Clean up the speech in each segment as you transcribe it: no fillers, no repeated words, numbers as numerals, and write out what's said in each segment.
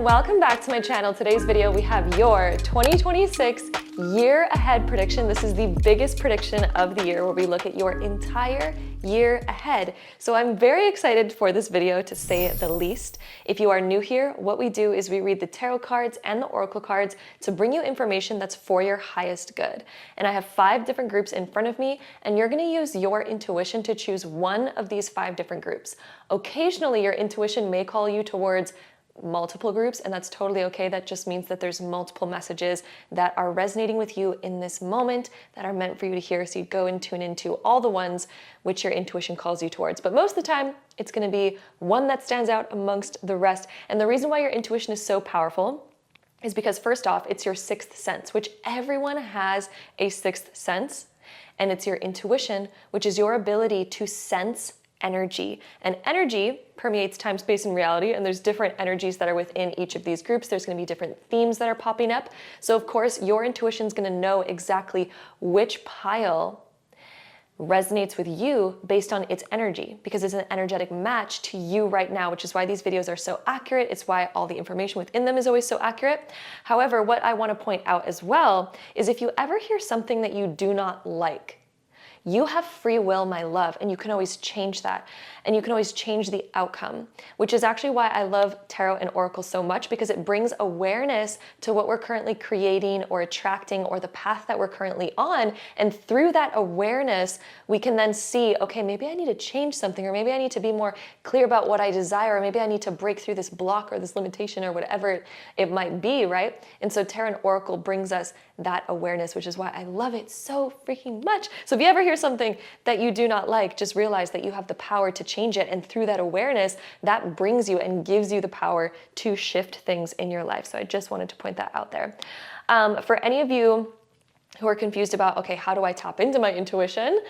everyone, welcome back to my channel. Today's video, we have your 2026 year ahead prediction. This is the biggest prediction of the year where we look at your entire year ahead. So I'm very excited for this video, to say the least. If you are new here, what we do is we read the tarot cards and the oracle cards to bring you information that's for your highest good. And I have 5 different groups in front of me, and you're gonna use your intuition to choose one of these 5 different groups. Occasionally, your intuition may call you towards multiple groups, and that's totally okay. That just means that there's multiple messages that are resonating with you in this moment that are meant for you to hear, so you go and tune into all the ones which your intuition calls you towards. But most of the time, it's going to be one that stands out amongst the rest. And the reason why your intuition is so powerful is because, first off, it's your 6th sense, which everyone has a 6th sense, and it's your intuition, which is your ability to sense energy. And energy permeates time, space, and reality, and there's different energies that are within each of these groups. There's going to be different themes that are popping up. So of course, your intuition is going to know exactly which pile resonates with you based on its energy, because it's an energetic match to you right now, which is why these videos are so accurate. It's why all the information within them is always so accurate. However, what I want to point out as well is, if you ever hear something that you do not like, you have free will, my love, and you can always change that. And you can always change the outcome, which is actually why I love tarot and oracle so much, because it brings awareness to what we're currently creating or attracting, or the path that we're currently on. And through that awareness, we can then see, okay, maybe I need to change something, or maybe I need to be more clear about what I desire, or maybe I need to break through this block or this limitation or whatever it might be, right? And so tarot and oracle brings us that awareness, which is why I love it so freaking much. So if you ever hear something that you do not like, just realize that you have the power to change it. And through that awareness, that brings you and gives you the power to shift things in your life. So I just wanted to point that out there. For any of you who are confused about, okay, how do I tap into my intuition?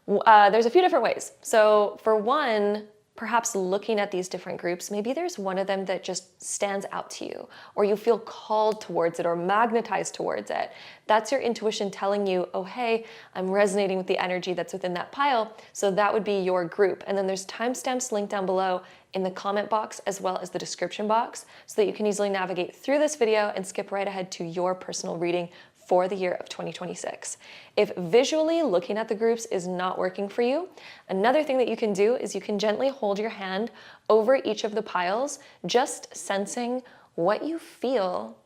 There's a few different ways. So for one, perhaps looking at these different groups, maybe there's one of them that just stands out to you, or you feel called towards it or magnetized towards it. That's your intuition telling you, oh, hey, I'm resonating with the energy that's within that pile. So that would be your group. And then there's timestamps linked down below in the comment box as well as the description box, so that you can easily navigate through this video and skip right ahead to your personal reading for the year of 2026. If visually looking at the groups is not working for you, another thing that you can do is you can gently hold your hand over each of the piles, just sensing what you feel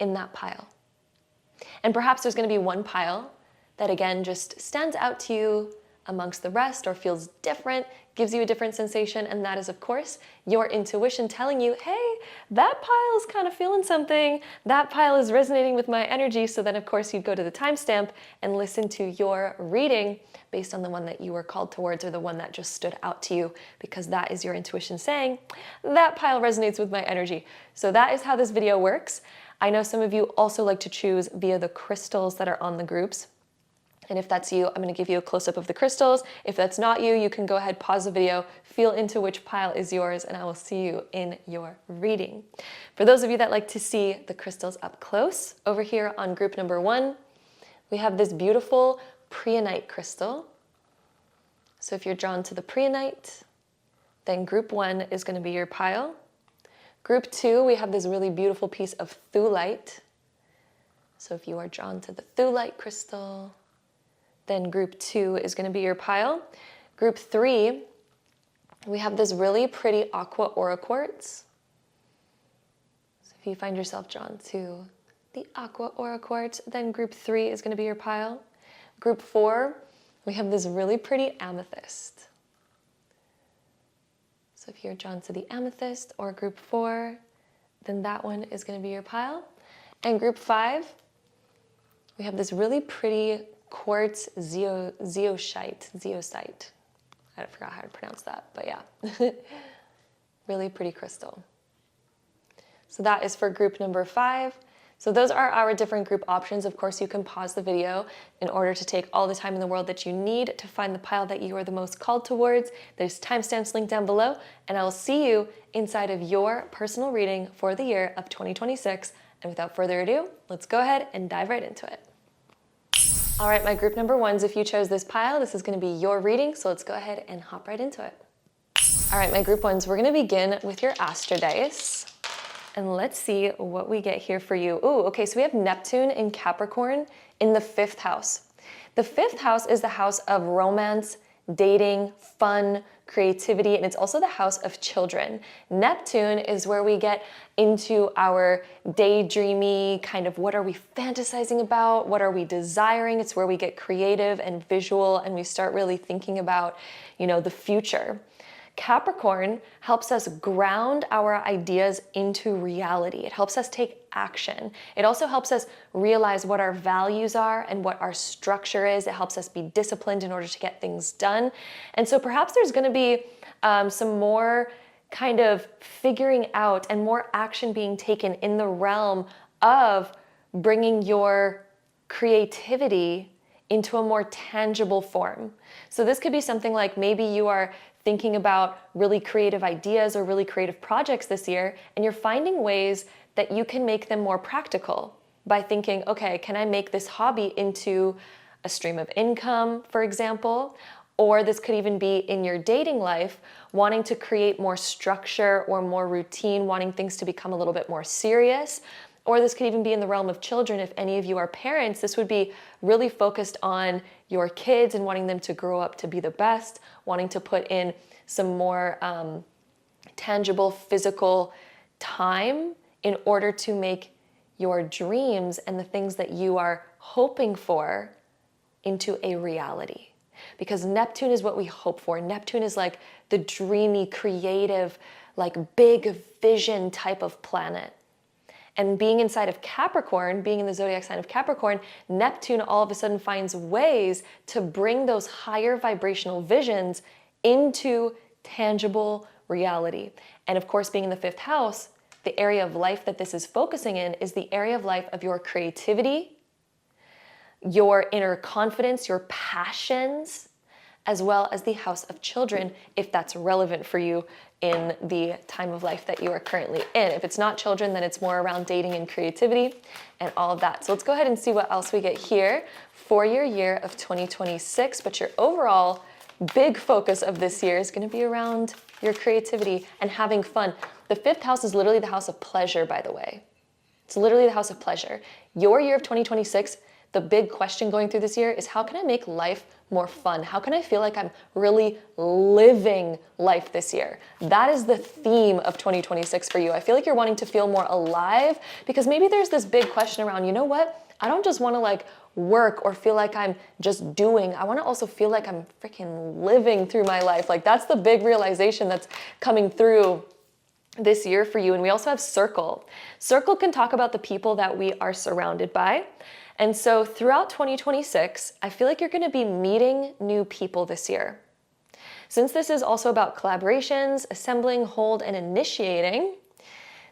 in that pile. And perhaps there's going to be one pile that, again, just stands out to you amongst the rest, or feels different, gives you a different sensation, and that is, of course, your intuition telling you, hey, that pile is kind of feeling something, that pile is resonating with my energy. So then, of course, you'd go to the timestamp and listen to your reading based on the one that you were called towards, or the one that just stood out to you, because that is your intuition saying, that pile resonates with my energy. So that is how this video works. I know some of you also like to choose via the crystals that are on the groups. And if that's you, I'm going to give you a close-up of the crystals. If that's not you, you can go ahead, pause the video, feel into which pile is yours, and I will see you in your reading. For those of you that like to see the crystals up close, over here on group number 1, we have this beautiful Prehnite crystal. So if you're drawn to the Prehnite, then group 1 is going to be your pile. Group 2, we have this really beautiful piece of Thulite. So if you are drawn to the Thulite crystal, then group 2 is going to be your pile. Group 3, we have this really pretty Aqua Quartz. So if you find yourself drawn to the Aqua Quartz, then group 3 is going to be your pile. Group 4, we have this really pretty Amethyst. So if you're drawn to the Amethyst or group 4, then that one is going to be your pile. And group 5, we have this really pretty Quartz Zeosite. I forgot how to pronounce that, but yeah. Really pretty crystal. So that is for group number 5. So those are our different group options. Of course, you can pause the video in order to take all the time in the world that you need to find the pile that you are the most called towards. There's timestamps linked down below, and I will see you inside of your personal reading for the year of 2026. And without further ado, let's go ahead and dive right into it. All right, my group number 1s, if you chose this pile, this is going to be your reading, so let's go ahead and hop right into it. All right, my group 1s, we're going to begin with your Astro Dice. And let's see what we get here for you. Ooh, okay, so we have Neptune in Capricorn in the 5th house. The 5th house is the house of romance, dating, fun, creativity, and it's also the house of children. Neptune is where we get into our daydreamy kind of what are we fantasizing about, what are we desiring. It's where we get creative and visual and we start really thinking about, the future. Capricorn helps us ground our ideas into reality. It helps us take action. It also helps us realize what our values are and what our structure is. It helps us be disciplined in order to get things done. And so perhaps there's going to be some more kind of figuring out and more action being taken in the realm of bringing your creativity into a more tangible form. So this could be something like maybe you are thinking about really creative ideas or really creative projects this year, and you're finding ways that you can make them more practical by thinking, okay, can I make this hobby into a stream of income, for example? Or this could even be in your dating life, wanting to create more structure or more routine, wanting things to become a little bit more serious. Or this could even be in the realm of children. If any of you are parents, this would be really focused on your kids and wanting them to grow up to be the best, wanting to put in some more tangible physical time in order to make your dreams and the things that you are hoping for into a reality. Because Neptune is what we hope for. Neptune is like the dreamy, creative, like big vision type of planet. And being inside of Capricorn, being in the zodiac sign of Capricorn, Neptune all of a sudden finds ways to bring those higher vibrational visions into tangible reality. And of course, being in the 5th house, the area of life that this is focusing in is the area of life of your creativity, your inner confidence, your passions, as well as the house of children, if that's relevant for you in the time of life that you are currently in. If it's not children, then it's more around dating and creativity and all of that. So let's go ahead and see what else we get here for your year of 2026. But your overall big focus of this year is going to be around your creativity and having fun. The 5th house is literally the house of pleasure, by the way. It's literally the house of pleasure. Your year of 2026, the big question going through this year is how can I make life more fun? How can I feel like I'm really living life this year? That is the theme of 2026 for you. I feel like you're wanting to feel more alive because maybe there's this big question around, you know what? I don't just want to like work or feel like I'm just doing. I want to also feel like I'm freaking living through my life. Like that's the big realization that's coming through this year for you. And we also have Circle. Circle can talk about the people that we are surrounded by. And so throughout 2026, I feel like you're going to be meeting new people this year. Since this is also about collaborations, assembling, hold, and initiating,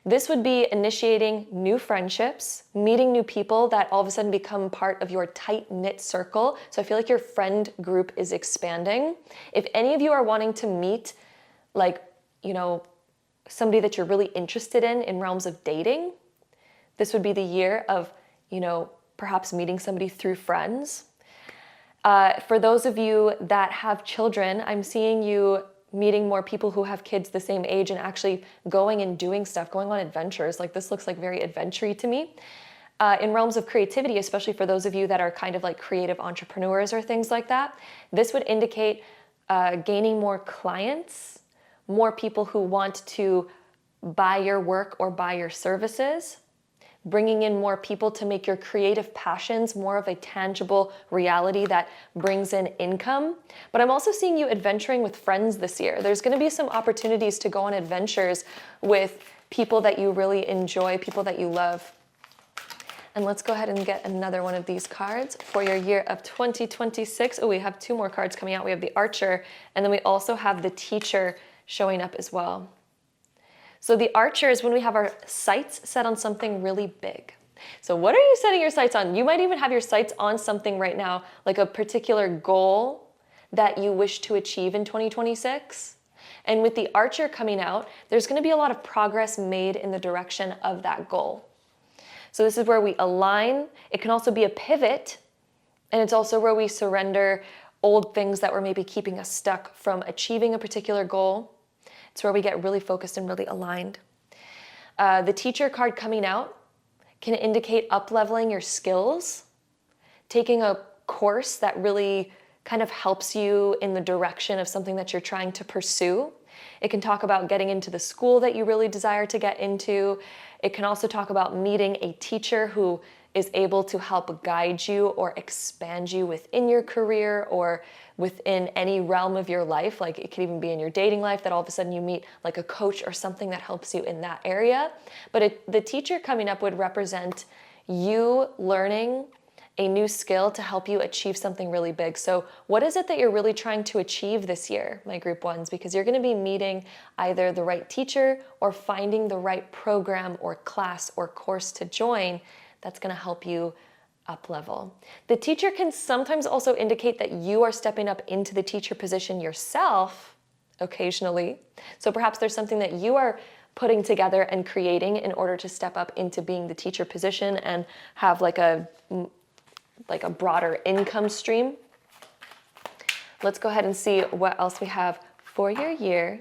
this would be initiating new friendships, meeting new people that all of a sudden become part of your tight-knit circle. So I feel like your friend group is expanding. If any of you are wanting to meet, like, somebody that you're really interested in realms of dating, this would be the year of, perhaps meeting somebody through friends. For those of you that have children, I'm seeing you meeting more people who have kids the same age and actually going and doing stuff, going on adventures. Like this looks like very adventure-y to me. In realms of creativity, especially for those of you that are kind of like creative entrepreneurs or things like that, this would indicate gaining more clients, more people who want to buy your work or buy your services, bringing in more people to make your creative passions more of a tangible reality that brings in income. But I'm also seeing you adventuring with friends this year. There's going to be some opportunities to go on adventures with people that you really enjoy, people that you love. And let's go ahead and get another one of these cards for your year of 2026. Oh, we have 2 more cards coming out. We have the Archer, and then we also have the Teacher showing up as well. So the Archer is when we have our sights set on something really big. So what are you setting your sights on? You might even have your sights on something right now, like a particular goal that you wish to achieve in 2026. And with the Archer coming out, there's going to be a lot of progress made in the direction of that goal. So this is where we align. It can also be a pivot, and it's also where we surrender old things that were maybe keeping us stuck from achieving a particular goal. It's where we get really focused and really aligned. The teacher card coming out can indicate up-leveling your skills, taking a course that really kind of helps you in the direction of something that you're trying to pursue. It can talk about getting into the school that you really desire to get into. It can also talk about meeting a teacher who is able to help guide you or expand you within your career or within any realm of your life. Like it could even be in your dating life that all of a sudden you meet like a coach or something that helps you in that area. But the teacher coming up would represent you learning a new skill to help you achieve something really big. So what is it that you're really trying to achieve this year, my group ones? Because you're gonna be meeting either the right teacher or finding the right program or class or course to join that's gonna help you up level. The teacher can sometimes also indicate that you are stepping up into the teacher position yourself occasionally. So perhaps there's something that you are putting together and creating in order to step up into being the teacher position and have like a broader income stream. Let's go ahead and see what else we have for your year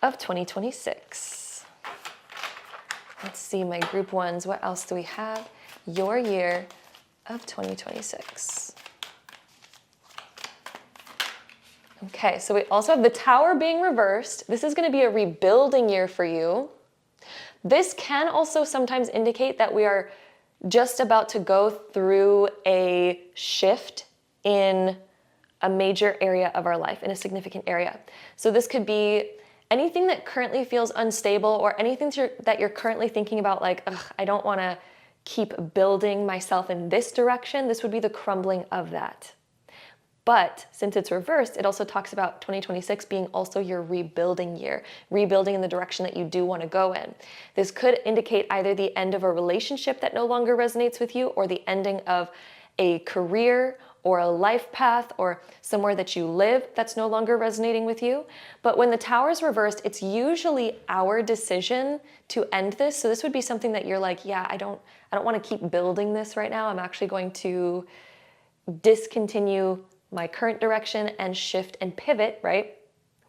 of 2026. Let's see, my group ones, what else do we have? Your year of 2026. Okay, so we also have the Tower being reversed. This is going to be a rebuilding year for you. This can also sometimes indicate that we are just about to go through a shift in a major area of our life, in a significant area. So this could be anything that currently feels unstable or anything that you're currently thinking about, like, ugh, I don't want to keep building myself in this direction. This would be the crumbling of that. But since it's reversed, it also talks about 2026 being also your rebuilding year, rebuilding in the direction that you do want to go in. This could indicate either the end of a relationship that no longer resonates with you or the ending of a career or a life path or somewhere that you live that's no longer resonating with you. But when the Tower is reversed, it's usually our decision to end this. So this would be something that you're like, yeah, I don't want to keep building this right now. I'm actually going to discontinue my current direction and shift and pivot, right?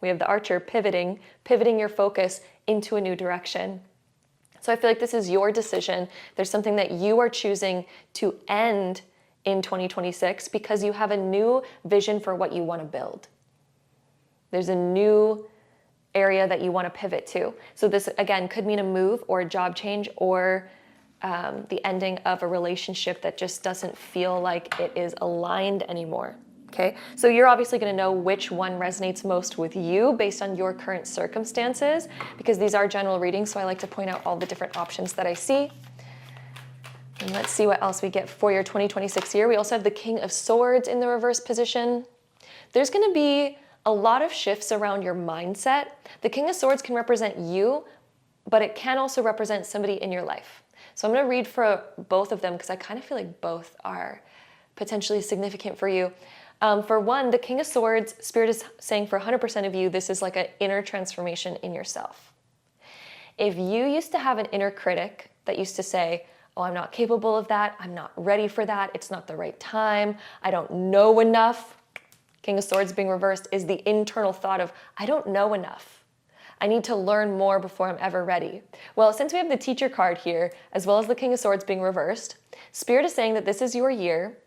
We have the Archer pivoting your focus into a new direction. So I feel like this is your decision. There's something that you are choosing to end in 2026 because you have a new vision for what you want to build. There's a new area that you want to pivot to. So this, again, could mean a move or a job change or the ending of a relationship that just doesn't feel like it is aligned anymore. Okay, so you're obviously going to know which one resonates most with you based on your current circumstances, because these are general readings, so I like to point out all the different options that I see. And let's see what else we get for your 2026 year. We also have the King of Swords in the reverse position. There's going to be a lot of shifts around your mindset. The King of Swords can represent you, but it can also represent somebody in your life. So I'm going to read for both of them because I kind of feel like both are potentially significant for you. For one, the King of Swords, Spirit is saying for 100% of you, this is like an inner transformation in yourself. If you used to have an inner critic that used to say, oh, I'm not capable of that, I'm not ready for that, it's not the right time, I don't know enough. King of Swords being reversed is the internal thought of, I don't know enough. I need to learn more before I'm ever ready. Well, since we have the Teacher card here, as well as the King of Swords being reversed, Spirit is saying that this is your year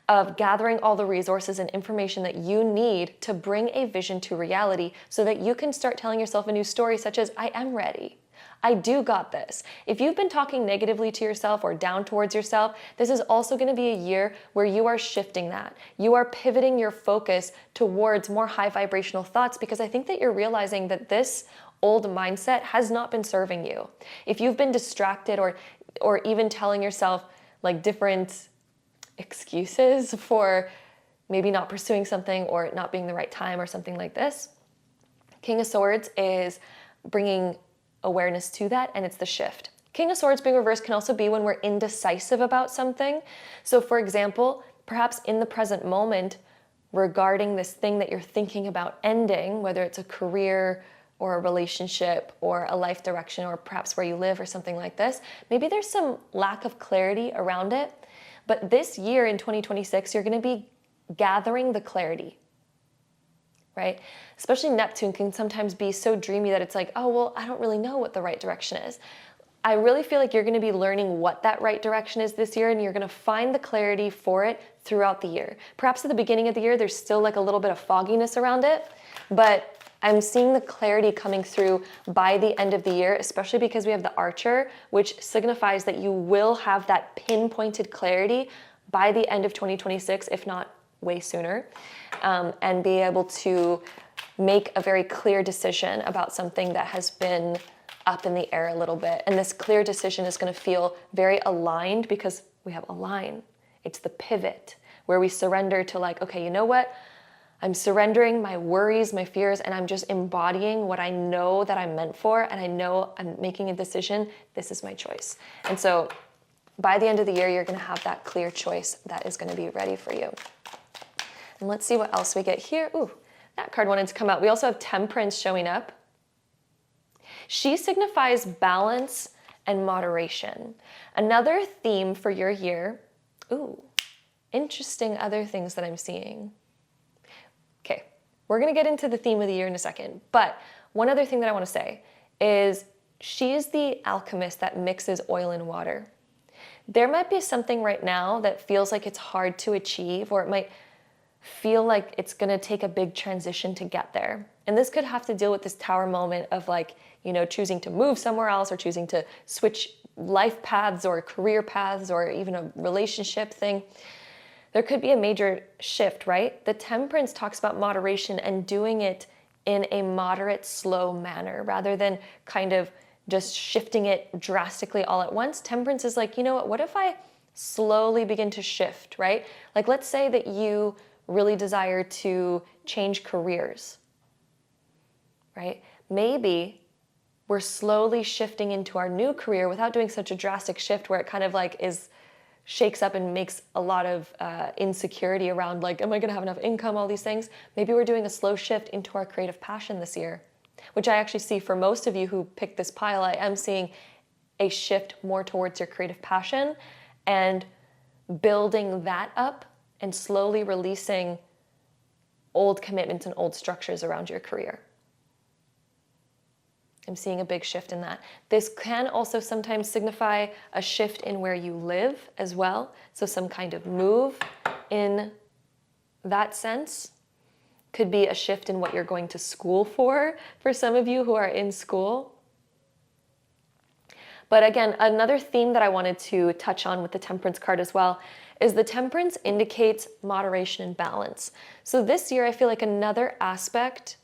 of gathering all the resources and information that you need to bring a vision to reality so that you can start telling yourself a new story such as, I am ready. I do got this. If you've been talking negatively to yourself or down towards yourself, this is also going to be a year where you are shifting that. You are pivoting your focus towards more high vibrational thoughts, because I think that you're realizing that this old mindset has not been serving you. If you've been distracted or even telling yourself like different excuses for maybe not pursuing something or it not being the right time or something like this, King of Swords is bringing awareness to that, and it's the shift. King of Swords being reversed can also be when we're indecisive about something. So for example, perhaps in the present moment regarding this thing that you're thinking about ending, whether it's a career or a relationship or a life direction or perhaps where you live or something like this, maybe there's some lack of clarity around it. But this year in 2026, you're going to be gathering the clarity. right? Especially Neptune can sometimes be so dreamy that it's like, oh, well, I don't really know what the right direction is. I really feel like you're going to be learning what that right direction is this year, and you're going to find the clarity for it throughout the year. Perhaps at the beginning of the year, there's still like a little bit of fogginess around it, but I'm seeing the clarity coming through by the end of the year, especially because we have the Archer, which signifies that you will have that pinpointed clarity by the end of 2026, if not way sooner, and be able to make a very clear decision about something that has been up in the air a little bit. And this clear decision is going to feel very aligned because we have align. It's the pivot where we surrender to like, okay, you know what? I'm surrendering my worries, my fears, and I'm just embodying what I know that I'm meant for. And I know I'm making a decision. This is my choice. And so by the end of the year, you're going to have that clear choice that is going to be ready for you. And let's see what else we get here. Ooh, that card wanted to come out. We also have Temperance showing up. She signifies balance and moderation. Another theme for your year. Ooh, interesting other things that I'm seeing. Okay, we're gonna get into the theme of the year in a second, but one other thing that I wanna say is she's the alchemist that mixes oil and water. There might be something right now that feels like it's hard to achieve, or it might feel like it's gonna take a big transition to get there. And this could have to deal with this tower moment of like, you know, choosing to move somewhere else or choosing to switch life paths or career paths or even a relationship thing. There could be a major shift, right? The Temperance talks about moderation and doing it in a moderate, slow manner rather than kind of just shifting it drastically all at once. Temperance is like, you know what if I slowly begin to shift, right? Like let's say that you really desire to change careers, right? Maybe we're slowly shifting into our new career without doing such a drastic shift where it kind of like shakes up and makes a lot of insecurity around like, am I gonna have enough income, all these things. Maybe we're doing a slow shift into our creative passion this year, which I actually see for most of you who picked this pile. I am seeing a shift more towards your creative passion and building that up and slowly releasing old commitments and old structures around your career. I'm seeing a big shift in that. This can also sometimes signify a shift in where you live as well. So some kind of move in that sense. Could be a shift in what you're going to school for some of you who are in school. But again, another theme that I wanted to touch on with the Temperance card as well is the Temperance indicates moderation and balance. So this year, I feel like another aspect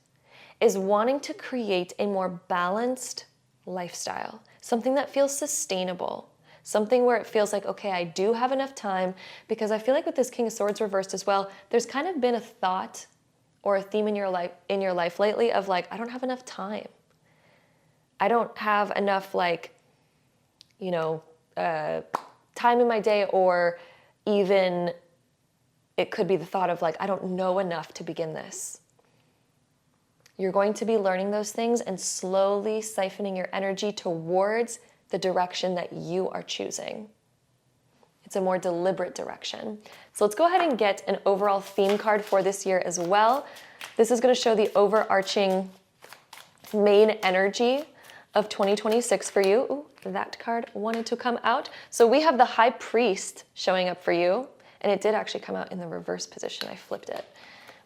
is wanting to create a more balanced lifestyle, something that feels sustainable, something where it feels like, okay, I do have enough time, because I feel like with this King of Swords reversed as well, there's kind of been a thought or a theme in your life lately of like, I don't have enough time. I don't have enough like, you know, time in my day, or even it could be the thought of like, I don't know enough to begin this. You're going to be learning those things and slowly siphoning your energy towards the direction that you are choosing. It's a more deliberate direction. So let's go ahead and get an overall theme card for this year as well. This is going to show the overarching main energy of 2026 for you. Ooh, that card wanted to come out. So we have the High Priest showing up for you, and it did actually come out in the reverse position. I flipped it.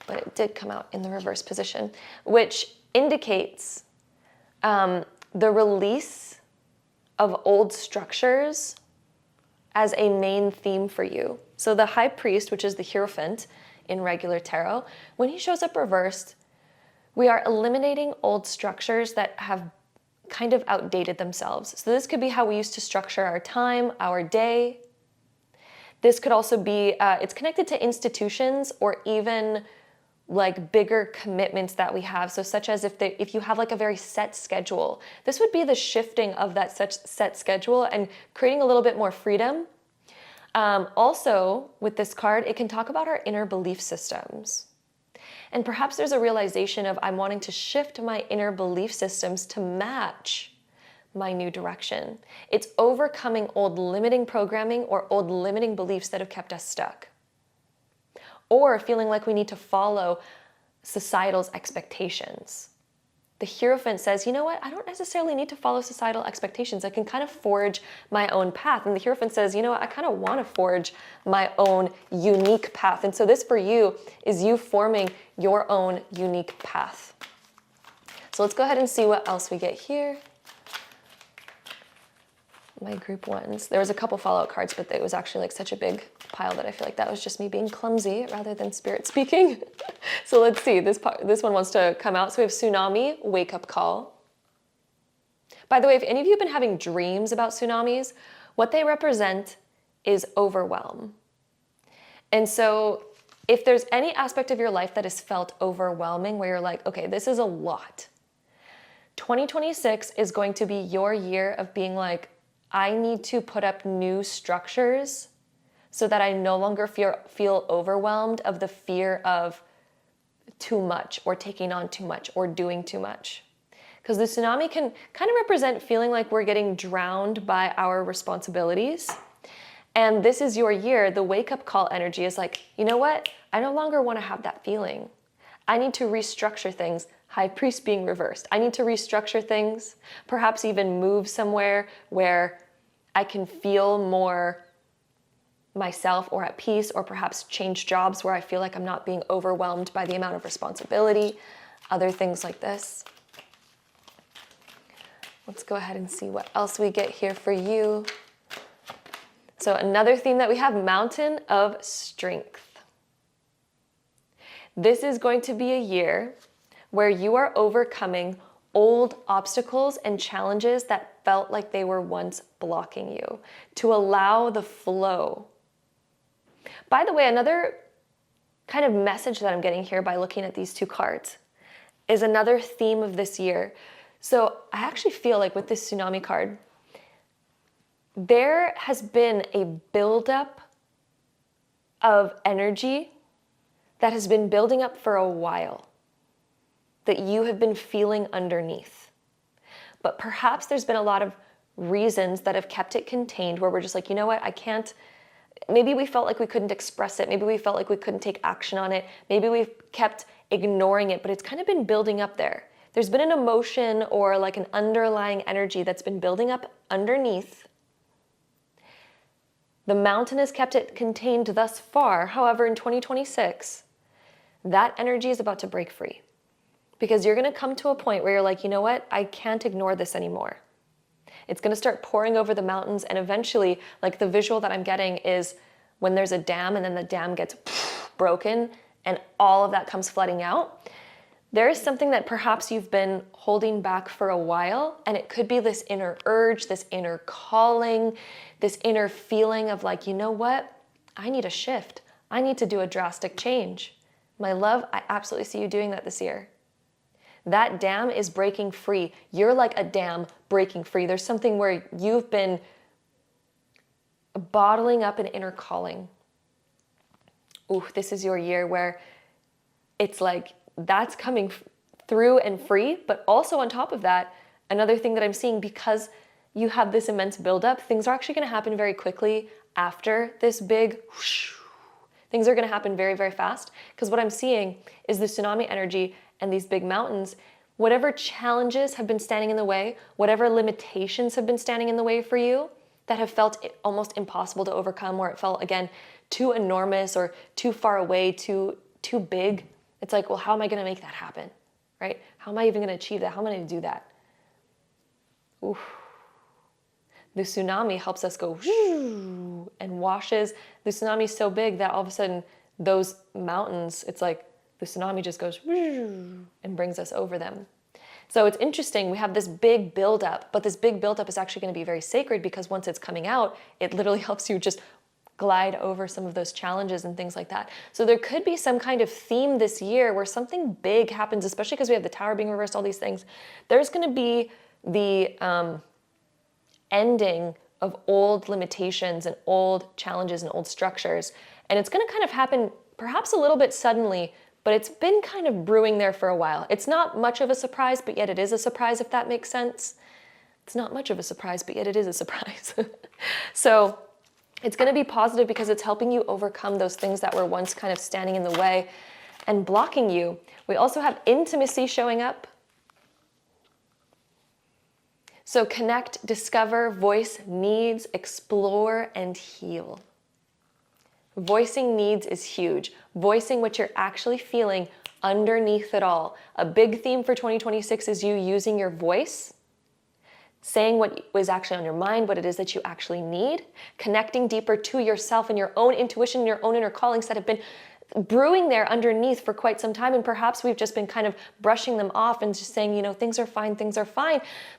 But it did come out in the reverse position, which indicates the release of old structures as a main theme for you. So the High Priest, which is the Hierophant in regular tarot, when he shows up reversed, we are eliminating old structures that have kind of outdated themselves. So this could be how we used to structure our time, our day. This could also be, it's connected to institutions or even like bigger commitments that we have. So such as if you have like a very set schedule, this would be the shifting of that such set schedule and creating a little bit more freedom. Also with this card, it can talk about our inner belief systems. And perhaps there's a realization of I'm wanting to shift my inner belief systems to match my new direction. It's overcoming old limiting programming or old limiting beliefs that have kept us stuck. Or feeling like we need to follow societal's expectations. The Hierophant says, you know what, I don't necessarily need to follow societal expectations. I can kind of forge my own path. And the Hierophant says, you know what, I kind of want to forge my own unique path. And so this for you is you forming your own unique path. So let's go ahead and see what else we get here. My group ones. There was a couple follow-up cards, but it was actually like such a big pile that I feel like that was just me being clumsy rather than spirit speaking. So let's see, this one wants to come out. So we have tsunami, wake up call. By the way, if any of you have been having dreams about tsunamis, what they represent is overwhelm. And so if there's any aspect of your life that has felt overwhelming, where you're like, okay, this is a lot, 2026 is going to be your year of being like, I need to put up new structures so that I no longer feel overwhelmed of the fear of too much or taking on too much or doing too much. Because the tsunami can kind of represent feeling like we're getting drowned by our responsibilities. And this is your year. The wake-up call energy is like, you know what? I no longer want to have that feeling. I need to restructure things. High Priest being reversed. I need to restructure things, perhaps even move somewhere where I can feel more myself or at peace, or perhaps change jobs where I feel like I'm not being overwhelmed by the amount of responsibility, other things like this. Let's go ahead and see what else we get here for you. So another theme that we have, Mountain of Strength. This is going to be a year where you are overcoming old obstacles and challenges that felt like they were once blocking you, to allow the flow. By the way, another kind of message that I'm getting here by looking at these two cards is another theme of this year. So I actually feel like with this tsunami card, there has been a buildup of energy that has been building up for a while, that you have been feeling underneath. But perhaps there's been a lot of reasons that have kept it contained, where we're just like, you know what, I can't, maybe we felt like we couldn't express it, maybe we felt like we couldn't take action on it, maybe we've kept ignoring it, but it's kind of been building up there. There's been an emotion or like an underlying energy that's been building up underneath. The mountain has kept it contained thus far. However, in 2026, that energy is about to break free. Because you're gonna come to a point where you're like, you know what, I can't ignore this anymore. It's gonna start pouring over the mountains, and eventually, like the visual that I'm getting is when there's a dam and then the dam gets broken and all of that comes flooding out. There is something that perhaps you've been holding back for a while, and it could be this inner urge, this inner calling, this inner feeling of like, you know what, I need a shift. I need to do a drastic change. My love, I absolutely see you doing that this year. That dam is breaking free. You're like a dam breaking free. There's something where you've been bottling up an inner calling. Ooh, this is your year where it's like that's coming through and free, but also on top of that, another thing that I'm seeing, because you have this immense buildup, things are actually going to happen very quickly after this big whoosh. Things are going to happen very, very fast, because what I'm seeing is the tsunami energy and these big mountains, whatever challenges have been standing in the way, whatever limitations have been standing in the way for you that have felt almost impossible to overcome, where it felt, again, too enormous or too far away, too big. It's like, well, how am I going to make that happen, right? How am I even going to achieve that? How am I going to do that? Oof. The tsunami helps us go and washes. The tsunami is so big that all of a sudden those mountains, it's like the tsunami just goes and brings us over them. So it's interesting, we have this big buildup, but this big buildup is actually going to be very sacred, because once it's coming out, it literally helps you just glide over some of those challenges and things like that. So there could be some kind of theme this year where something big happens, especially because we have the tower being reversed, all these things. There's going to be the ending of old limitations and old challenges and old structures. And it's going to kind of happen perhaps a little bit suddenly, but it's been kind of brewing there for a while. It's not much of a surprise, but yet it is a surprise, if that makes sense. It's not much of a surprise, but yet it is a surprise. So it's going to be positive because it's helping you overcome those things that were once kind of standing in the way. and blocking you. We also have intimacy showing up. So connect, discover, voice needs, explore, and heal. Voicing needs is huge. Voicing what you're actually feeling underneath it all. A big theme for 2026 is you using your voice, saying what was actually on your mind, what it is that you actually need, connecting deeper to yourself and your own intuition, your own inner callings that have been brewing there underneath for quite some time, and perhaps we've just been kind of brushing them off and just saying, you know, things are fine,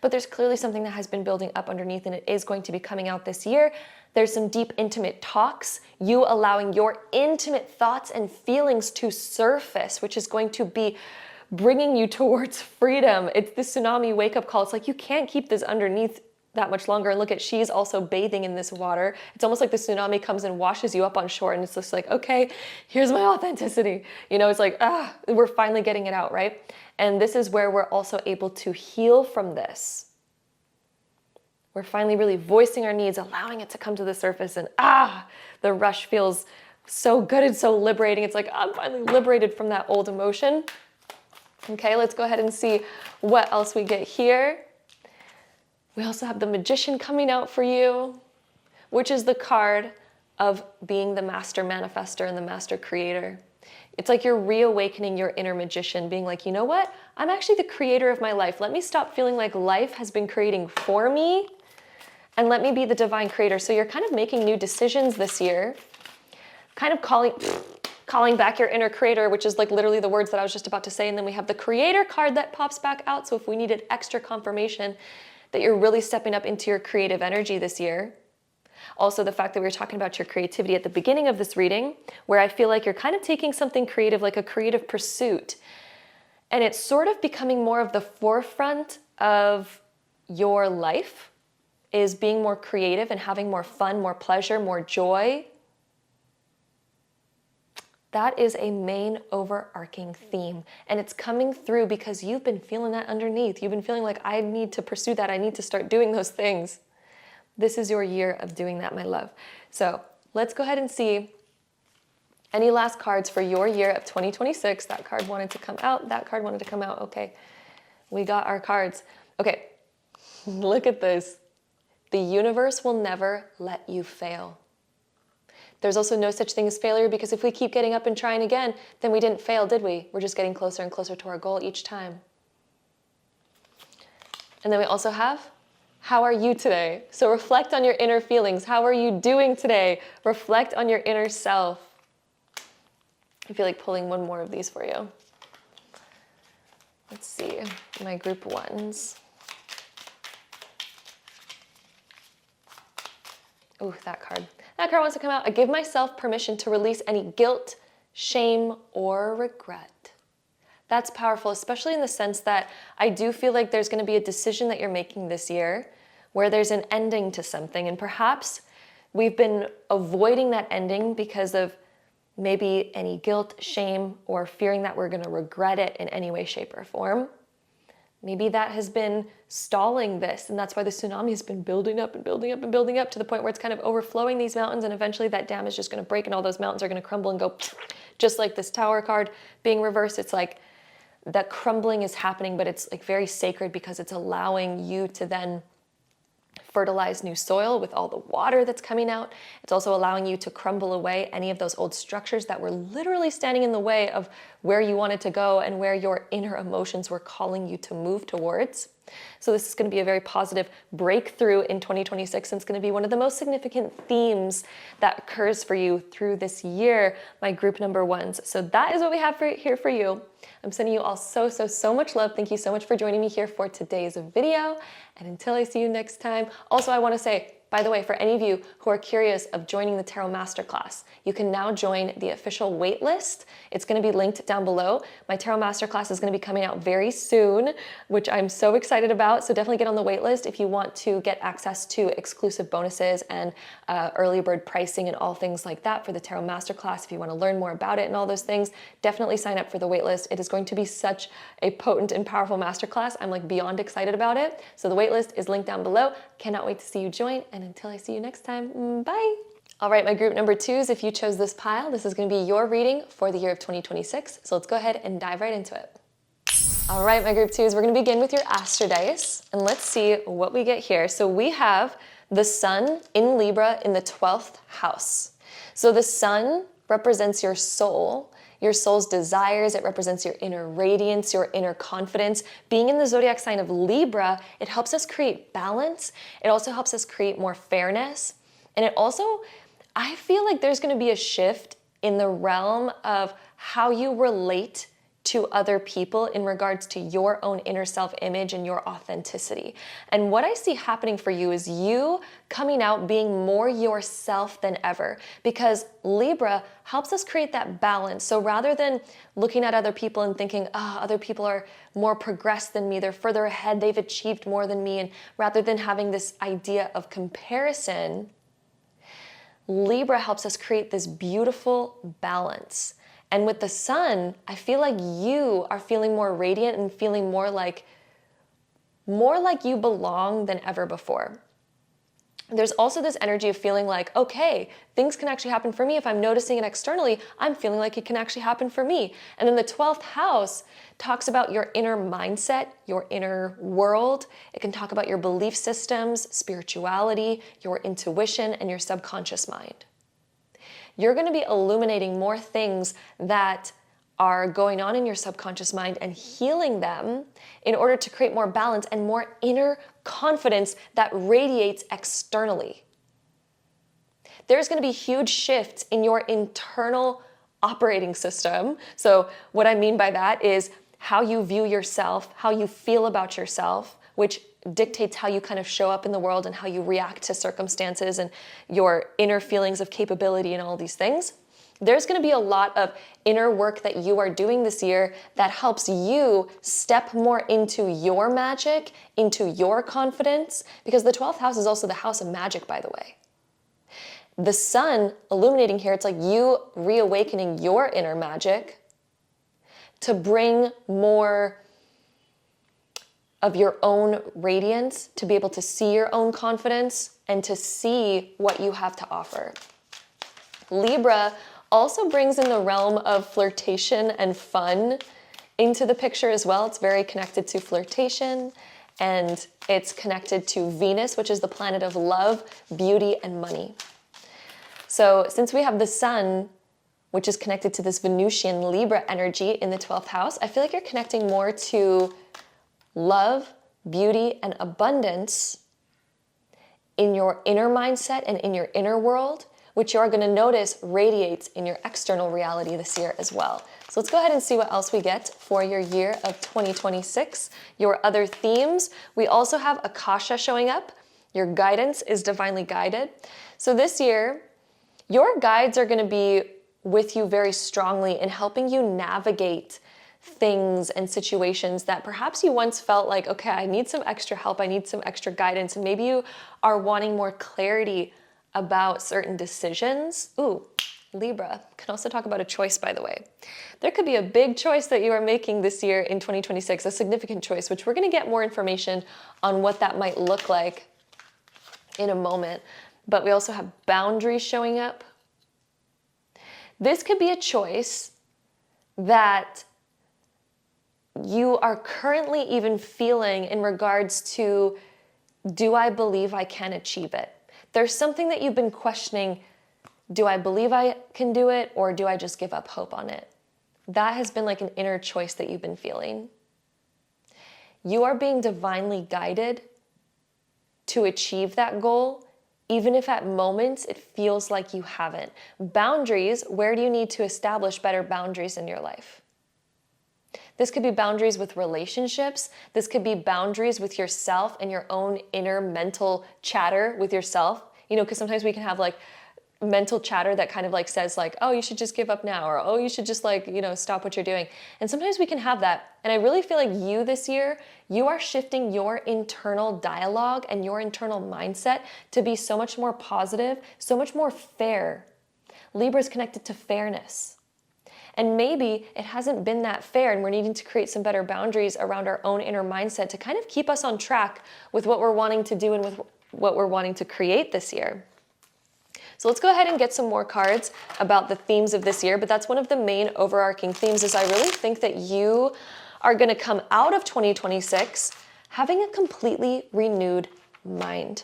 but there's clearly something that has been building up underneath, and it is going to be coming out this year. There's some deep, intimate talks, you allowing your intimate thoughts and feelings to surface, which is going to be bringing you towards freedom. It's the tsunami wake-up call. It's like, you can't keep this underneath that much longer. And look at, she's also bathing in this water. It's almost like the tsunami comes and washes you up on shore, and it's just like, okay, here's my authenticity. You know, it's like, we're finally getting it out, right? And this is where we're also able to heal from this. We're finally really voicing our needs, allowing it to come to the surface, and the rush feels so good and so liberating. It's like, I'm finally liberated from that old emotion. Okay, let's go ahead and see what else we get here. We also have the Magician coming out for you, which is the card of being the master manifester and the master creator. It's like you're reawakening your inner magician, being like, you know what? I'm actually the creator of my life. Let me stop feeling like life has been creating for me, and let me be the divine creator. So you're kind of making new decisions this year, kind of calling back your inner creator, which is like literally the words that I was just about to say. And then we have the creator card that pops back out. So if we needed extra confirmation that you're really stepping up into your creative energy this year. Also, the fact that we were talking about your creativity at the beginning of this reading, where I feel like you're kind of taking something creative, like a creative pursuit, and it's sort of becoming more of the forefront of your life, is being more creative and having more fun, more pleasure, more joy. That is a main overarching theme, and it's coming through because you've been feeling that underneath. You've been feeling like, I need to pursue that. I need to start doing those things. This is your year of doing that, my love. So let's go ahead and see any last cards for your year of 2026. That card wanted to come out. That card wanted to come out. Okay, we got our cards. Okay, look at this. The universe will never let you fail. There's also no such thing as failure, because if we keep getting up and trying again, then we didn't fail, did we? We're just getting closer and closer to our goal each time. And then we also have, how are you today? So reflect on your inner feelings. How are you doing today? Reflect on your inner self. I feel like pulling one more of these for you. Let's see, my group ones. Ooh, that card. That card wants to come out. I give myself permission to release any guilt, shame, or regret. That's powerful, especially in the sense that I do feel like there's going to be a decision that you're making this year where there's an ending to something. And perhaps we've been avoiding that ending because of maybe any guilt, shame, or fearing that we're going to regret it in any way, shape, or form. Maybe that has been stalling this, and that's why the tsunami has been building up and building up and building up to the point where it's kind of overflowing these mountains, and eventually that dam is just going to break and all those mountains are going to crumble and go, just like this Tower card being reversed. It's like that crumbling is happening, but it's like very sacred because it's allowing you to then fertilize new soil with all the water that's coming out. It's also allowing you to crumble away any of those old structures that were literally standing in the way of where you wanted to go and where your inner emotions were calling you to move towards. So this is going to be a very positive breakthrough in 2026, and it's going to be one of the most significant themes that occurs for you through this year, my group number ones. So that is what we have here for you. I'm sending you all so much love. Thank you so much for joining me here for today's video. And until I see you next time, also I want to say, by the way, for any of you who are curious of joining the Tarot Masterclass, you can now join the official waitlist. It's going to be linked down below. My Tarot Masterclass is going to be coming out very soon, which I'm so excited about. So definitely get on the waitlist if you want to get access to exclusive bonuses and early bird pricing and all things like that for the Tarot Masterclass. If you want to learn more about it and all those things, definitely sign up for the waitlist. It is going to be such a potent and powerful masterclass. I'm like beyond excited about it. So the waitlist is linked down below. Cannot wait to see you join. And until I see you next time, bye. All right, my group number 2s, if you chose this pile, this is going to be your reading for the year of 2026. So let's go ahead and dive right into it. All right, my group 2s, we're going to begin with your Astro Dice, and let's see what we get here. So we have the Sun in Libra in the 12th house. So the Sun represents your soul's desires. It represents your inner radiance, your inner confidence. Being in the zodiac sign of Libra, it helps us create balance. It also helps us create more fairness. And it also, I feel like there's going to be a shift in the realm of how you relate to other people in regards to your own inner self-image and your authenticity. And what I see happening for you is you coming out being more yourself than ever, because Libra helps us create that balance. So rather than looking at other people and thinking, other people are more progressed than me, they're further ahead, they've achieved more than me, and rather than having this idea of comparison, Libra helps us create this beautiful balance. And with the Sun, I feel like you are feeling more radiant and feeling more like you belong than ever before. There's also this energy of feeling like, okay, things can actually happen for me. If I'm noticing it externally, I'm feeling like it can actually happen for me. And then the 12th house talks about your inner mindset, your inner world. It can talk about your belief systems, spirituality, your intuition, and your subconscious mind. You're going to be illuminating more things that are going on in your subconscious mind and healing them in order to create more balance and more inner confidence that radiates externally. There's going to be huge shifts in your internal operating system. So what I mean by that is how you view yourself, how you feel about yourself, which dictates how you kind of show up in the world and how you react to circumstances and your inner feelings of capability and all these things. There's going to be a lot of inner work that you are doing this year that helps you step more into your magic, into your confidence, because the 12th house is also the house of magic, by the way. The Sun illuminating here, it's like you reawakening your inner magic to bring more of your own radiance, to be able to see your own confidence and to see what you have to offer. Libra also brings in the realm of flirtation and fun into the picture as well. It's very connected to flirtation, and it's connected to Venus, which is the planet of love, beauty, and money. So since we have the Sun, which is connected to this Venusian Libra energy in the 12th house, I feel like you're connecting more to love, beauty, and abundance in your inner mindset and in your inner world, which you are going to notice radiates in your external reality this year as well. So let's go ahead and see what else we get for your year of 2026. Your other themes, we also have Akasha showing up. Your guidance is divinely guided. So this year, your guides are going to be with you very strongly in helping you navigate things and situations that perhaps you once felt like, okay, I need some extra help, I need some extra guidance, and maybe you are wanting more clarity about certain decisions. Ooh, Libra can also talk about a choice, by the way. There could be a big choice that you are making this year in 2026, a significant choice, which we're going to get more information on what that might look like in a moment. But we also have boundaries showing up. This could be a choice that you are currently even feeling in regards to, do I believe I can achieve it? There's something that you've been questioning. Do I believe I can do it, or do I just give up hope on it? That has been like an inner choice that you've been feeling. You are being divinely guided to achieve that goal, even if at moments it feels like you haven't. Boundaries, where do you need to establish better boundaries in your life? This could be boundaries with relationships. This could be boundaries with yourself and your own inner mental chatter with yourself. You know, because sometimes we can have like mental chatter that kind of like says like, oh, you should just give up now, or oh, you should just like, stop what you're doing. And sometimes we can have that. And I really feel like you this year, you are shifting your internal dialogue and your internal mindset to be so much more positive, so much more fair. Libra is connected to fairness. And maybe it hasn't been that fair, and we're needing to create some better boundaries around our own inner mindset to kind of keep us on track with what we're wanting to do and with what we're wanting to create this year. So let's go ahead and get some more cards about the themes of this year, but that's one of the main overarching themes is I really think that you are gonna come out of 2026 having a completely renewed mind.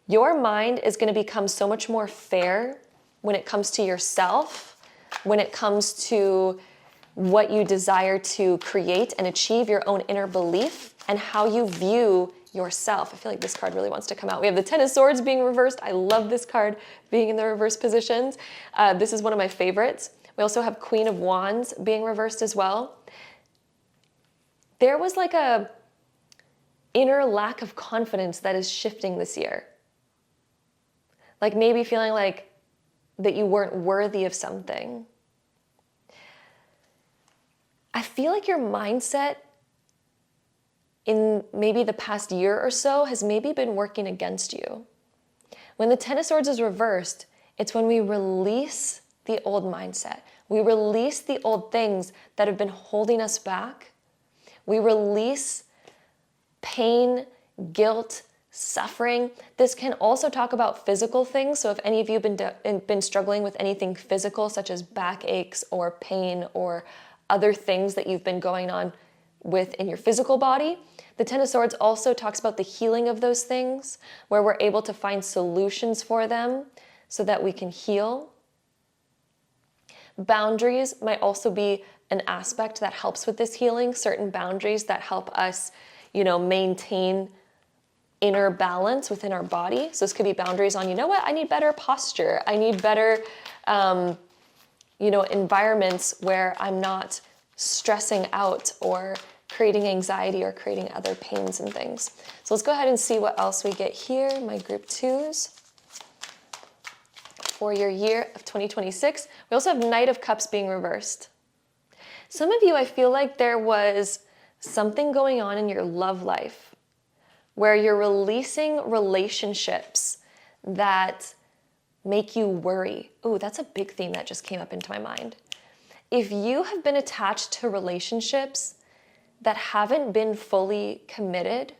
Your mind is gonna become so much more fair when it comes to yourself, when it comes to what you desire to create and achieve, your own inner belief, and how you view yourself. I feel like this card really wants to come out. We have the Ten of Swords being reversed. I love this card being in the reverse positions. This is one of my favorites. We also have Queen of Wands being reversed as well. There was like a inner lack of confidence that is shifting this year. Like maybe feeling like that you weren't worthy of something. I feel like your mindset in maybe the past year or so has maybe been working against you. When the Ten of Swords is reversed, it's when we release the old mindset. We release the old things that have been holding us back. We release pain, guilt, suffering. This can also talk about physical things. So if any of you have been struggling with anything physical, such as backaches or pain or other things that you've been going on with in your physical body, the Ten of Swords also talks about the healing of those things, where we're able to find solutions for them so that we can heal. Boundaries might also be an aspect that helps with this healing, certain boundaries that help us, maintain inner balance within our body. So this could be boundaries on, I need better posture. I need better, environments where I'm not stressing out or creating anxiety or creating other pains and things. So let's go ahead and see what else we get here. My group twos for your year of 2026. We also have Knight of Cups being reversed. Some of you, I feel like there was something going on in your love life where you're releasing relationships that make you worry. Ooh, that's a big theme that just came up into my mind. If you have been attached to relationships that haven't been fully committed,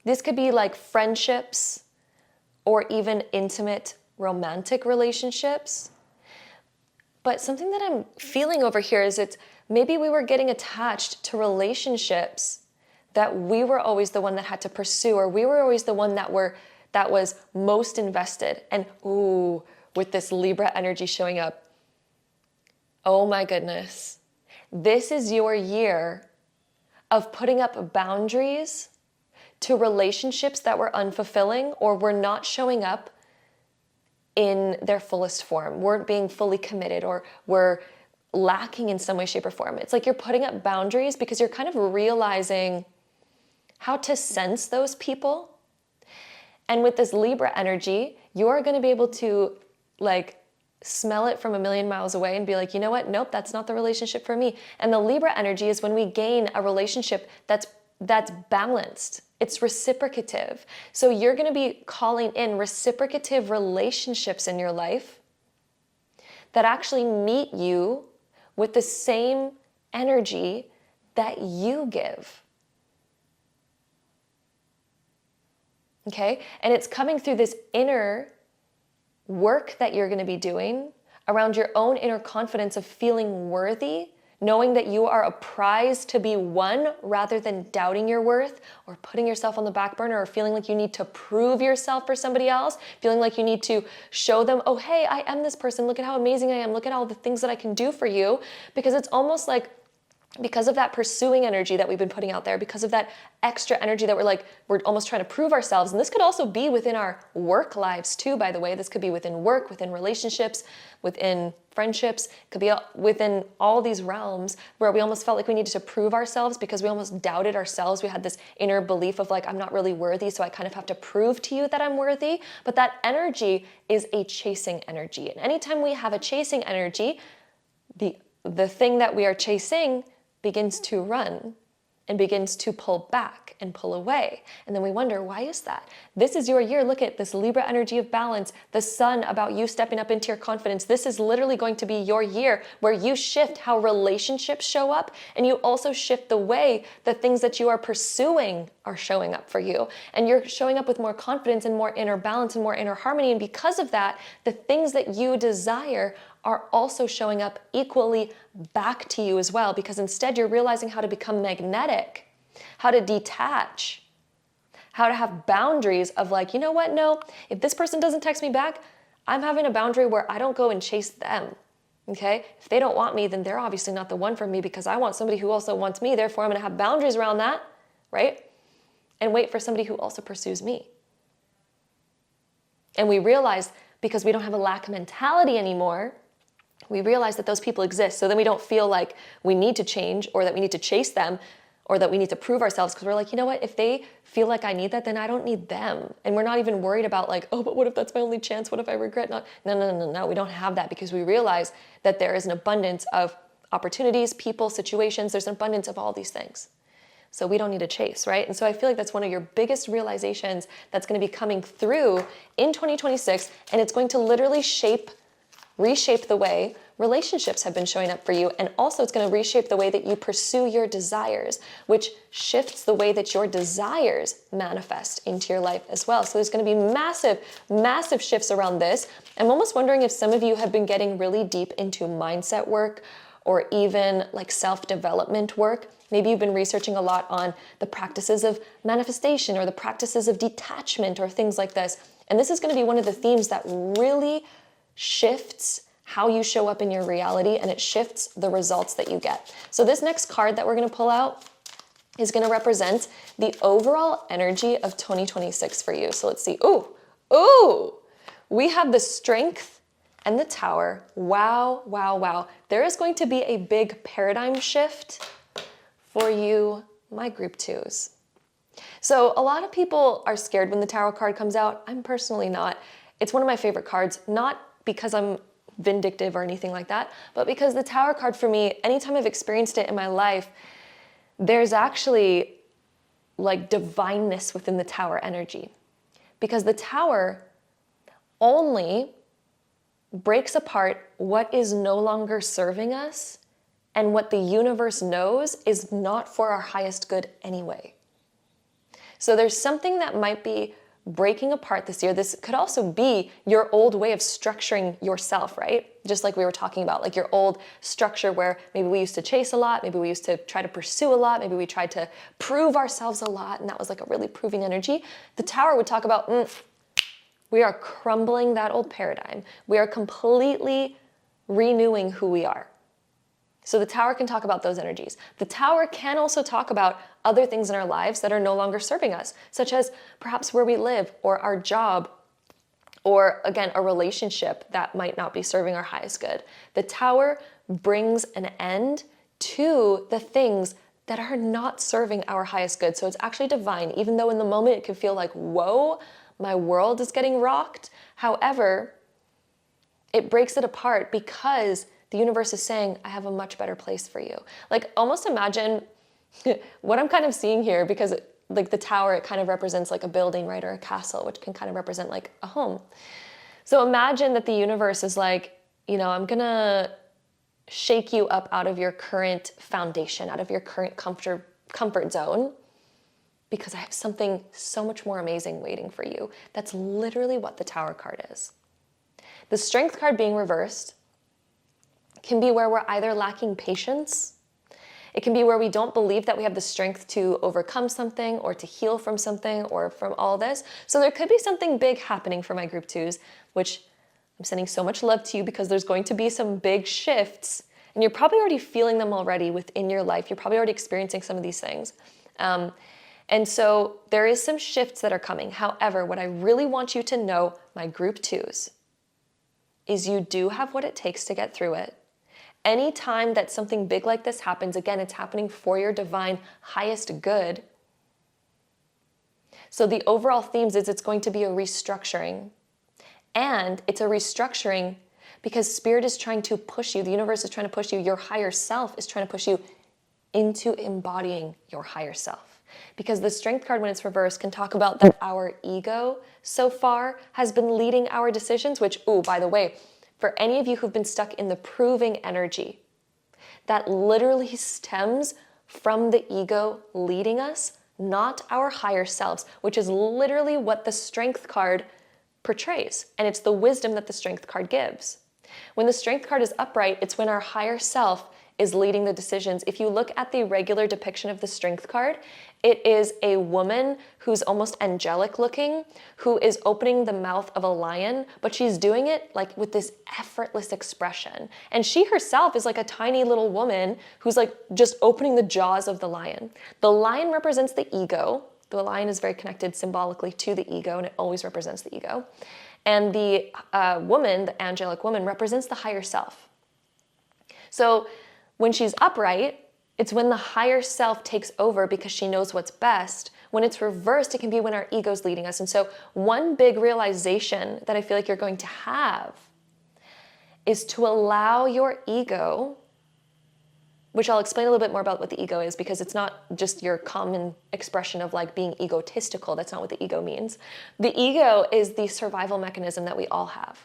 this could be like friendships or even intimate romantic relationships. But something that I'm feeling over here is maybe we were getting attached to relationships that we were always the one that had to pursue, or we were always the one that was most invested. And ooh, with this Libra energy showing up, oh my goodness. This is your year of putting up boundaries to relationships that were unfulfilling or were not showing up in their fullest form, weren't being fully committed, or were lacking in some way, shape, or form. It's like you're putting up boundaries because you're kind of realizing how to sense those people. And with this Libra energy, you are going to be able to smell it from a million miles away and be like, you know what? Nope, that's not the relationship for me. And the Libra energy is when we gain a relationship that's balanced. It's reciprocative. So you're going to be calling in reciprocative relationships in your life that actually meet you with the same energy that you give. Okay? And it's coming through this inner work that you're going to be doing around your own inner confidence of feeling worthy, knowing that you are a prize to be won rather than doubting your worth or putting yourself on the back burner or feeling like you need to prove yourself for somebody else, feeling like you need to show them, oh, hey, I am this person. Look at how amazing I am. Look at all the things that I can do for you. Because it's almost like because of that pursuing energy that we've been putting out there, because of that extra energy that we're almost trying to prove ourselves. And this could also be within our work lives too, by the way. This could be within work, within relationships, within friendships. It could be within all these realms where we almost felt like we needed to prove ourselves because we almost doubted ourselves. We had this inner belief of I'm not really worthy, so I kind of have to prove to you that I'm worthy. But that energy is a chasing energy. And anytime we have a chasing energy, the thing that we are chasing begins to run. and begins to pull back and pull away. And then we wonder, why is that? This is your year. Look at this Libra energy of balance, the sun about you stepping up into your confidence. This is literally going to be your year where you shift how relationships show up, and you also shift the way the things that you are pursuing are showing up for you. And you're showing up with more confidence and more inner balance and more inner harmony. And because of that, the things that you desire are also showing up equally back to you as well, because instead you're realizing how to become magnetic, how to detach, how to have boundaries of like, you know what, no, if this person doesn't text me back, I'm having a boundary where I don't go and chase them, okay? If they don't want me, then they're obviously not the one for me, because I want somebody who also wants me, therefore I'm gonna have boundaries around that, right? And wait for somebody who also pursues me. And we realize, because we don't have a lack mentality anymore, we realize that those people exist. So then we don't feel like we need to change, or that we need to chase them, or that we need to prove ourselves, because we're like, you know what, if they feel like I need that, then I don't need them. And we're not even worried about like, oh, but what if that's my only chance? What if I regret not? No, we don't have that, because we realize that there is an abundance of opportunities, people, situations. There's an abundance of all these things. So we don't need to chase, right? And so I feel like that's one of your biggest realizations that's going to be coming through in 2026, and it's going to literally reshape the way relationships have been showing up for you. And also it's going to reshape the way that you pursue your desires, which shifts the way that your desires manifest into your life as well. So there's going to be massive shifts around this. I'm almost wondering if some of you have been getting really deep into mindset work, or even like self-development work. Maybe you've been researching a lot on the practices of manifestation, or the practices of detachment, or things like this. And this is going to be one of the themes that really shifts how you show up in your reality, and it shifts the results that you get. So this next card that we're going to pull out is going to represent the overall energy of 2026 for you. So let's see. Ooh, we have the Strength and the Tower. Wow. There is going to be a big paradigm shift for you, my group twos. So a lot of people are scared when the Tower card comes out. I'm personally not. It's one of my favorite cards, not because I'm vindictive or anything like that, but because the Tower card for me, anytime I've experienced it in my life, there's actually like divineness within the Tower energy. Because the Tower only breaks apart what is no longer serving us, and what the universe knows is not for our highest good anyway. So there's something that might be breaking apart this year. This could also be your old way of structuring yourself, right? Just like we were talking about, like your old structure where maybe we used to chase a lot, maybe we used to try to pursue a lot, maybe we tried to prove ourselves a lot, and that was like a really proving energy. The Tower would talk about, we are crumbling that old paradigm. We are completely renewing who we are. So the Tower can talk about those energies. The Tower can also talk about other things in our lives that are no longer serving us, such as perhaps where we live, or our job, or again, a relationship that might not be serving our highest good. The Tower brings an end to the things that are not serving our highest good. So it's actually divine, even though in the moment it can feel like, whoa, my world is getting rocked. However, it breaks it apart because the universe is saying, I have a much better place for you. Like, almost imagine what I'm kind of seeing here, because like the Tower, it kind of represents like a building, right? Or a castle, which can kind of represent like a home. So imagine that the universe is like, you know, I'm gonna shake you up out of your current foundation, out of your current comfort zone, because I have something so much more amazing waiting for you. That's literally what the Tower card is. The Strength card being reversed can be where we're either lacking patience. It can be where we don't believe that we have the strength to overcome something, or to heal from something, or from all this. So there could be something big happening for my group twos, which I'm sending so much love to you, because there's going to be some big shifts, and you're probably already feeling them already within your life. You're probably already experiencing some of these things. And so there is some shifts that are coming. However, what I really want you to know, my group twos, is you do have what it takes to get through it. Anytime that something big like this happens, again, it's happening for your divine highest good. So the overall themes is it's going to be a restructuring. And it's a restructuring because Spirit is trying to push you, the universe is trying to push you, your higher self is trying to push you into embodying your higher self. Because the Strength card, when it's reversed, can talk about that our ego so far has been leading our decisions, which, oh, by the way, for any of you who've been stuck in the proving energy, that literally stems from the ego leading us, not our higher selves, which is literally what the Strength card portrays. And it's the wisdom that the Strength card gives. When the Strength card is upright, it's when our higher self is leading the decisions. If you look at the regular depiction of the Strength card, it is a woman who's almost angelic looking, who is opening the mouth of a lion, but she's doing it like with this effortless expression. And she herself is like a tiny little woman who's like just opening the jaws of the lion. The lion represents the ego. The lion is very connected symbolically to the ego, and it always represents the ego. And the woman, the angelic woman, represents the higher self. So when she's upright, it's when the higher self takes over because she knows what's best. When it's reversed, it can be when our ego's leading us. And so one big realization that I feel like you're going to have is to allow your ego, which I'll explain a little bit more about what the ego is, because it's not just your common expression of like being egotistical. That's not what the ego means. The ego is the survival mechanism that we all have.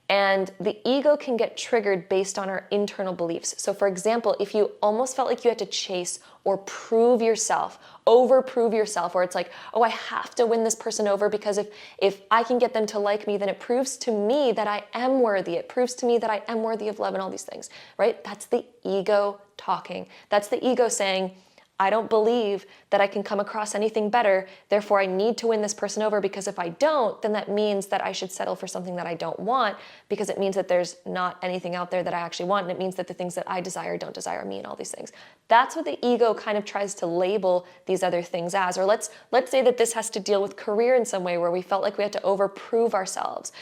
And the ego can get triggered based on our internal beliefs. So for example, if you almost felt like you had to chase or prove yourself, over-prove yourself, or it's like, oh, I have to win this person over because if I can get them to like me, then it proves to me that I am worthy. It proves to me that I am worthy of love and all these things, right? That's the ego talking. That's the ego saying, I don't believe that I can come across anything better, therefore I need to win this person over, because if I don't, then that means that I should settle for something that I don't want, because it means that there's not anything out there that I actually want, and it means that the things that I desire don't desire me and all these things. That's what the ego kind of tries to label these other things as. Or let's say that this has to deal with career in some way where we felt like we had to overprove ourselves.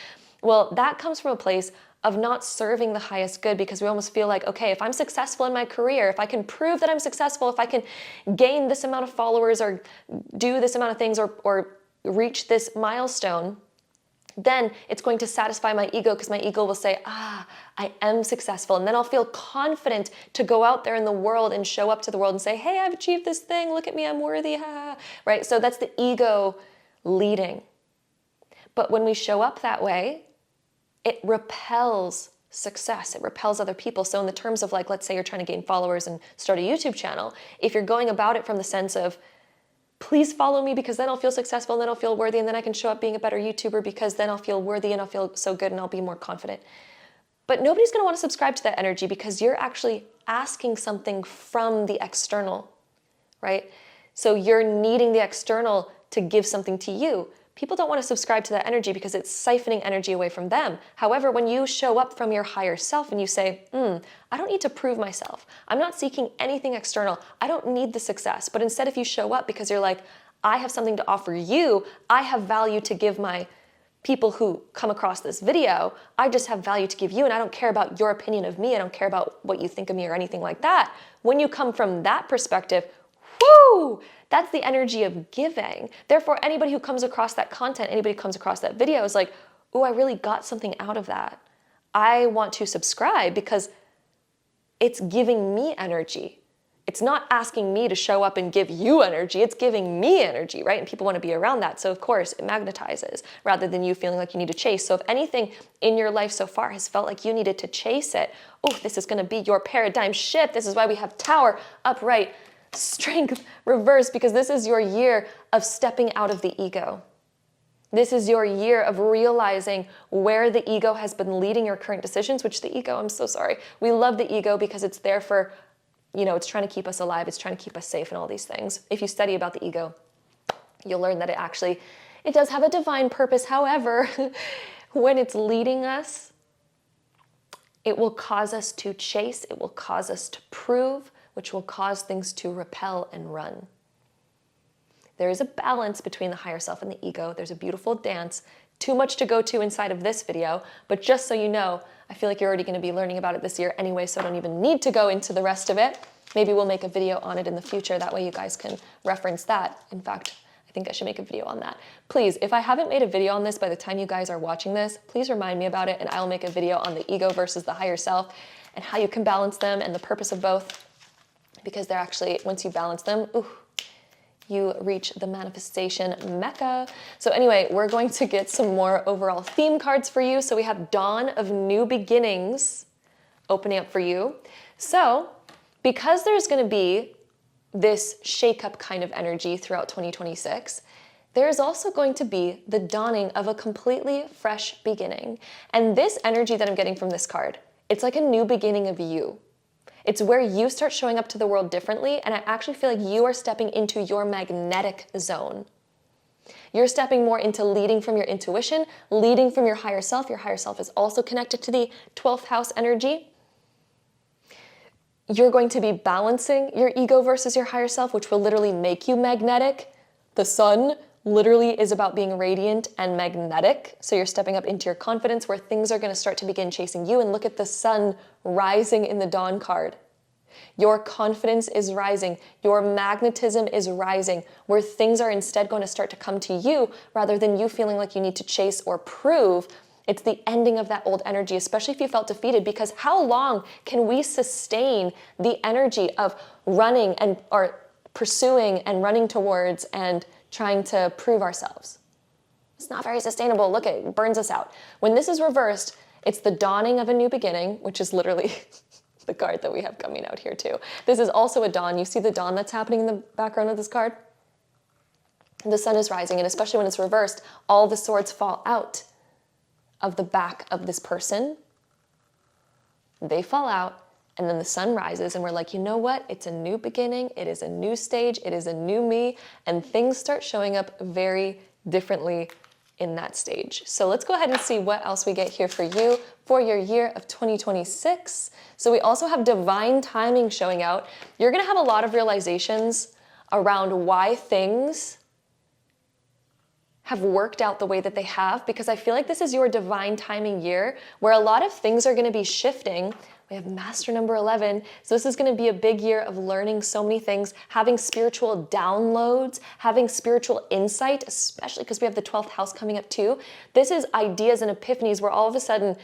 Well, that comes from a place of not serving the highest good, because we almost feel like, okay, if I'm successful in my career, if I can prove that I'm successful, if I can gain this amount of followers or do this amount of things or reach this milestone, then it's going to satisfy my ego, because my ego will say, I am successful. And then I'll feel confident to go out there in the world and show up to the world and say, hey, I've achieved this thing. Look at me, I'm worthy. Right? So that's the ego leading. But when we show up that way, it repels success. It repels other people. So in the terms of like, let's say you're trying to gain followers and start a YouTube channel, if you're going about it from the sense of, please follow me because then I'll feel successful and then I'll feel worthy and then I can show up being a better YouTuber because then I'll feel worthy and I'll feel so good and I'll be more confident. But nobody's going to want to subscribe to that energy, because you're actually asking something from the external, right? So you're needing the external to give something to you. People don't want to subscribe to that energy because it's siphoning energy away from them. However, when you show up from your higher self and you say, I don't need to prove myself. I'm not seeking anything external. I don't need the success. But instead, if you show up because you're like, I have something to offer you, I have value to give my people who come across this video, I just have value to give you, and I don't care about your opinion of me. I don't care about what you think of me or anything like that. When you come from that perspective, whoo! That's the energy of giving. Therefore, anybody who comes across that content, anybody who comes across that video is like, oh, I really got something out of that. I want to subscribe because it's giving me energy. It's not asking me to show up and give you energy. It's giving me energy, right? And people want to be around that. So of course, it magnetizes rather than you feeling like you need to chase. So if anything in your life so far has felt like you needed to chase it, oh, this is going to be your paradigm shift. This is why we have Tower, upright, Strength, reverse, because this is your year of stepping out of the ego. This is your year of realizing where the ego has been leading your current decisions, which the ego, I'm so sorry. We love the ego because it's there for, it's trying to keep us alive. It's trying to keep us safe and all these things. If you study about the ego, you'll learn that it does have a divine purpose. However, when it's leading us, it will cause us to chase. It will cause us to prove, which will cause things to repel and run. There is a balance between the higher self and the ego. There's a beautiful dance. Too much to go to inside of this video, but just so you know, I feel like you're already going to be learning about it this year anyway, so I don't even need to go into the rest of it. Maybe we'll make a video on it in the future. That way you guys can reference that. In fact, I think I should make a video on that. Please, if I haven't made a video on this by the time you guys are watching this, please remind me about it, and I'll make a video on the ego versus the higher self and how you can balance them and the purpose of both. because they're actually, once you balance them, ooh, you reach the manifestation mecca. So anyway, we're going to get some more overall theme cards for you. So we have Dawn of New Beginnings opening up for you. So because there's going to be this shake-up kind of energy throughout 2026, there's also going to be the dawning of a completely fresh beginning. And this energy that I'm getting from this card, it's like a new beginning of you. It's where you start showing up to the world differently, and I actually feel like you are stepping into your magnetic zone. You're stepping more into leading from your intuition, leading from your higher self. Your higher self is also connected to the 12th house energy. You're going to be balancing your ego versus your higher self, which will literally make you magnetic. The sun literally is about being radiant and magnetic. So you're stepping up into your confidence where things are going to start to begin chasing you. And look at the sun rising in the dawn card. Your confidence is rising. Your magnetism is rising, where things are instead going to start to come to you rather than you feeling like you need to chase or prove. It's the ending of that old energy, especially if you felt defeated, because how long can we sustain the energy of running and or pursuing and running towards and trying to prove ourselves? It's not very sustainable. Look, it burns us out. When this is reversed, it's the dawning of a new beginning, which is literally the card that we have coming out here too. This is also a dawn. You see the dawn that's happening in the background of this card? The sun is rising, and especially when it's reversed, all the swords fall out of the back of this person. They fall out, and then the sun rises, and we're like, you know what? It's a new beginning. It is a new stage. It is a new me, and things start showing up very differently in that stage. So let's go ahead and see what else we get here for you for your year of 2026. So we also have divine timing showing out. You're gonna have a lot of realizations around why things have worked out the way that they have, because I feel like this is your divine timing year where a lot of things are gonna be shifting. We have master number 11. So this is gonna be a big year of learning so many things, having spiritual downloads, having spiritual insight, especially because we have the 12th house coming up too. This is ideas and epiphanies where all of a sudden,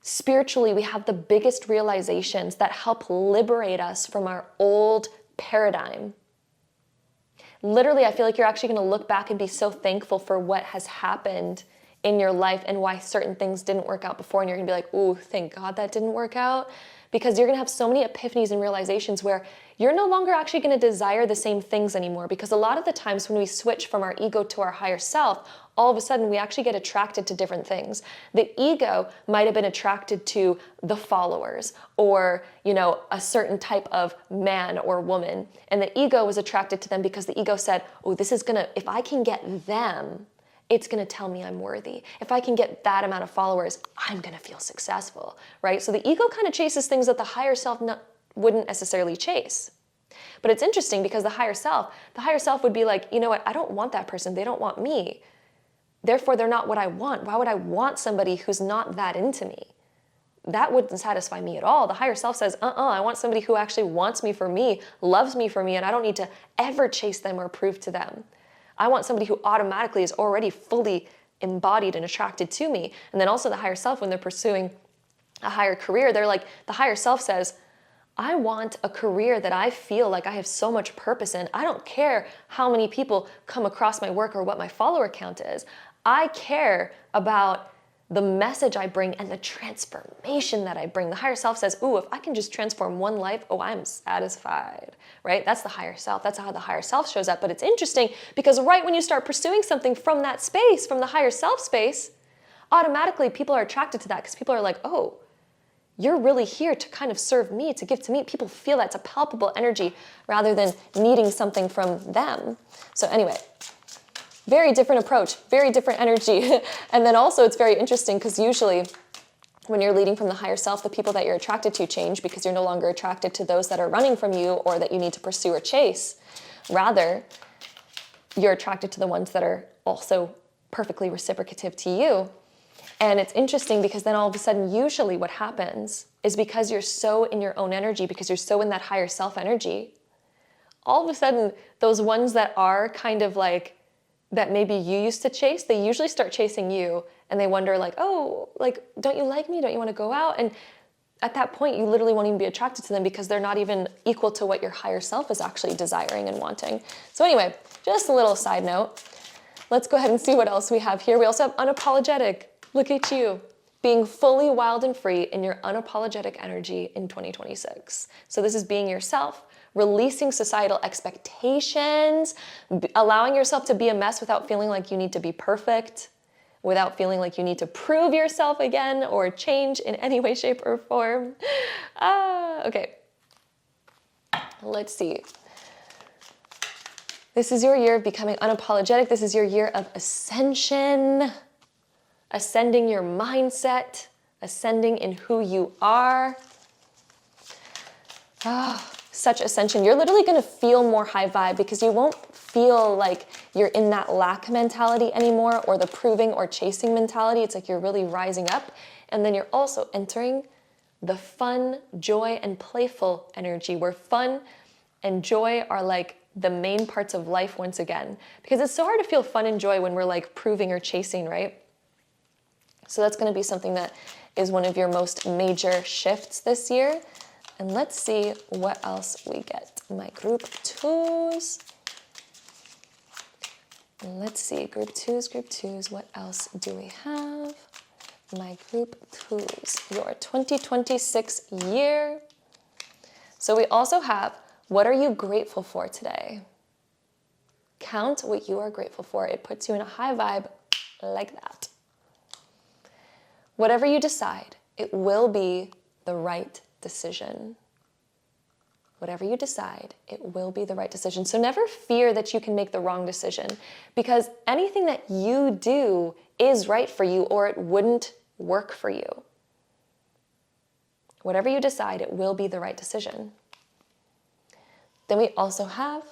spiritually, we have the biggest realizations that help liberate us from our old paradigm. Literally, I feel like you're actually gonna look back and be so thankful for what has happened in your life and why certain things didn't work out before, and you're gonna be like, ooh, thank God that didn't work out, because you're gonna have so many epiphanies and realizations where you're no longer actually gonna desire the same things anymore, because a lot of the times when we switch from our ego to our higher self, all of a sudden we actually get attracted to different things. The ego might have been attracted to the followers or, you know, a certain type of man or woman, and the ego was attracted to them because the ego said, oh, this is gonna, if I can get them, it's gonna tell me I'm worthy. If I can get that amount of followers, I'm gonna feel successful, right? So the ego kind of chases things that the higher self wouldn't necessarily chase. But it's interesting because the higher self would be like, you know what, I don't want that person, they don't want me. Therefore, they're not what I want. Why would I want somebody who's not that into me? That wouldn't satisfy me at all. The higher self says, I want somebody who actually wants me for me, loves me for me, and I don't need to ever chase them or prove to them. I want somebody who automatically is already fully embodied and attracted to me. And then also the higher self, when they're pursuing a higher career, they're like, the higher self says, I want a career that I feel like I have so much purpose in. I don't care how many people come across my work or what my follower count is. I care about the message I bring and the transformation that I bring. The higher self says, ooh, if I can just transform one life, oh, I'm satisfied, right? That's the higher self. That's how the higher self shows up. But it's interesting because right when you start pursuing something from that space, from the higher self space, automatically people are attracted to that because people are like, oh, you're really here to kind of serve me, to give to me. People feel that's a palpable energy rather than needing something from them. So anyway, very different approach, very different energy. And then also it's very interesting because usually when you're leading from the higher self, the people that you're attracted to change because you're no longer attracted to those that are running from you or that you need to pursue or chase. Rather, you're attracted to the ones that are also perfectly reciprocative to you. And it's interesting because then all of a sudden, usually what happens is because you're so in your own energy, because you're so in that higher self energy, all of a sudden, those ones that are kind of like, that maybe you used to chase, they usually start chasing you and they wonder like, oh, like, don't you like me? Don't you want to go out? And at that point, you literally won't even be attracted to them because they're not even equal to what your higher self is actually desiring and wanting. So anyway, just a little side note. Let's go ahead and see what else we have here. We also have unapologetic. Look at you, being fully wild and free in your unapologetic energy in 2026. So this is being yourself, releasing societal expectations, allowing yourself to be a mess without feeling like you need to be perfect, without feeling like you need to prove yourself again or change in any way, shape, or form. Okay, let's see. This is your year of becoming unapologetic. This is your year of ascension, ascending your mindset, ascending in who you are. Such ascension. You're literally going to feel more high vibe because you won't feel like you're in that lack mentality anymore or the proving or chasing mentality. It's like you're really rising up. And then you're also entering the fun, joy, and playful energy where fun and joy are like the main parts of life once again. Because it's so hard to feel fun and joy when we're like proving or chasing, right? So that's going to be something that is one of your most major shifts this year. And let's see what else we get. My group twos. Let's see, group twos. What else do we have? My group twos, your 2026 year. So we also have, what are you grateful for today? Count what you are grateful for. It puts you in a high vibe like that. Whatever you decide, it will be the right decision. Whatever you decide, it will be the right decision. So never fear that you can make the wrong decision because anything that you do is right for you or it wouldn't work for you. Whatever you decide, it will be the right decision. Then we also have,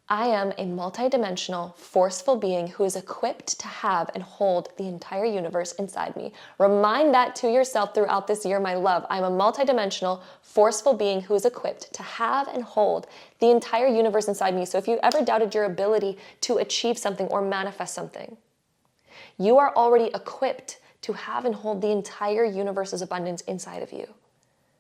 I am a multidimensional, forceful being who is equipped to have and hold the entire universe inside me. Remind that to yourself throughout this year, my love. I'm a multidimensional, forceful being who is equipped to have and hold the entire universe inside me. So if you ever doubted your ability to achieve something or manifest something, you are already equipped to have and hold the entire universe's abundance inside of you.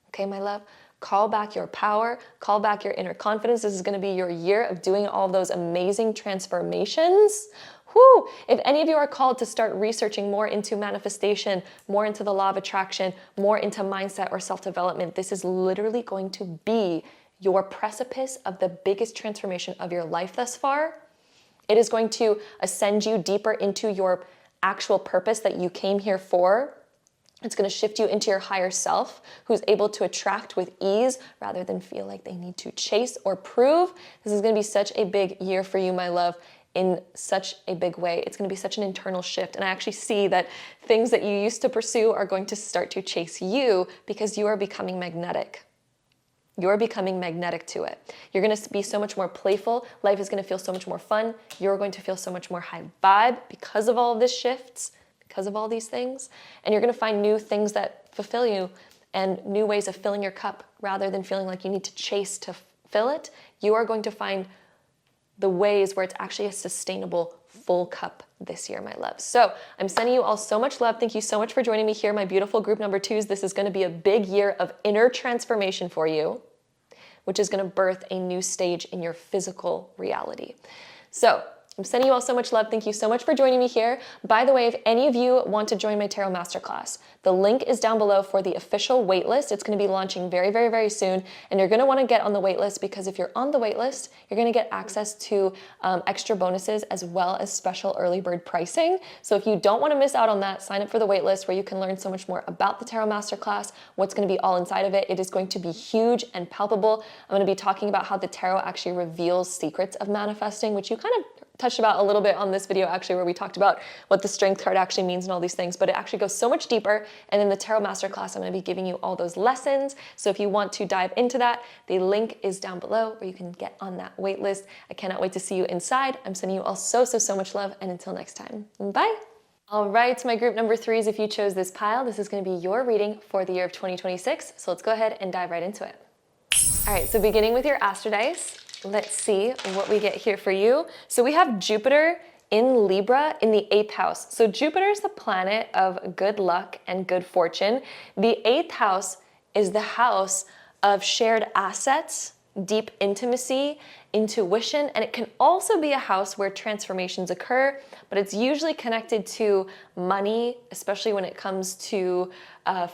Okay, my love? Call back your power, call back your inner confidence. This is going to be your year of doing all of those amazing transformations. Whew! If any of you are called to start researching more into manifestation, more into the law of attraction, more into mindset or self-development, this is literally going to be your precipice of the biggest transformation of your life thus far. It is going to ascend you deeper into your actual purpose that you came here for. It's going to shift you into your higher self, who's able to attract with ease rather than feel like they need to chase or prove. This is going to be such a big year for you, my love, in such a big way. It's going to be such an internal shift. And I actually see that things that you used to pursue are going to start to chase you because you are becoming magnetic. You're becoming magnetic to it. You're going to be so much more playful. Life is going to feel so much more fun. You're going to feel so much more high vibe because of all of this shifts. Because of all these things, and you're going to find new things that fulfill you and new ways of filling your cup rather than feeling like you need to chase to fill it. You are going to find the ways where it's actually a sustainable full cup this year, my love. So I'm sending you all so much love. Thank you so much for joining me here, my beautiful group number twos. This is going to be a big year of inner transformation for you, which is going to birth a new stage in your physical reality. So I'm sending you all so much love. Thank you so much for joining me here. By the way, if any of you want to join my Tarot Masterclass, the link is down below for the official waitlist. It's going to be launching very, very, very soon. And you're going to want to get on the waitlist because if you're on the waitlist, you're going to get access to extra bonuses as well as special early bird pricing. So if you don't want to miss out on that, sign up for the waitlist where you can learn so much more about the Tarot Masterclass, what's going to be all inside of it. It is going to be huge and palpable. I'm going to be talking about how the tarot actually reveals secrets of manifesting, which you kind of touched about a little bit on this video actually, where we talked about what the strength card actually means and all these things, but it actually goes so much deeper. And in the Tarot Masterclass, I'm going to be giving you all those lessons. So if you want to dive into that, the link is down below where you can get on that wait list. I cannot wait to see you inside. I'm sending you all so, so, so much love. And until next time, bye. All right, my group number threes, if you chose this pile, this is going to be your reading for the year of 2026. So let's go ahead and dive right into it. All right, so beginning with your Astro Dice, let's see what we get here for you. So we have Jupiter in Libra in the 8th house. So Jupiter is the planet of good luck and good fortune. The 8th house is the house of shared assets, deep intimacy, intuition, and it can also be a house where transformations occur, but it's usually connected to money, especially when it comes to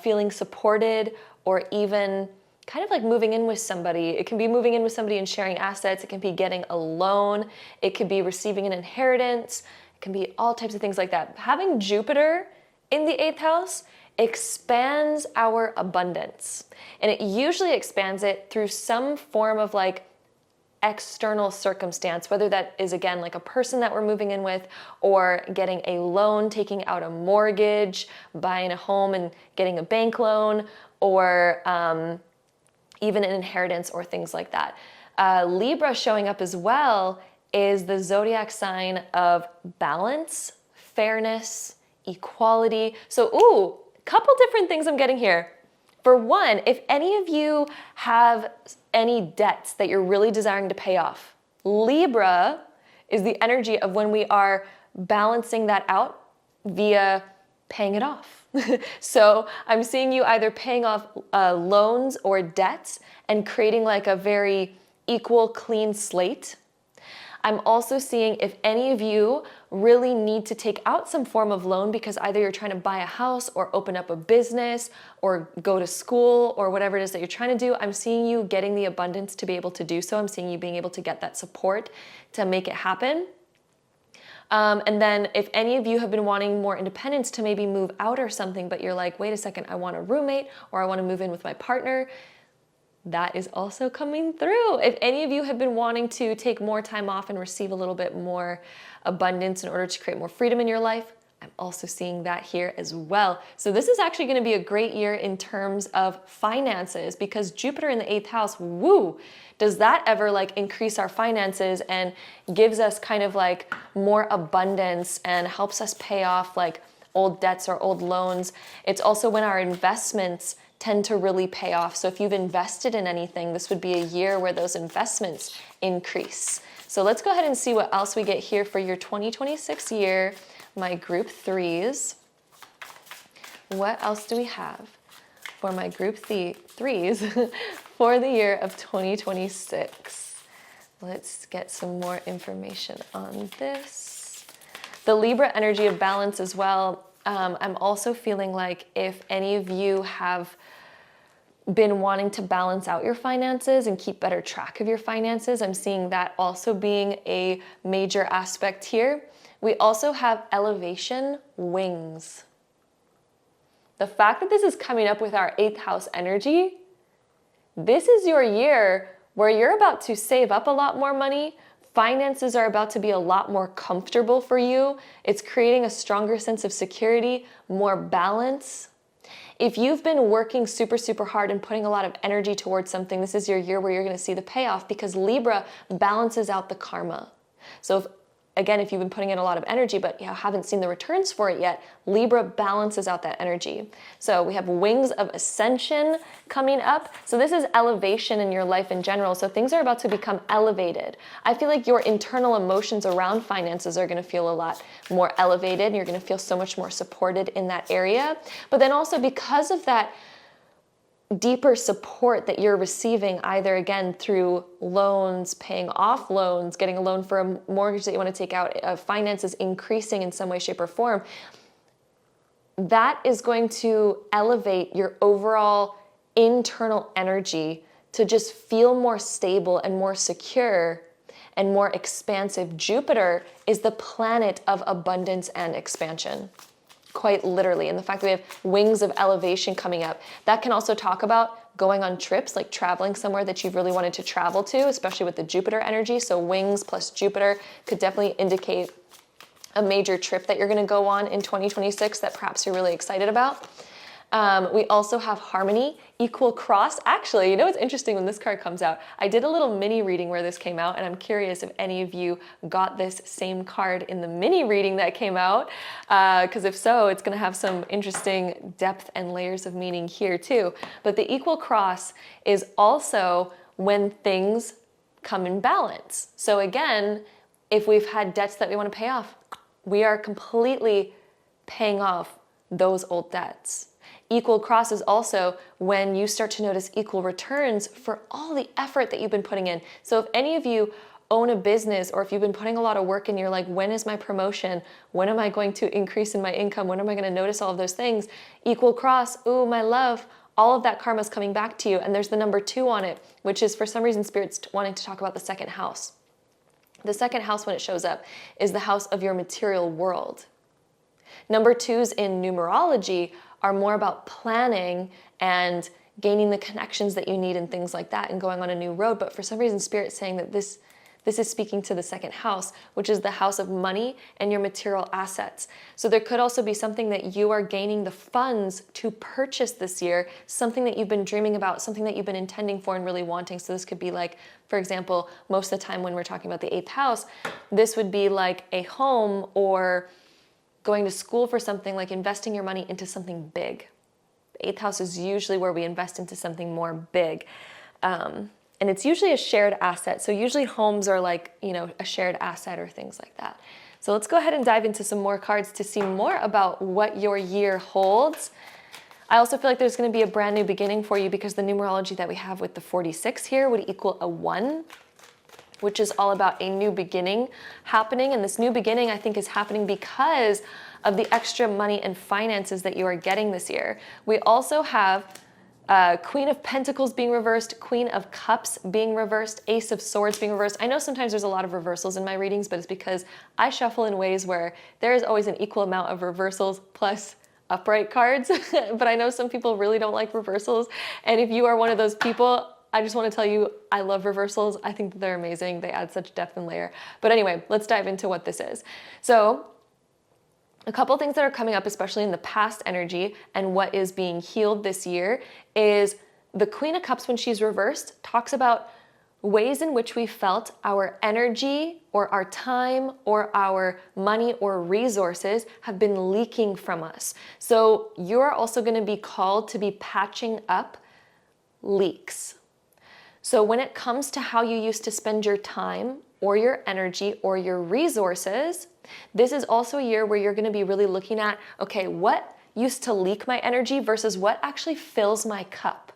feeling supported, or even kind of like moving in with somebody. It can be moving in with somebody and sharing assets. It can be getting a loan. It could be receiving an inheritance. It can be all types of things like that. Having Jupiter in the 8th house expands our abundance. And it usually expands it through some form of like external circumstance, whether that is, again, like a person that we're moving in with, or getting a loan, taking out a mortgage, buying a home and getting a bank loan, or even an inheritance or things like that. Libra showing up as well is the zodiac sign of balance, fairness, equality. So, ooh, couple different things I'm getting here. For one, if any of you have any debts that you're really desiring to pay off, Libra is the energy of when we are balancing that out via paying it off. So I'm seeing you either paying off loans or debts and creating like a very equal, clean slate. I'm also seeing if any of you really need to take out some form of loan because either you're trying to buy a house or open up a business or go to school or whatever it is that you're trying to do, I'm seeing you getting the abundance to be able to do so. I'm seeing you being able to get that support to make it happen. And then if any of you have been wanting more independence to maybe move out or something, but you're like, wait a second, I want a roommate or I want to move in with my partner, that is also coming through. If any of you have been wanting to take more time off and receive a little bit more abundance in order to create more freedom in your life, I'm also seeing that here as well. So this is actually going to be a great year in terms of finances, because Jupiter in the 8th house, woo, does that ever like increase our finances and gives us kind of like more abundance and helps us pay off like old debts or old loans. It's also when our investments tend to really pay off. So if you've invested in anything, this would be a year where those investments increase. So let's go ahead and see what else we get here for your 2026 year, my group threes. What else do we have for my group threes for the year of 2026? Let's get some more information on this. The Libra energy of balance as well. I'm also feeling like if any of you have been wanting to balance out your finances and keep better track of your finances, I'm seeing that also being a major aspect here. We also have elevation, wings. The fact that this is coming up with our 8th house energy, this is your year where you're about to save up a lot more money. Finances are about to be a lot more comfortable for you. It's creating a stronger sense of security, more balance. If you've been working super, super hard and putting a lot of energy towards something, this is your year where you're going to see the payoff, because Libra balances out the karma. So if you've been putting in a lot of energy but you haven't seen the returns for it yet, Libra balances out that energy. So we have wings of ascension coming up. So this is elevation in your life in general. So things are about to become elevated. I feel like your internal emotions around finances are going to feel a lot more elevated, and you're going to feel so much more supported in that area. But then also because of that deeper support that you're receiving, either again through loans, paying off loans, getting a loan for a mortgage that you want to take out, finances increasing in some way, shape, or form, that is going to elevate your overall internal energy to just feel more stable and more secure and more expansive. Jupiter is the planet of abundance and expansion. Quite literally. And the fact that we have wings of elevation coming up, that can also talk about going on trips, like traveling somewhere that you've really wanted to travel to, especially with the Jupiter energy. So wings plus Jupiter could definitely indicate a major trip that you're going to go on in 2026 that perhaps you're really excited about. We also have harmony, equal cross. Actually, you know what's interesting when this card comes out? I did a little mini reading where this came out, and I'm curious if any of you got this same card in the mini reading that came out, because if so, it's going to have some interesting depth and layers of meaning here too. But the equal cross is also when things come in balance. So again, if we've had debts that we want to pay off, we are completely paying off those old debts. Equal cross is also when you start to notice equal returns for all the effort that you've been putting in. So if any of you own a business, or if you've been putting a lot of work and you're like, when is my promotion? When am I going to increase in my income? When am I going to notice all of those things? Equal cross, ooh, my love, all of that karma is coming back to you. And there's the number 2 on it, which is for some reason Spirit's wanting to talk about the second house. The second house, when it shows up, is the house of your material world. Number 2s in numerology are more about planning and gaining the connections that you need and things like that and going on a new road. But for some reason, Spirit's saying that this is speaking to the second house, which is the house of money and your material assets. So there could also be something that you are gaining the funds to purchase this year, something that you've been dreaming about, something that you've been intending for and really wanting. So this could be like, for example, most of the time when we're talking about the 8th house, this would be like a home or going to school for something, like investing your money into something big. The 8th house is usually where we invest into something more big. And it's usually a shared asset. So usually homes are like, you know, a shared asset or things like that. So let's go ahead and dive into some more cards to see more about what your year holds. I also feel like there's going to be a brand new beginning for you because the numerology that we have with the 46 here would equal a 1, which is all about a new beginning happening. And this new beginning, I think, is happening because of the extra money and finances that you are getting this year. We also have Queen of Pentacles being reversed, Queen of Cups being reversed, Ace of Swords being reversed. I know sometimes there's a lot of reversals in my readings, but it's because I shuffle in ways where there is always an equal amount of reversals plus upright cards. But I know some people really don't like reversals. And if you are one of those people, I just want to tell you, I love reversals. I think that they're amazing. They add such depth and layer. But anyway, let's dive into what this is. So a couple things that are coming up, especially in the past energy and what is being healed this year, is the Queen of Cups, when she's reversed, talks about ways in which we felt our energy or our time or our money or resources have been leaking from us. So you're also going to be called to be patching up leaks. So when it comes to how you used to spend your time or your energy or your resources, this is also a year where you're going to be really looking at, okay, what used to leak my energy versus what actually fills my cup.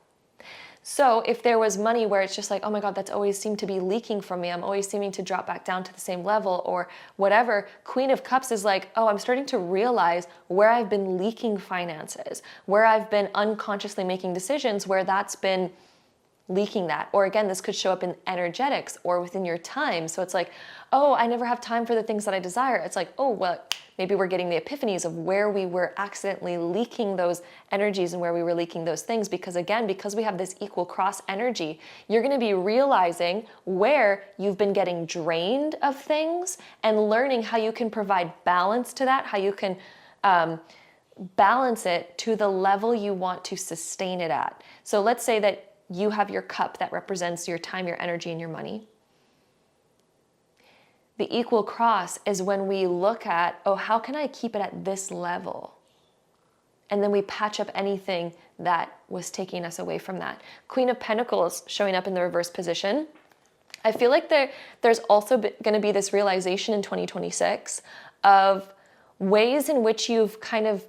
So if there was money where it's just like, oh my God, that's always seemed to be leaking from me, I'm always seeming to drop back down to the same level or whatever, Queen of Cups is like, oh, I'm starting to realize where I've been leaking finances, where I've been unconsciously making decisions where that's been leaking that. Or again, this could show up in energetics or within your time. So it's like, oh, I never have time for the things that I desire. It's like, oh, well, maybe we're getting the epiphanies of where we were accidentally leaking those energies and where we were leaking those things. Because again, because we have this equal cross energy, you're going to be realizing where you've been getting drained of things and learning how you can provide balance to that, how you can balance it to the level you want to sustain it at. So let's say that you have your cup that represents your time, your energy, and your money. The equal cross is when we look at, oh, how can I keep it at this level? And then we patch up anything that was taking us away from that. Queen of Pentacles showing up in the reverse position. I feel like there's also going to be this realization in 2026 of ways in which you've kind of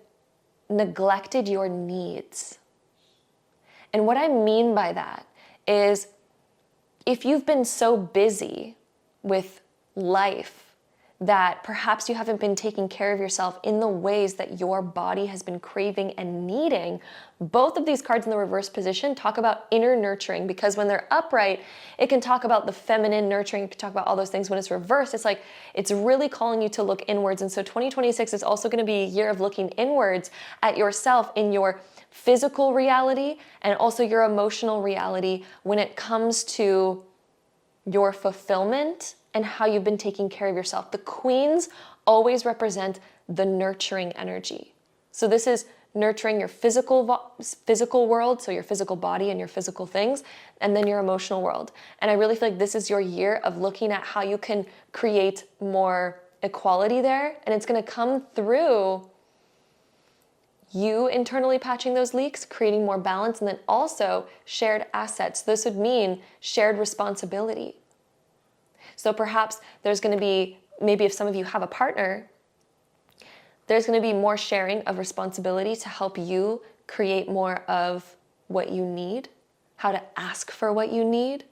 neglected your needs. And what I mean by that is if you've been so busy with life that perhaps you haven't been taking care of yourself in the ways that your body has been craving and needing, both of these cards in the reverse position talk about inner nurturing, because when they're upright, it can talk about the feminine nurturing, it can talk about all those things. When it's reversed, it's like, it's really calling you to look inwards. And so 2026 is also going to be a year of looking inwards at yourself in your physical reality and also your emotional reality when it comes to your fulfillment and how you've been taking care of yourself. The queens always represent the nurturing energy. So this is nurturing your physical world, so your physical body and your physical things, and then your emotional world. And I really feel like this is your year of looking at how you can create more equality there. And it's going to come through you internally patching those leaks, creating more balance, and then also shared assets. This would mean shared responsibility. So perhaps there's going to be, maybe if some of you have a partner, there's going to be more sharing of responsibility to help you create more of what you need, how to ask for what you need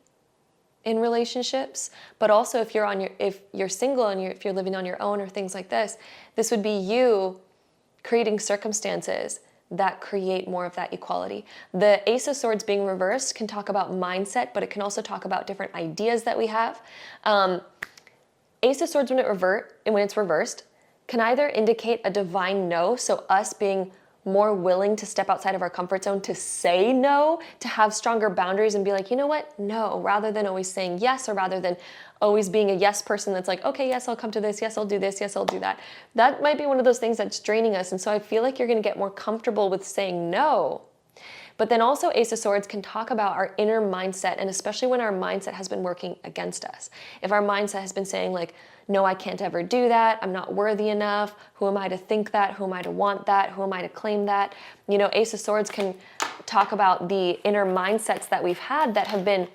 in relationships. But also if you're single and if you're living on your own or things like this would be you creating circumstances that create more of that equality. The Ace of Swords being reversed can talk about mindset, but it can also talk about different ideas that we have. Ace of Swords when it's reversed can either indicate a divine no, so us being more willing to step outside of our comfort zone, to say no, to have stronger boundaries and be like, you know what, no, rather than always saying yes, or rather than always being a yes person that's like, okay, yes, I'll come to this, yes, I'll do this, yes, I'll do that. That might be one of those things that's draining us. And so I feel like you're gonna get more comfortable with saying no. But then also Ace of Swords can talk about our inner mindset, and especially when our mindset has been working against us. If our mindset has been saying like, no, I can't ever do that, I'm not worthy enough, who am I to think that, who am I to want that, who am I to claim that? You know, Ace of Swords can talk about the inner mindsets that we've had that have been,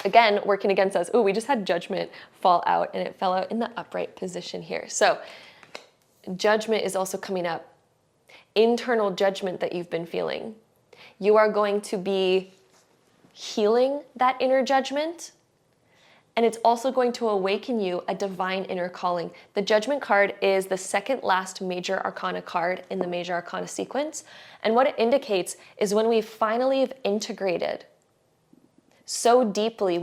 again, working against us. Oh, we just had Judgment fall out, and it fell out in the upright position here. So Judgment is also coming up. Internal judgment that you've been feeling. You are going to be healing that inner judgment, and it's also going to awaken you a divine inner calling. The Judgment card is the second last major arcana card in the major arcana sequence, and what it indicates is when we finally have integrated so deeply,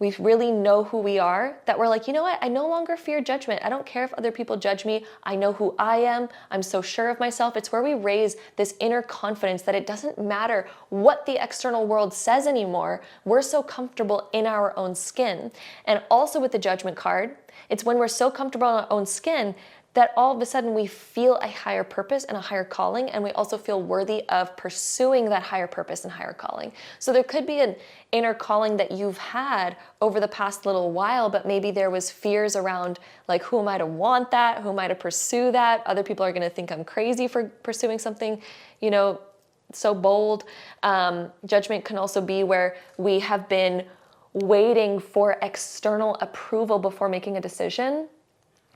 we really know who we are, that we're like, you know what, I no longer fear judgment. I don't care if other people judge me. I know who I am. I'm so sure of myself. It's where we raise this inner confidence that it doesn't matter what the external world says anymore. We're so comfortable in our own skin. And also with the Judgment card, it's when we're so comfortable in our own skin that all of a sudden we feel a higher purpose and a higher calling, and we also feel worthy of pursuing that higher purpose and higher calling. So there could be an inner calling that you've had over the past little while, but maybe there was fears around like, who am I to want that? Who am I to pursue that? Other people are gonna think I'm crazy for pursuing something, you know, so bold. Judgment can also be where we have been waiting for external approval before making a decision.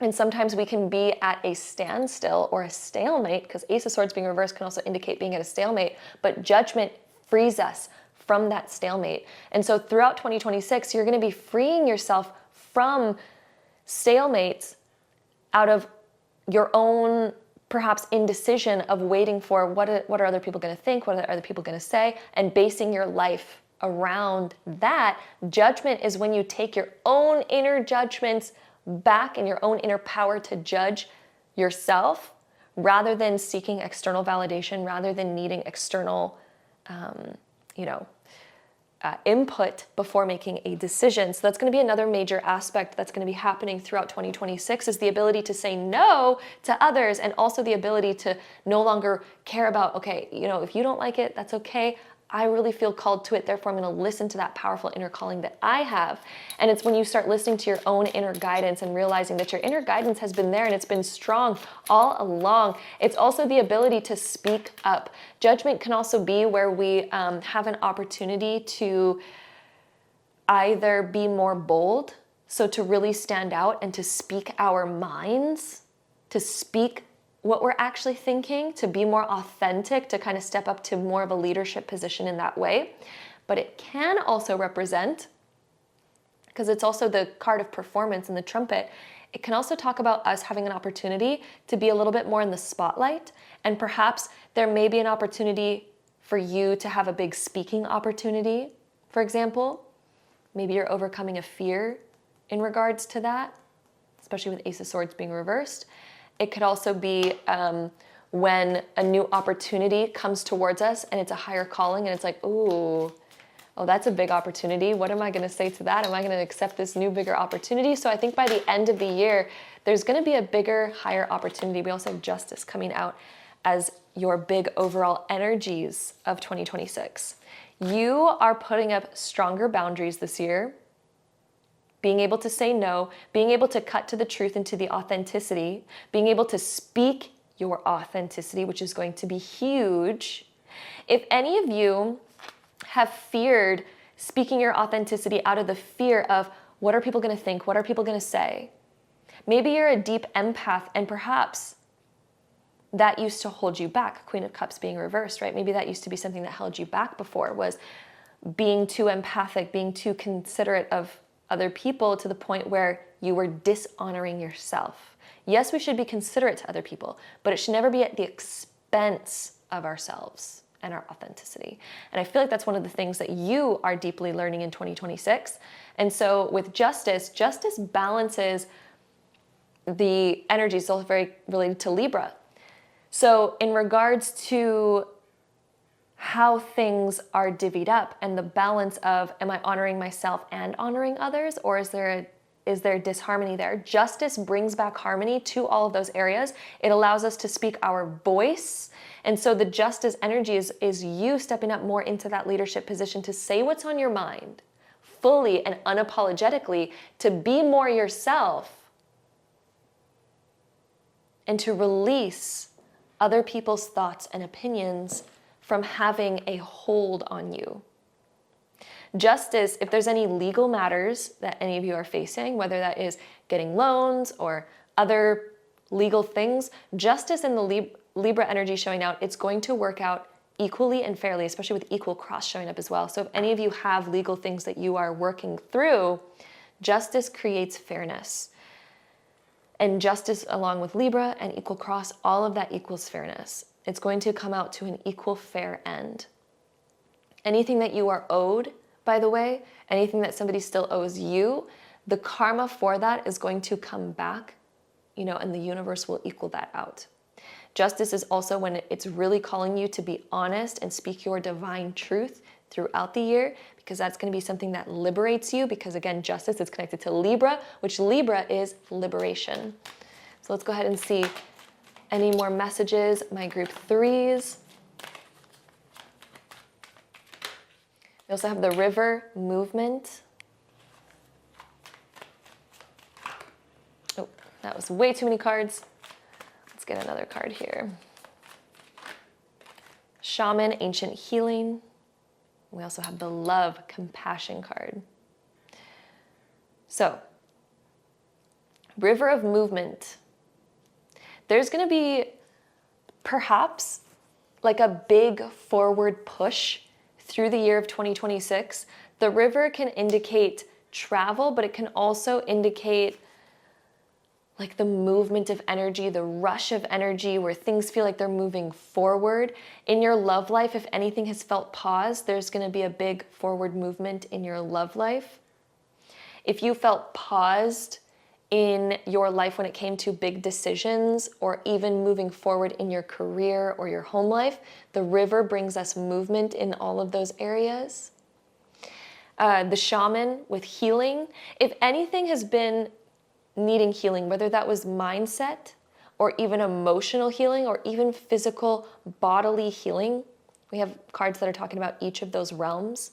And sometimes we can be at a standstill or a stalemate, because Ace of Swords being reversed can also indicate being at a stalemate, but Judgment frees us from that stalemate. And so throughout 2026, you're going to be freeing yourself from stalemates out of your own perhaps indecision of waiting for what are other people going to think, what are other people going to say, and basing your life around that. Judgment is when you take your own inner judgments back in your own inner power to judge yourself, rather than seeking external validation, rather than needing external, input before making a decision. So that's going to be another major aspect that's going to be happening throughout 2026, is the ability to say no to others, and also the ability to no longer care about, okay, you know, if you don't like it, that's okay. I really feel called to it, therefore I'm going to listen to that powerful inner calling that I have. And it's when you start listening to your own inner guidance and realizing that your inner guidance has been there and it's been strong all along. It's also the ability to speak up. Judgment can also be where we have an opportunity to either be more bold, so to really stand out and to speak our minds, to speak what we're actually thinking, to be more authentic, to kind of step up to more of a leadership position in that way. But it can also represent, because it's also the card of performance in the trumpet, it can also talk about us having an opportunity to be a little bit more in the spotlight. And perhaps there may be an opportunity for you to have a big speaking opportunity, for example. Maybe you're overcoming a fear in regards to that, especially with Ace of Swords being reversed. It could also be when a new opportunity comes towards us and it's a higher calling, and it's like, ooh, oh, that's a big opportunity. What am I going to say to that? Am I going to accept this new, bigger opportunity? So I think by the end of the year, there's going to be a bigger, higher opportunity. We also have Justice coming out as your big overall energies of 2026. You are putting up stronger boundaries this year. Being able to say no, being able to cut to the truth and to the authenticity, being able to speak your authenticity, which is going to be huge. If any of you have feared speaking your authenticity out of the fear of what are people going to think, what are people going to say? Maybe you're a deep empath and perhaps that used to hold you back. Queen of Cups being reversed, right? Maybe that used to be something that held you back before, was being too empathic, being too considerate of other people to the point where you were dishonoring yourself. Yes, we should be considerate to other people, but it should never be at the expense of ourselves and our authenticity. And I feel like that's one of the things that you are deeply learning in 2026. And so with justice, justice balances the energy. It's also very related to Libra. So in regards to how things are divvied up and the balance of, am I honoring myself and honoring others, or is there disharmony there? Justice brings back harmony to all of those areas. It allows us to speak our voice. And so the justice energy is you stepping up more into that leadership position to say what's on your mind fully and unapologetically, to be more yourself and to release other people's thoughts and opinions from having a hold on you. Justice, if there's any legal matters that any of you are facing, whether that is getting loans or other legal things, justice in the Libra energy showing out, it's going to work out equally and fairly, especially with equal cross showing up as well. So if any of you have legal things that you are working through, justice creates fairness. And justice along with Libra and equal cross, all of that equals fairness. It's going to come out to an equal fair end. Anything that you are owed, by the way, anything that somebody still owes you, the karma for that is going to come back, and the universe will equal that out. Justice is also when it's really calling you to be honest and speak your divine truth throughout the year, because that's going to be something that liberates you, because again, justice is connected to Libra, which Libra is liberation. So let's go ahead and see any more messages, my group threes. We also have the river movement. Oh, that was way too many cards. Let's get another card here. Shaman, ancient healing. We also have the love, compassion card. So, river of movement. There's going to be perhaps like a big forward push through the year of 2026. The river can indicate travel, but it can also indicate like the movement of energy, the rush of energy where things feel like they're moving forward. In your love life, if anything has felt paused, there's going to be a big forward movement in your love life. If you felt paused in your life when it came to big decisions or even moving forward in your career or your home life, the river brings us movement in all of those areas. The shaman with healing. If anything has been needing healing, whether that was mindset or even emotional healing or even physical bodily healing, we have cards that are talking about each of those realms.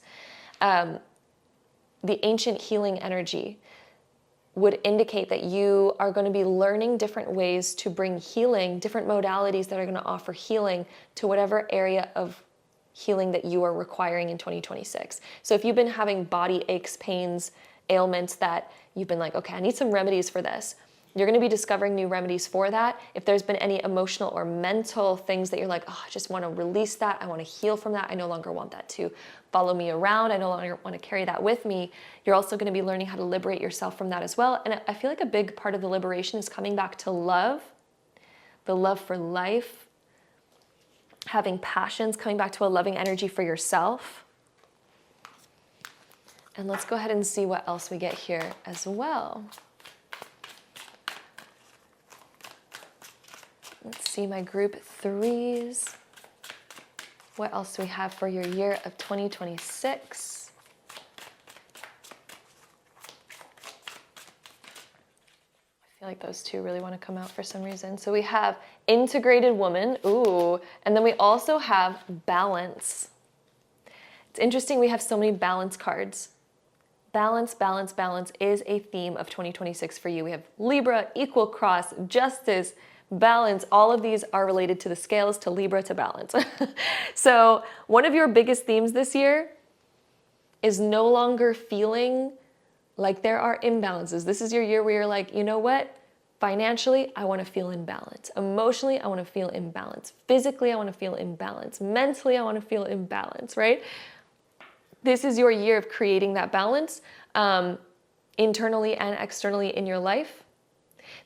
The ancient healing energy would indicate that you are going to be learning different ways to bring healing, different modalities that are going to offer healing to whatever area of healing that you are requiring in 2026. So if you've been having body aches, pains, ailments that you've been like, okay, I need some remedies for this, you're going to be discovering new remedies for that. If there's been any emotional or mental things that you're like, oh, I just want to release that, I want to heal from that, I no longer want that to follow me around, I no longer want to carry that with me, you're also going to be learning how to liberate yourself from that as well. And I feel like a big part of the liberation is coming back to love, the love for life, having passions, coming back to a loving energy for yourself. And let's go ahead and see what else we get here as well. Let's see my group threes. What else do we have for your year of 2026? I feel like those two really want to come out for some reason. So we have integrated woman, ooh, and then we also have balance. It's interesting we have so many balance cards. Balance, balance, balance is a theme of 2026 for you. We have Libra, equal cross, justice, balance. All of these are related to the scales, to Libra, to balance. So one of your biggest themes this year is no longer feeling like there are imbalances. This is your year where you're like, you know what? Financially, I want to feel in balance. Emotionally, I want to feel in balance. Physically, I want to feel in balance. Mentally, I want to feel in balance, right? This is your year of creating that balance internally and externally in your life.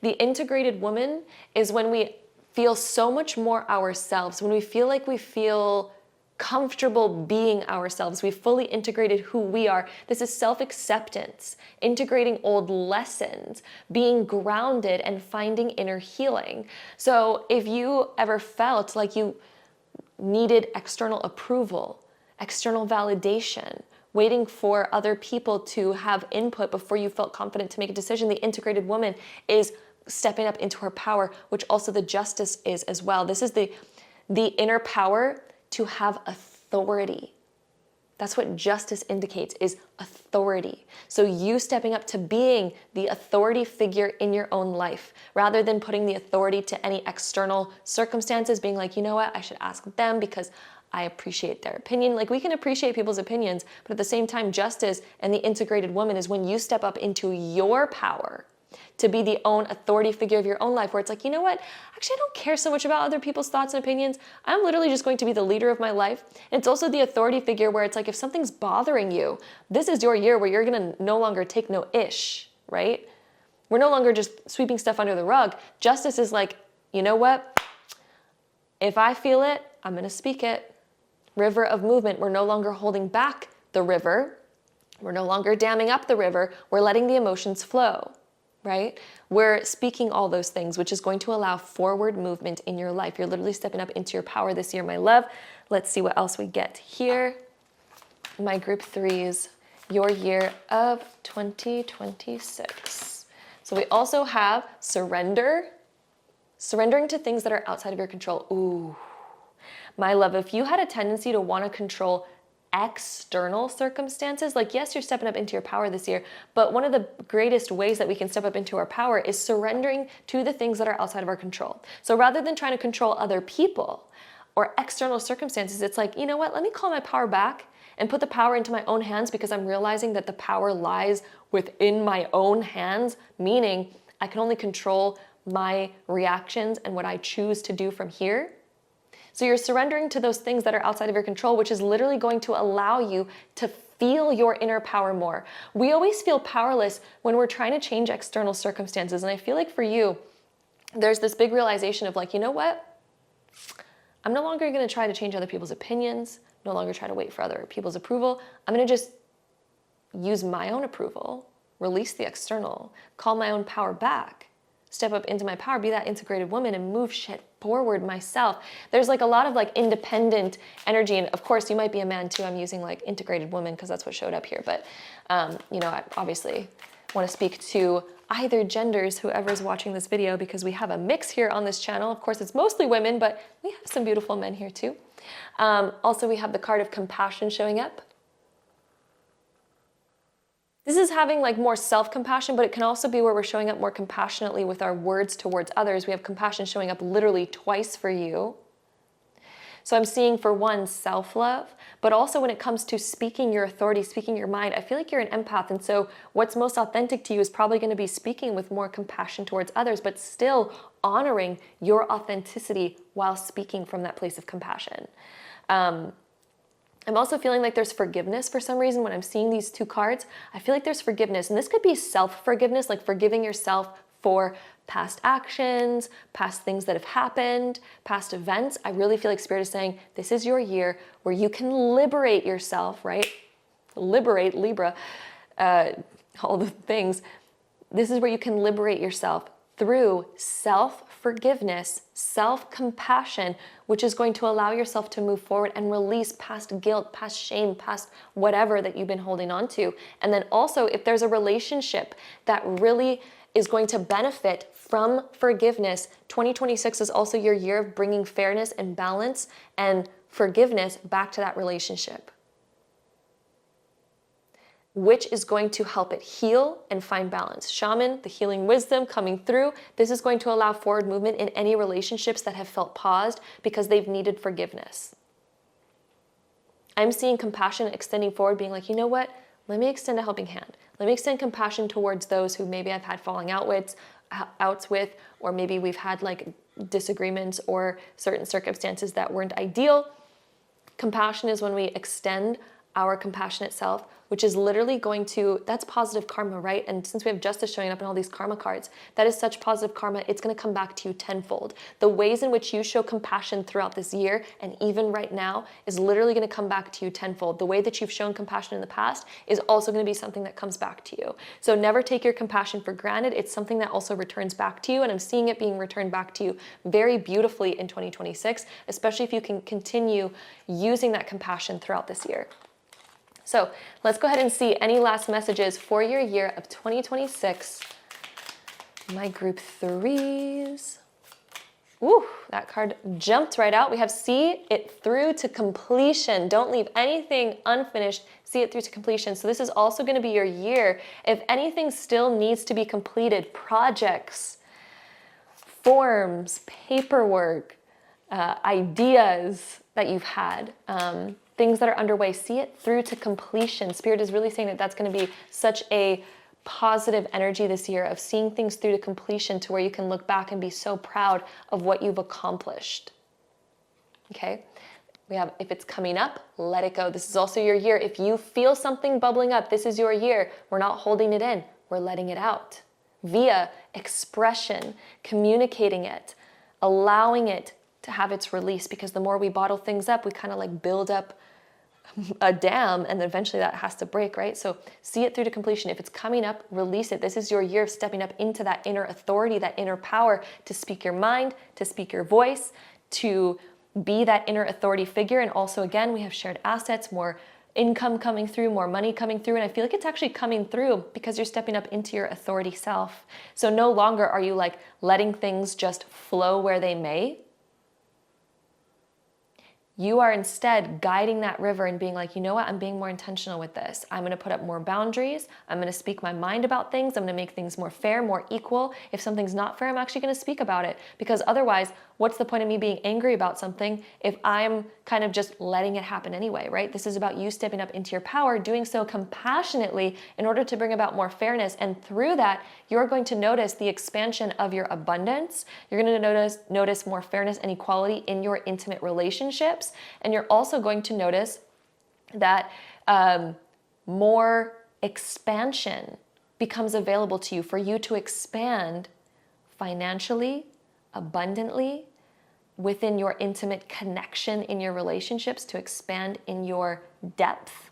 The integrated woman is when we feel so much more ourselves, when we feel like we feel comfortable being ourselves. We've fully integrated who we are. This is self-acceptance, integrating old lessons, being grounded, and finding inner healing. So if you ever felt like you needed external approval, external validation, waiting for other people to have input before you felt confident to make a decision, the integrated woman is stepping up into her power, which also the justice is as well. This is the inner power to have authority. That's what justice indicates, is authority. So you stepping up to being the authority figure in your own life, rather than putting the authority to any external circumstances, being like, you know what, I should ask them because I appreciate their opinion. Like, we can appreciate people's opinions, but at the same time, justice and the integrated woman is when you step up into your power to be the own authority figure of your own life, where it's like, you know what, actually I don't care so much about other people's thoughts and opinions. I'm literally just going to be the leader of my life. And it's also the authority figure where it's like, if something's bothering you, this is your year where you're gonna no longer take no ish, right? We're no longer just sweeping stuff under the rug. Justice is like, you know what, if I feel it, I'm gonna speak it. River of movement, we're no longer holding back the river. We're no longer damming up the river. We're letting the emotions flow. Right? We're speaking all those things, which is going to allow forward movement in your life. You're literally stepping up into your power this year, my love. Let's see what else we get here. My group threes, your year of 2026. So we also have surrender, surrendering to things that are outside of your control. Ooh, my love, if you had a tendency to want to control external circumstances, like, yes, you're stepping up into your power this year, but one of the greatest ways that we can step up into our power is surrendering to the things that are outside of our control. So rather than trying to control other people or external circumstances, it's like, you know what, let me call my power back and put the power into my own hands, because I'm realizing that the power lies within my own hands, meaning I can only control my reactions and what I choose to do from here. So you're surrendering to those things that are outside of your control, which is literally going to allow you to feel your inner power more. We always feel powerless when we're trying to change external circumstances. And I feel like for you, there's this big realization of like, you know what? I'm no longer going to try to change other people's opinions, no longer try to wait for other people's approval. I'm going to just use my own approval, release the external, call my own power back, step up into my power, be that integrated woman, and move shit forward myself. There's like a lot of like independent energy. And of course you might be a man too. I'm using like integrated woman because that's what showed up here. But you know, I obviously want to speak to either genders, whoever's watching this video, because we have a mix here on this channel. Of course, it's mostly women, but we have some beautiful men here too. Also, we have the card of compassion showing up. This is having like more self-compassion, but it can also be where we're showing up more compassionately with our words towards others. We have compassion showing up literally twice for you. So I'm seeing, for one, self-love, but also when it comes to speaking your authority, speaking your mind, I feel like you're an empath. And so what's most authentic to you is probably going to be speaking with more compassion towards others, but still honoring your authenticity while speaking from that place of compassion. I'm also feeling like there's forgiveness for some reason when I'm seeing these two cards. I feel like there's forgiveness, and this could be self-forgiveness, like forgiving yourself for past actions, past things that have happened, past events. I really feel like Spirit is saying this is your year where you can liberate yourself, right? Liberate, Libra, all the things. This is where you can liberate yourself through self-forgiveness, self-compassion, which is going to allow yourself to move forward and release past guilt, past shame, past whatever that you've been holding on to. And then also, if there's a relationship that really is going to benefit from forgiveness, 2026 is also your year of bringing fairness and balance and forgiveness back to that relationship, which is going to help it heal and find balance. Shaman, the healing wisdom coming through. This is going to allow forward movement in any relationships that have felt paused because they've needed forgiveness. I'm seeing compassion extending forward, being like, you know what? Let me extend a helping hand. Let me extend compassion towards those who maybe I've had falling out with, outs with, or maybe we've had like disagreements or certain circumstances that weren't ideal. Compassion is when we extend our compassionate self, which is literally going to, that's positive karma, right? And since we have justice showing up in all these karma cards, that is such positive karma, it's going to come back to you tenfold. The ways in which you show compassion throughout this year, and even right now, is literally going to come back to you tenfold. The way that you've shown compassion in the past is also going to be something that comes back to you. So never take your compassion for granted. It's something that also returns back to you, and I'm seeing it being returned back to you very beautifully in 2026, especially if you can continue using that compassion throughout this year. So let's go ahead and see any last messages for your year of 2026. My group threes. Ooh, that card jumped right out. We have see it through to completion. Don't leave anything unfinished. See it through to completion. So this is also going to be your year. If anything still needs to be completed, projects, forms, paperwork, ideas that you've had, things that are underway, see it through to completion. Spirit is really saying that that's going to be such a positive energy this year of seeing things through to completion, to where you can look back and be so proud of what you've accomplished. Okay? We have, if it's coming up, let it go. This is also your year. If you feel something bubbling up, this is your year. We're not holding it in. We're letting it out via expression, communicating it, allowing it to have its release, because the more we bottle things up, we kind of like build up a dam, and then eventually that has to break, right? So see it through to completion. If it's coming up, release it. This is your year of stepping up into that inner authority, that inner power to speak your mind, to speak your voice, to be that inner authority figure. And also, again, we have shared assets, more income coming through, more money coming through. And I feel like it's actually coming through because you're stepping up into your authority self. So no longer are you like letting things just flow where they may. You are instead guiding that river and being like, you know what, I'm being more intentional with this. I'm going to put up more boundaries. I'm going to speak my mind about things. I'm going to make things more fair, more equal. If something's not fair, I'm actually going to speak about it, because otherwise, what's the point of me being angry about something if I'm kind of just letting it happen anyway, right? This is about you stepping up into your power, doing so compassionately in order to bring about more fairness. And through that, you're going to notice the expansion of your abundance. You're going to notice more fairness and equality in your intimate relationships. And you're also going to notice that more expansion becomes available to you, for you to expand financially, abundantly, within your intimate connection in your relationships, to expand in your depth,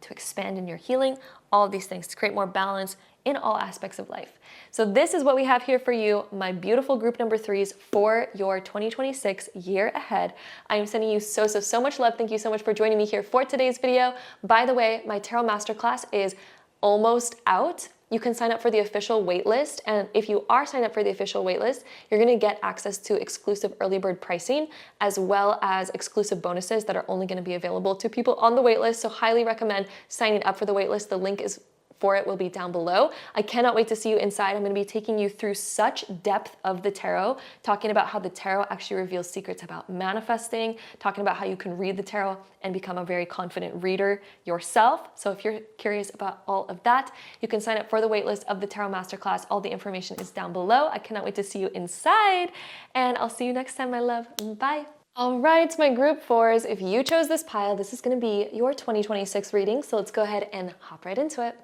to expand in your healing, all of these things, to create more balance in all aspects of life. So this is what we have here for you, my beautiful group number threes, for your 2026 year ahead. I am sending you so much love. Thank you so much for joining me here for today's video. By the way, my Tarot Masterclass is almost out. You can sign up for the official waitlist, and if you are signed up for the official waitlist, you're going to get access to exclusive early bird pricing, as well as exclusive bonuses that are only going to be available to people on the waitlist. So highly recommend signing up for the waitlist. The link for it will be down below. I cannot wait to see you inside. I'm going to be taking you through such depth of the tarot, talking about how the tarot actually reveals secrets about manifesting, talking about how you can read the tarot and become a very confident reader yourself. So if you're curious about all of that, you can sign up for the waitlist of the Tarot Masterclass. All the information is down below. I cannot wait to see you inside, and I'll see you next time, my love. Bye. All right, my group fours, if you chose this pile, this is going to be your 2026 reading. So let's go ahead and hop right into it.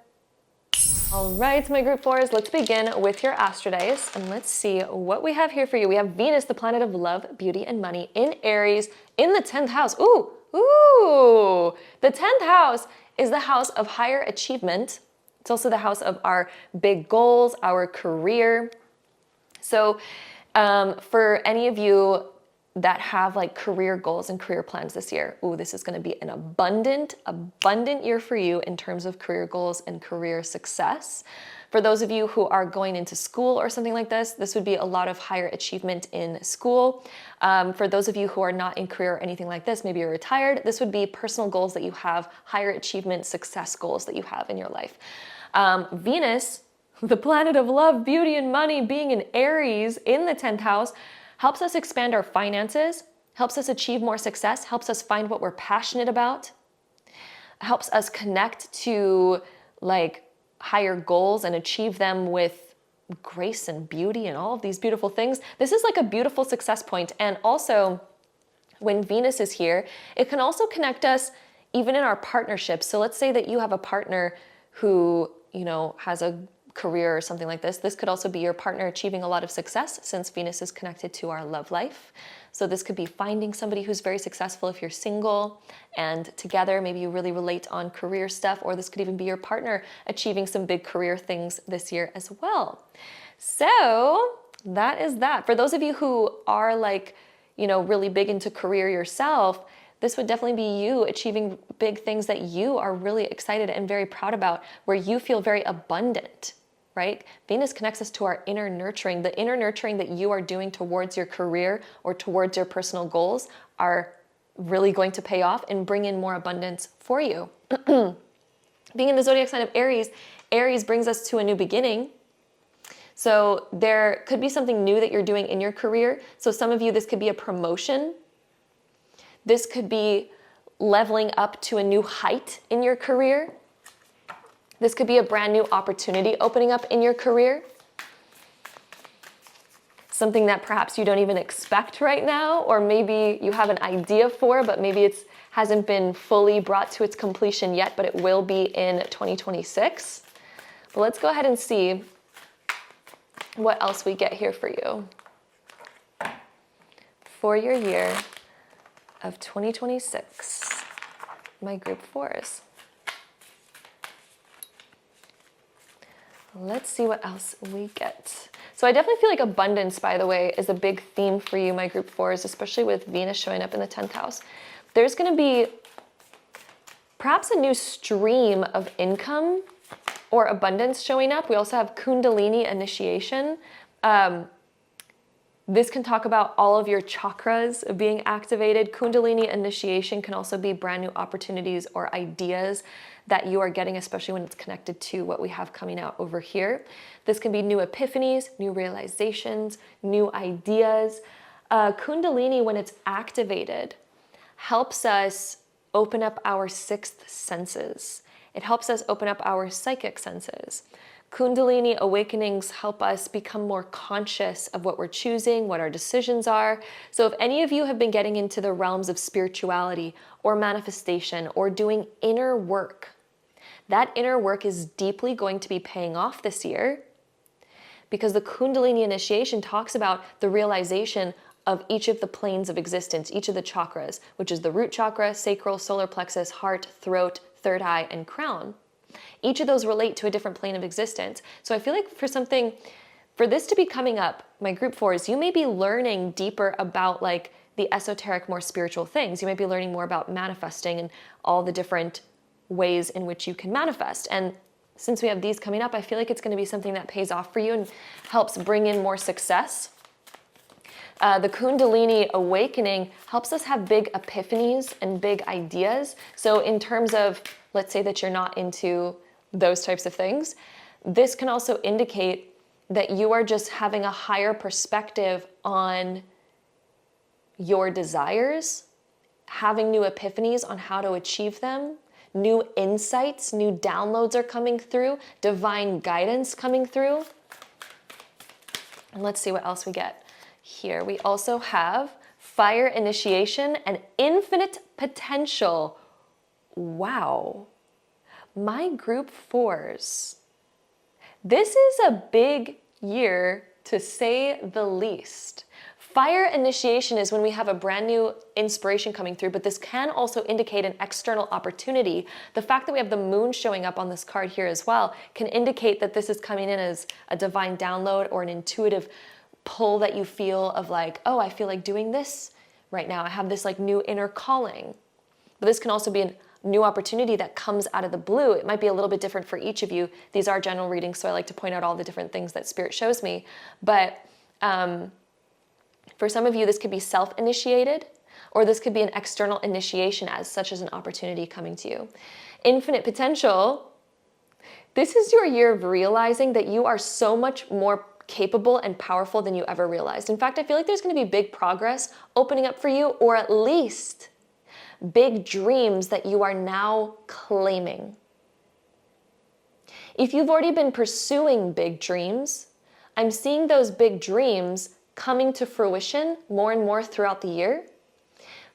All right, my group fours, let's begin with your Astrodice, and let's see what we have here for you. We have Venus, the planet of love, beauty, and money, in Aries, in the 10th house. Ooh, the 10th house is the house of higher achievement. It's also the house of our big goals, our career. So for any of you that have like career goals and career plans this year, this is going to be an abundant year for you in terms of career goals and career success. For those of you who are going into school or something like this, this would be a lot of higher achievement in school. For those of you who are not in career or anything like this, maybe you're retired, this would be personal goals that you have, higher achievement, success goals that you have in your life. Venus, the planet of love, beauty, and money, being in Aries in the 10th house, helps us expand our finances, helps us achieve more success, helps us find what we're passionate about, helps us connect to like higher goals and achieve them with grace and beauty and all of these beautiful things. This is like a beautiful success point. And also, when Venus is here, it can also connect us even in our partnerships. So let's say that you have a partner who, you know, has a career or something like this. This could also be your partner achieving a lot of success, since Venus is connected to our love life. So this could be finding somebody who's very successful if you're single and together, maybe you really relate on career stuff, or this could even be your partner achieving some big career things this year as well. So that is that. For those of you who are like, you know, really big into career yourself, this would definitely be you achieving big things that you are really excited and very proud about, where you feel very abundant, right? Venus connects us to our inner nurturing. The inner nurturing that you are doing towards your career or towards your personal goals are really going to pay off and bring in more abundance for you. Being in the zodiac sign of Aries, Aries brings us to a new beginning. So there could be something new that you're doing in your career. So some of you, this could be a promotion. This could be leveling up to a new height in your career. This could be a brand new opportunity opening up in your career. Something that perhaps you don't even expect right now, or maybe you have an idea for, but maybe it hasn't been fully brought to its completion yet, but it will be in 2026. But let's go ahead and see what else we get here for you for your year of 2026, my group 4s. Let's see what else we get. So I definitely feel like abundance, by the way, is a big theme for you, my group 4s, especially with Venus showing up in the 10th house. There's going to be perhaps a new stream of income or abundance showing up. We also have Kundalini initiation. This can talk about all of your chakras being activated. Kundalini initiation can also be brand new opportunities or ideas that you are getting, especially when it's connected to what we have coming out over here. This can be new epiphanies, new realizations, new ideas. Kundalini, when it's activated, helps us open up our sixth senses. It helps us open up our psychic senses. Kundalini awakenings help us become more conscious of what we're choosing, what our decisions are. So if any of you have been getting into the realms of spirituality or manifestation or doing inner work, that inner work is deeply going to be paying off this year, because the Kundalini initiation talks about the realization of each of the planes of existence, each of the chakras, which is the root chakra, sacral, solar plexus, heart, throat, third eye, and crown. Each of those relate to a different plane of existence. So I feel like for this to be coming up, my group 4s, you may be learning deeper about like the esoteric, more spiritual things. You might be learning more about manifesting and all the different ways in which you can manifest. And since we have these coming up, I feel like it's going to be something that pays off for you and helps bring in more success. The Kundalini awakening helps us have big epiphanies and big ideas. So in terms of, let's say that you're not into those types of things, this can also indicate that you are just having a higher perspective on your desires, having new epiphanies on how to achieve them, new insights, new downloads are coming through, divine guidance coming through. And let's see what else we get here. We also have fire initiation and infinite potential. Wow. My group 4s. This is a big year, to say the least. Fire initiation is when we have a brand new inspiration coming through, but this can also indicate an external opportunity. The fact that we have the moon showing up on this card here as well can indicate that this is coming in as a divine download or an intuitive pull that you feel of like, oh, I feel like doing this right now. I have this like new inner calling. But this can also be a new opportunity that comes out of the blue. It might be a little bit different for each of you. These are general readings, so I like to point out all the different things that Spirit shows me. But for some of you, this could be self-initiated, or this could be an external initiation as such as an opportunity coming to you. Infinite potential. This is your year of realizing that you are so much more capable and powerful than you ever realized. In fact, I feel like there's going to be big progress opening up for you, or at least big dreams that you are now claiming. If you've already been pursuing big dreams, I'm seeing those big dreams coming to fruition more and more throughout the year.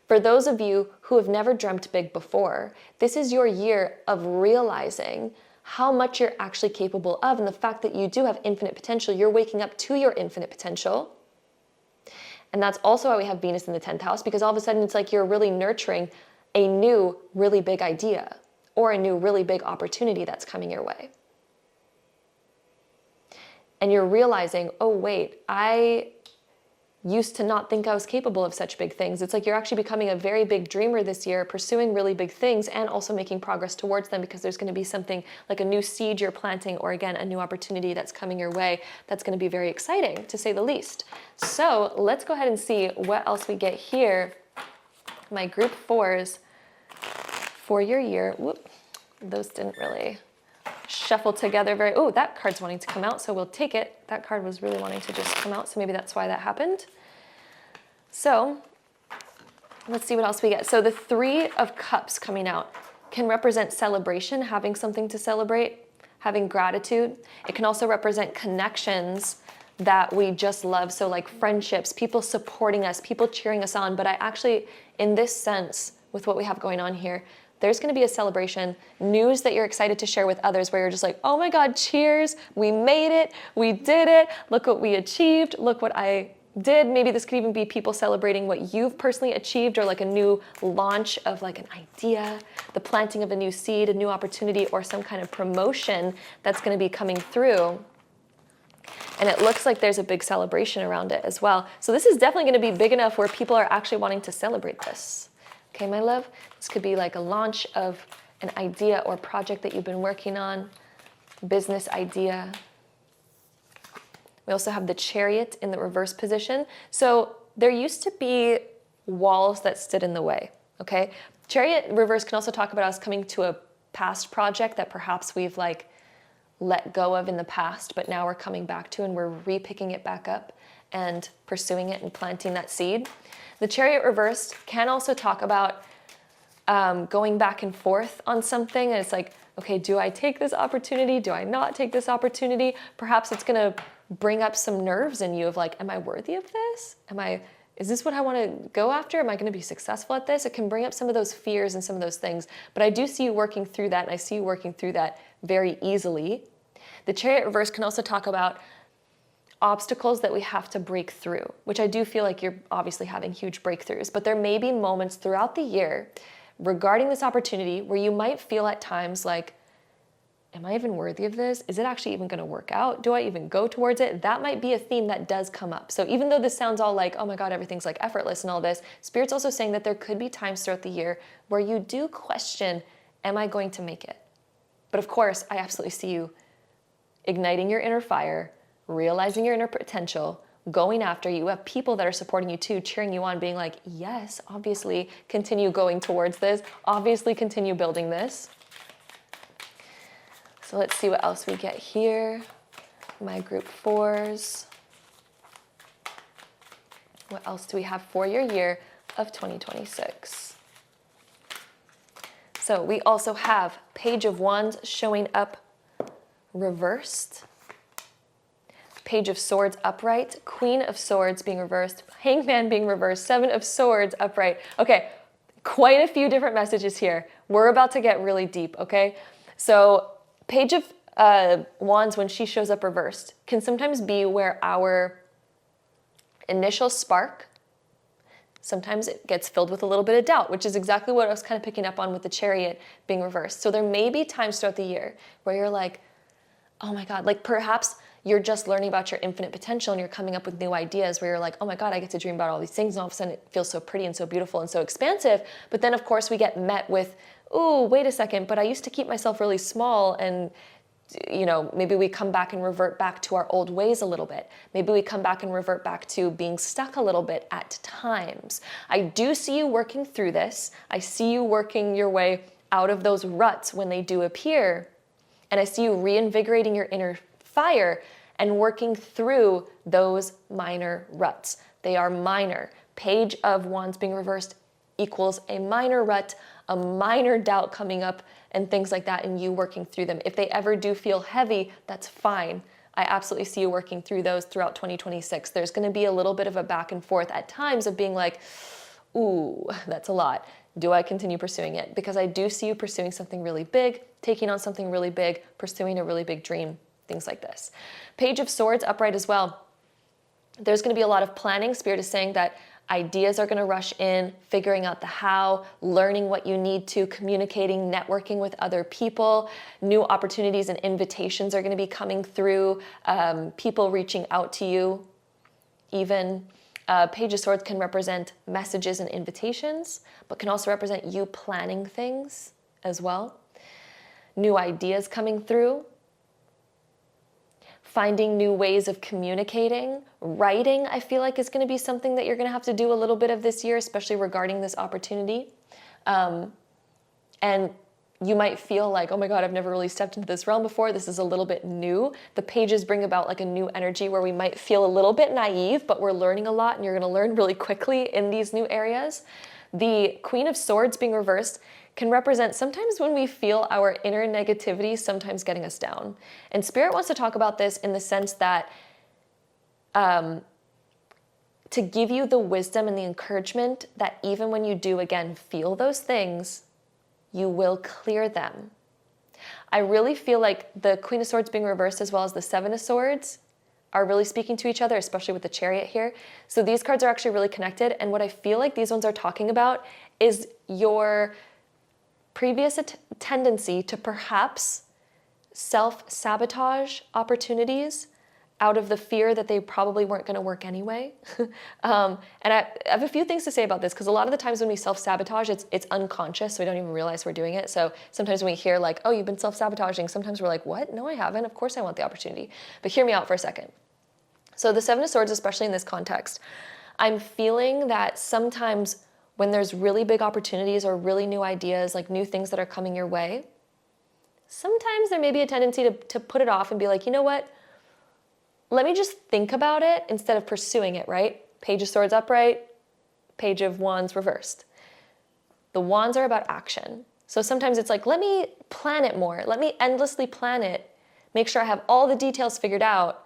For those of you who have never dreamt big before, this is your year of realizing how much you're actually capable of, and the fact that you do have infinite potential. You're waking up to your infinite potential. And that's also why we have Venus in the 10th house, because all of a sudden it's like you're really nurturing a new, really big idea or a new, really big opportunity that's coming your way. And you're realizing, oh wait, I used to not think I was capable of such big things. It's like you're actually becoming a very big dreamer this year, pursuing really big things and also making progress towards them, because there's going to be something like a new seed you're planting, or again, a new opportunity that's coming your way that's going to be very exciting, to say the least. So let's go ahead and see what else we get here. My group 4s for your year. Whoop, those didn't really shuffle together very, oh, that card's wanting to come out, so we'll take it. That card was really wanting to just come out, so maybe that's why that happened. So let's see what else we get. So the 3 of Cups coming out can represent celebration, having something to celebrate, having gratitude. It can also represent connections that we just love. So like friendships, people supporting us, people cheering us on. But I actually, in this sense, with what we have going on here, there's going to be a celebration, news that you're excited to share with others, where you're just like, oh my God, cheers, we made it, we did it, look what we achieved, look what I did. Maybe this could even be people celebrating what you've personally achieved, or like a new launch of like an idea, the planting of a new seed, a new opportunity, or some kind of promotion that's going to be coming through. And it looks like there's a big celebration around it as well. So this is definitely going to be big enough where people are actually wanting to celebrate this. Okay, my love? This could be like a launch of an idea or project that you've been working on, business idea. We also have the Chariot in the reverse position. So there used to be walls that stood in the way, okay? Chariot reverse can also talk about us coming to a past project that perhaps we've like let go of in the past, but now we're coming back to, and we're re-picking it back up and pursuing it and planting that seed. The Chariot reversed can also talk about going back and forth on something. And it's like, okay, do I take this opportunity? Do I not take this opportunity? Perhaps it's going to bring up some nerves in you of like, am I worthy of this? Is this what I want to go after? Am I going to be successful at this? It can bring up some of those fears and some of those things. But I do see you working through that, and I see you working through that very easily. The Chariot reverse can also talk about obstacles that we have to break through, which I do feel like you're obviously having huge breakthroughs, but there may be moments throughout the year regarding this opportunity where you might feel at times like, am I even worthy of this? Is it actually even going to work out? Do I even go towards it? That might be a theme that does come up. So even though this sounds all like, oh my God, everything's like effortless and all this, Spirit's also saying that there could be times throughout the year where you do question, am I going to make it? But of course, I absolutely see you igniting your inner fire, realizing your inner potential, going after. You have people that are supporting you too, cheering you on, being like, yes, obviously continue going towards this, obviously continue building this. So let's see what else we get here. My group 4s. What else do we have for your year of 2026? So we also have Page of Wands showing up reversed, Page of Swords upright, Queen of Swords being reversed, Hangman being reversed, 7 of Swords upright. Okay, quite a few different messages here. We're about to get really deep, okay? So Page of Wands, when she shows up reversed, can sometimes be where our initial spark, sometimes it gets filled with a little bit of doubt, which is exactly what I was kind of picking up on with the Chariot being reversed. So there may be times throughout the year where you're like, oh my God, like perhaps you're just learning about your infinite potential and you're coming up with new ideas where you're like, oh my God, I get to dream about all these things, and all of a sudden it feels so pretty and so beautiful and so expansive. But then of course we get met with, ooh, wait a second, but I used to keep myself really small, and you know, maybe we come back and revert back to our old ways a little bit. Maybe we come back and revert back to being stuck a little bit at times. I do see you working through this. I see you working your way out of those ruts when they do appear. And I see you reinvigorating your inner fire and working through those minor ruts. They are minor. Page of Wands being reversed equals a minor rut, a minor doubt coming up, and things like that, and you working through them. If they ever do feel heavy, that's fine. I absolutely see you working through those throughout 2026. There's going to be a little bit of a back and forth at times of being like, ooh, that's a lot. Do I continue pursuing it? Because I do see you pursuing something really big, taking on something really big, pursuing a really big dream, things like this. Page of Swords upright as well. There's going to be a lot of planning. Spirit is saying that ideas are going to rush in, figuring out the how, learning what you need to, communicating, networking with other people. New opportunities and invitations are going to be coming through, people reaching out to you. Even Page of Swords can represent messages and invitations, but can also represent you planning things as well. New ideas coming through. Finding new ways of communicating. Writing, I feel like, is going to be something that you're going to have to do a little bit of this year, especially regarding this opportunity. And you might feel like, oh my God, I've never really stepped into this realm before. This is a little bit new. The pages bring about like a new energy where we might feel a little bit naive, but we're learning a lot and you're going to learn really quickly in these new areas. The Queen of Swords being reversed can represent sometimes when we feel our inner negativity sometimes getting us down. And Spirit wants to talk about this in the sense that to give you the wisdom and the encouragement that even when you do, again, feel those things, you will clear them. I really feel like the Queen of Swords being reversed as well as the Seven of Swords are really speaking to each other, especially with the Chariot here. So these cards are actually really connected. And what I feel like these ones are talking about is your previous tendency to perhaps self-sabotage opportunities out of the fear that they probably weren't going to work anyway. And I have a few things to say about this, because a lot of the times when we self-sabotage, it's unconscious, so we don't even realize we're doing it. So sometimes when we hear like, oh, you've been self-sabotaging, sometimes we're like, what? No, I haven't. Of course I want the opportunity. But hear me out for a second. So the Seven of Swords, especially in this context, I'm feeling that sometimes when there's really big opportunities or really new ideas, like new things that are coming your way, sometimes there may be a tendency to put it off and be like, you know what? Let me just think about it instead of pursuing it, right? Page of Swords upright, Page of Wands reversed. The Wands are about action. So sometimes it's like, let me plan it more. Let me endlessly plan it. Make sure I have all the details figured out,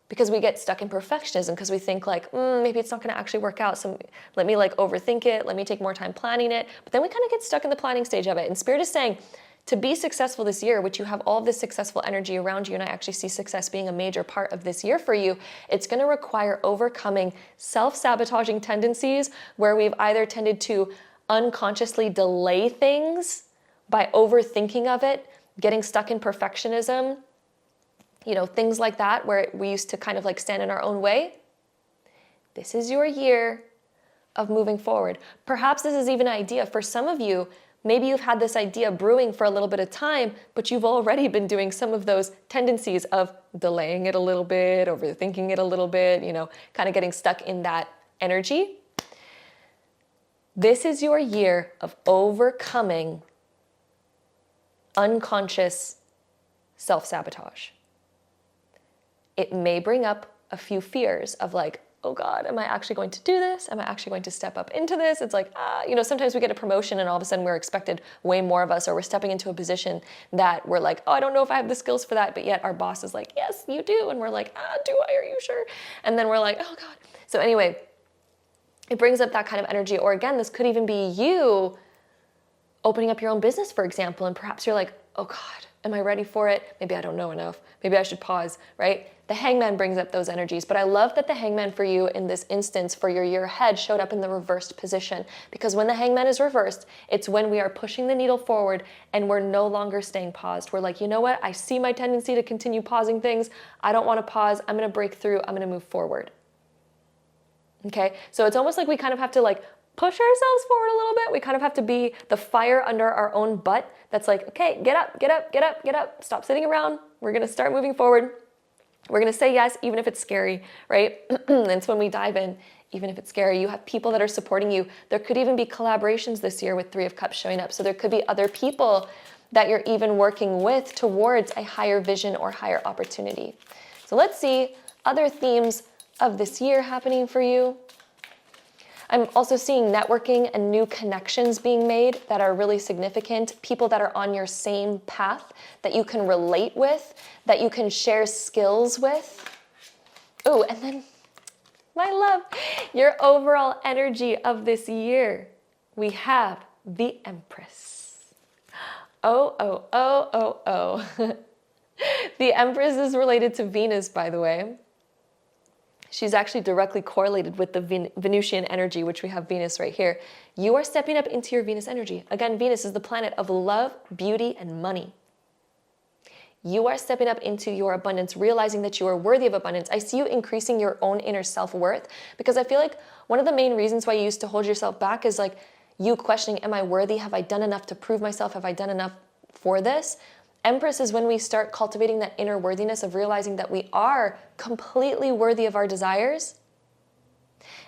because we get stuck in perfectionism because we think like, maybe it's not going to actually work out. So let me like overthink it. Let me take more time planning it. But then we kind of get stuck in the planning stage of it. And Spirit is saying, to be successful this year, which you have all this successful energy around you, and I actually see success being a major part of this year for you, it's going to require overcoming self-sabotaging tendencies where we've either tended to unconsciously delay things by overthinking of it, getting stuck in perfectionism, you know, things like that, where we used to kind of like stand in our own way. This is your year of moving forward. Perhaps this is even an idea for some of you. Maybe you've had this idea brewing for a little bit of time, but you've already been doing some of those tendencies of delaying it a little bit, overthinking it a little bit, you know, kind of getting stuck in that energy. This is your year of overcoming unconscious self-sabotage. It may bring up a few fears of like, oh God, am I actually going to do this? Am I actually going to step up into this? It's like, you know, sometimes we get a promotion and all of a sudden we're expected way more of us, or we're stepping into a position that we're like, oh, I don't know if I have the skills for that. But yet our boss is like, yes, you do. And we're like, do I? Are you sure? And then we're like, oh God. So anyway, it brings up that kind of energy. Or again, this could even be you opening up your own business, for example. And perhaps you're like, oh God, am I ready for it? Maybe I don't know enough. Maybe I should pause, right? The Hangman brings up those energies, but I love that the Hangman for you in this instance for your year ahead showed up in the reversed position, because when the Hangman is reversed, it's when we are pushing the needle forward and we're no longer staying paused. We're like, you know what? I see my tendency to continue pausing things. I don't want to pause. I'm going to break through. I'm going to move forward. Okay. So it's almost like we kind of have to like push ourselves forward a little bit. We kind of have to be the fire under our own butt. That's like, okay, get up, get up, get up, get up. Stop sitting around. We're going to start moving forward. We're going to say yes, even if it's scary, right? And so when we dive in, even if it's scary, you have people that are supporting you. There could even be collaborations this year with Three of Cups showing up. So there could be other people that you're even working with towards a higher vision or higher opportunity. So let's see other themes of this year happening for you. I'm also seeing networking and new connections being made that are really significant, people that are on your same path that you can relate with, that you can share skills with. Oh, and then my love, your overall energy of this year. We have the Empress. Oh, oh, oh, oh, oh. The Empress is related to Venus, by the way. She's actually directly correlated with the Venusian energy, which we have Venus right here. You are stepping up into your Venus energy. Again, Venus is the planet of love, beauty, and money. You are stepping up into your abundance, realizing that you are worthy of abundance. I see you increasing your own inner self-worth, because I feel like one of the main reasons why you used to hold yourself back is like you questioning, am I worthy? Have I done enough to prove myself? Have I done enough for this? Empress is when we start cultivating that inner worthiness of realizing that we are completely worthy of our desires.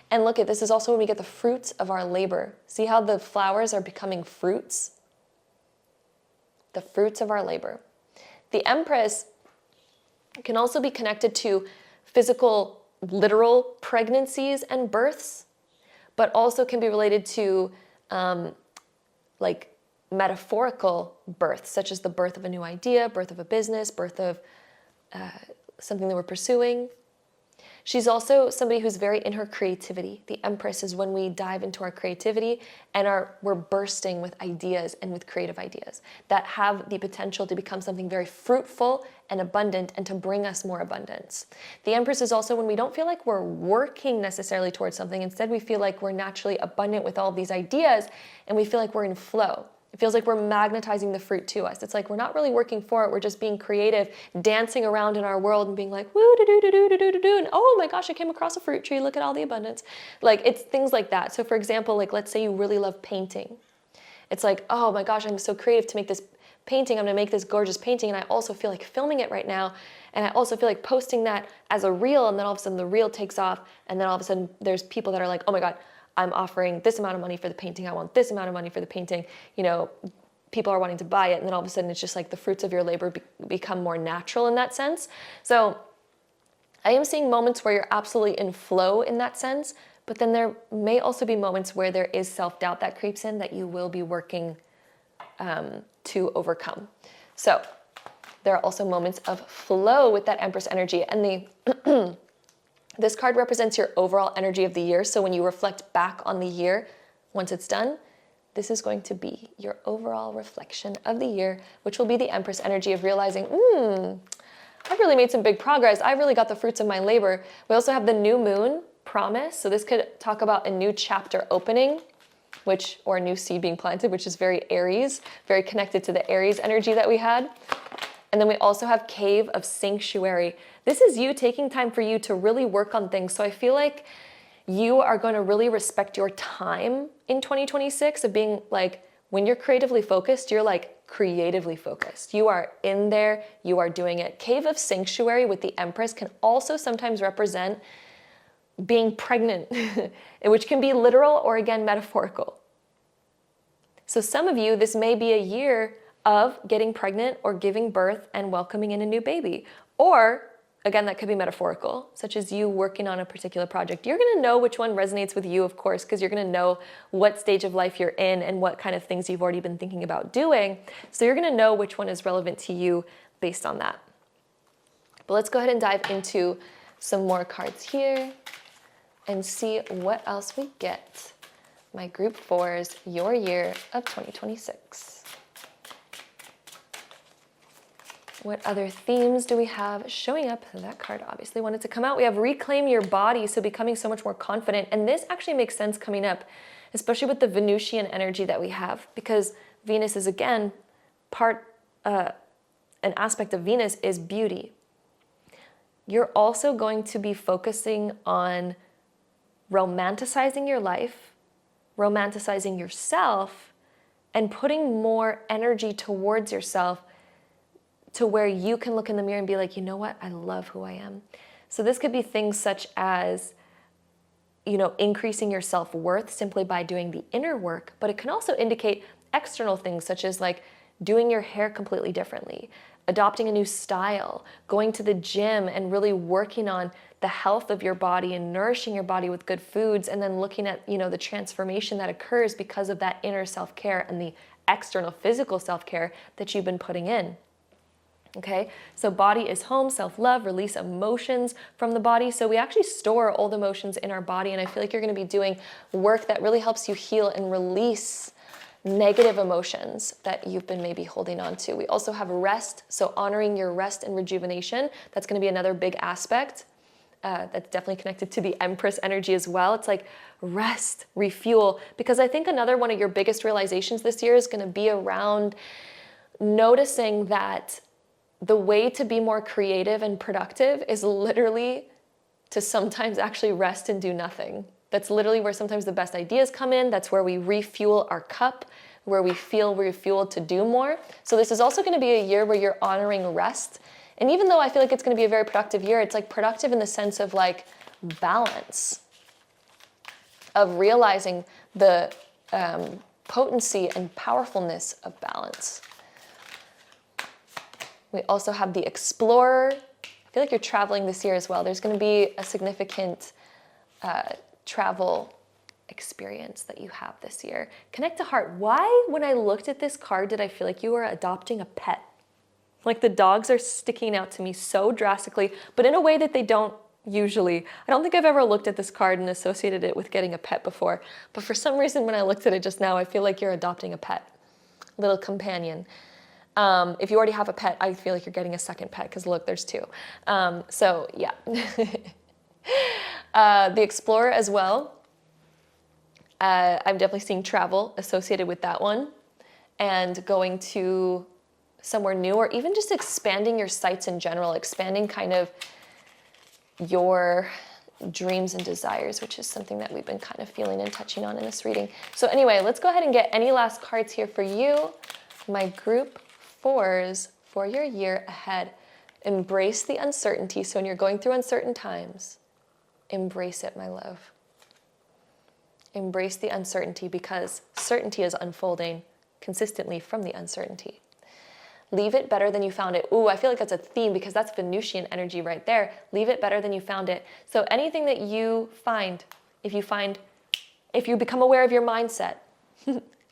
And look at this is also when we get the fruits of our labor. See how the flowers are becoming fruits? The fruits of our labor. The Empress can also be connected to physical, literal pregnancies and births, but also can be related to like metaphorical births, such as the birth of a new idea, birth of a business, birth of something that we're pursuing. She's also somebody who's very in her creativity. The Empress is when we dive into our creativity and we're bursting with ideas and with creative ideas that have the potential to become something very fruitful and abundant and to bring us more abundance. The Empress is also when we don't feel like we're working necessarily towards something. Instead, we feel like we're naturally abundant with all of these ideas and we feel like we're in flow. It feels like we're magnetizing the fruit to us. It's like we're not really working for it. We're just being creative, dancing around in our world and being like, woo, do do do do do do do, and oh my gosh, I came across a fruit tree. Look at all the abundance. Like it's things like that. So for example, like let's say you really love painting. It's like, oh my gosh, I'm so creative to make this painting. I'm gonna make this gorgeous painting, and I also feel like filming it right now, and I also feel like posting that as a reel, and then all of a sudden the reel takes off, and then all of a sudden there's people that are like, oh my God, I'm offering this amount of money for the painting. I want this amount of money for the painting. You know, people are wanting to buy it. And then all of a sudden it's just like the fruits of your labor become more natural in that sense. So I am seeing moments where you're absolutely in flow in that sense, but then there may also be moments where there is self-doubt that creeps in that you will be working to overcome. So there are also moments of flow with that Empress energy, and this card represents your overall energy of the year. So when you reflect back on the year, once it's done, this is going to be your overall reflection of the year, which will be the Empress energy of realizing, I've really made some big progress. I really got the fruits of my labor. We also have the new moon promise. So this could talk about a new chapter opening, or a new seed being planted, which is very Aries, very connected to the Aries energy that we had. And then we also have Cave of Sanctuary. This is you taking time for you to really work on things. So I feel like you are going to really respect your time in 2026 of being like, when you're creatively focused, you're like creatively focused. You are in there, you are doing it. Cave of Sanctuary with the Empress can also sometimes represent being pregnant, which can be literal or again, metaphorical. So some of you, this may be a year of getting pregnant or giving birth and welcoming in a new baby. Or, again, that could be metaphorical, such as you working on a particular project. You're gonna know which one resonates with you, of course, because you're gonna know what stage of life you're in and what kind of things you've already been thinking about doing. So you're gonna know which one is relevant to you based on that. But let's go ahead and dive into some more cards here and see what else we get. My group 4's your year of 2026. What other themes do we have showing up? That card obviously wanted to come out. We have reclaim your body, so becoming so much more confident. And this actually makes sense coming up, especially with the Venusian energy that we have, because Venus is again an aspect of Venus is beauty. You're also going to be focusing on romanticizing your life, romanticizing yourself, and putting more energy towards yourself to where you can look in the mirror and be like, you know what, I love who I am. So this could be things such as, increasing your self-worth simply by doing the inner work, but it can also indicate external things such as like doing your hair completely differently, adopting a new style, going to the gym and really working on the health of your body and nourishing your body with good foods, and then looking at, the transformation that occurs because of that inner self-care and the external physical self-care that you've been putting in. Okay, so body is home, self-love, release emotions from the body. So we actually store old emotions in our body, and I feel like you're going to be doing work that really helps you heal and release negative emotions that you've been maybe holding on to. We also have rest, so honoring your rest and rejuvenation. That's going to be another big aspect. That's definitely connected to the Empress energy as well. It's like rest, refuel, because I think another one of your biggest realizations this year is going to be around noticing that the way to be more creative and productive is literally to sometimes actually rest and do nothing. That's literally where sometimes the best ideas come in. That's where we refuel our cup, where we feel refueled to do more. So this is also going to be a year where you're honoring rest. And even though I feel like it's going to be a very productive year, it's like productive in the sense of like balance, of realizing the potency and powerfulness of balance. We also have the Explorer. I feel like you're traveling this year as well. There's going to be a significant travel experience that you have this year. Connect to Heart. Why, when I looked at this card, did I feel like you were adopting a pet? Like the dogs are sticking out to me so drastically, but in a way that they don't usually. I don't think I've ever looked at this card and associated it with getting a pet before, but for some reason when I looked at it just now, I feel like you're adopting a pet, little companion. If you already have a pet, I feel like you're getting a second pet because look, there's two. So yeah. The Explorer as well. I'm definitely seeing travel associated with that one, and going to somewhere new, or even just expanding your sights in general, expanding kind of your dreams and desires, which is something that we've been kind of feeling and touching on in this reading. So anyway, let's go ahead and get any last cards here for you, my group 4s for your year ahead. Embrace the uncertainty. So when you're going through uncertain times, embrace it, my love. Embrace the uncertainty, because certainty is unfolding consistently from the uncertainty. Leave it better than you found it. Ooh, I feel like that's a theme because that's Venusian energy right there. Leave it better than you found it. So anything that you find, if you become aware of your mindset,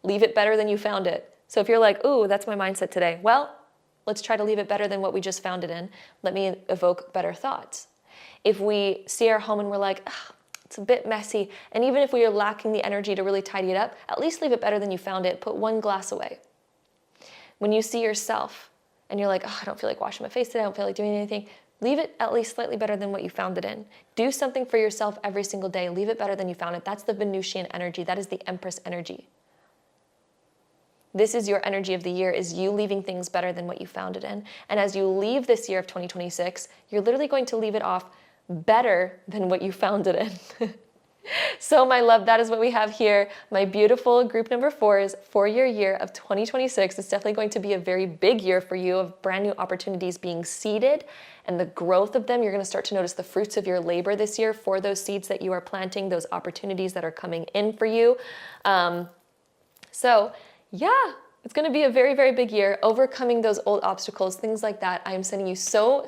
leave it better than you found it. So if you're like, ooh, that's my mindset today. Well, let's try to leave it better than what we just found it in. Let me evoke better thoughts. If we see our home and we're like, it's a bit messy, and even if we are lacking the energy to really tidy it up, at least leave it better than you found it. Put one glass away. When you see yourself and you're like, I don't feel like washing my face today, I don't feel like doing anything, leave it at least slightly better than what you found it in. Do something for yourself every single day. Leave it better than you found it. That's the Venusian energy. That is the Empress energy. This is your energy of the year, is you leaving things better than what you found it in. And as you leave this year of 2026, you're literally going to leave it off better than what you found it in. So my love, that is what we have here. My beautiful group number 4s for your year of 2026. It's definitely going to be a very big year for you, of brand new opportunities being seeded and the growth of them. You're going to start to notice the fruits of your labor this year for those seeds that you are planting, those opportunities that are coming in for you. So yeah, it's going to be a very, very big year, overcoming those old obstacles, things like that. I am sending you so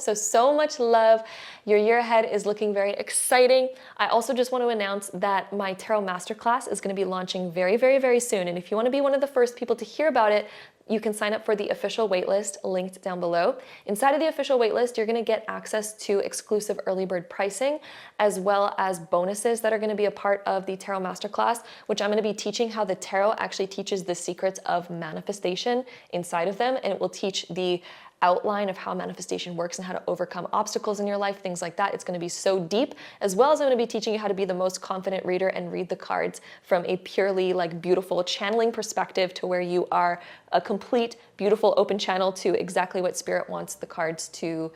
much love. Your year ahead is looking very exciting. I also just want to announce that my Tarot Masterclass is going to be launching very, very, very soon. And if you want to be one of the first people to hear about it, you can sign up for the official waitlist linked down below. Inside of the official waitlist, you're going to get access to exclusive early bird pricing, as well as bonuses that are going to be a part of the Tarot Masterclass, which I'm going to be teaching how the tarot actually teaches the secrets of manifestation inside of them, and it will teach the outline of how manifestation works and how to overcome obstacles in your life, things like that. It's going to be so deep, as well as I'm going to be teaching you how to be the most confident reader and read the cards from a purely like beautiful channeling perspective, to where you are a complete, beautiful, open channel to exactly what Spirit wants the cards to,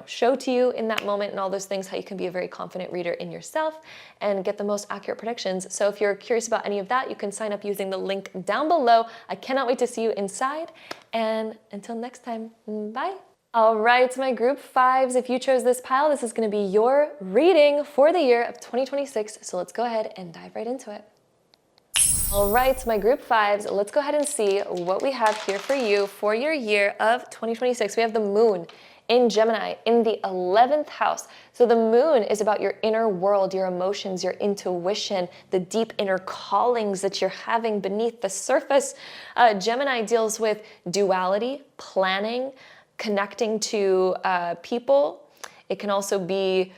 show to you in that moment, and all those things, how you can be a very confident reader in yourself and get the most accurate predictions. So if you're curious about any of that, you can sign up using the link down below. I cannot wait to see you inside, and until next time, bye. All right, my group 5s, if you chose this pile, this is going to be your reading for the year of 2026. So let's go ahead and dive right into it. All right, my group fives, let's go ahead and see what we have here for you for your year of 2026. We have the moon in Gemini in the 11th house. So the moon is about your inner world, your emotions, your intuition, the deep inner callings that you're having beneath the surface. Gemini deals with duality, planning, connecting to people. It can also be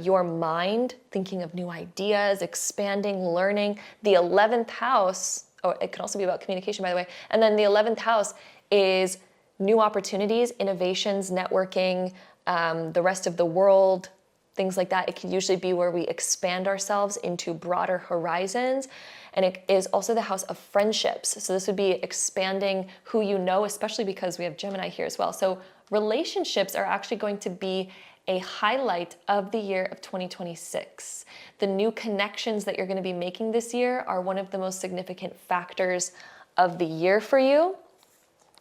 your mind, thinking of new ideas, expanding, learning. The 11th house, or it can also be about communication, by the way. And then the 11th house is new opportunities, innovations, networking, the rest of the world, things like that. It can usually be where we expand ourselves into broader horizons. And it is also the house of friendships. So this would be expanding who you know, especially because we have Gemini here as well. So relationships are actually going to be a highlight of the year of 2026. The new connections that you're going to be making this year are one of the most significant factors of the year for you.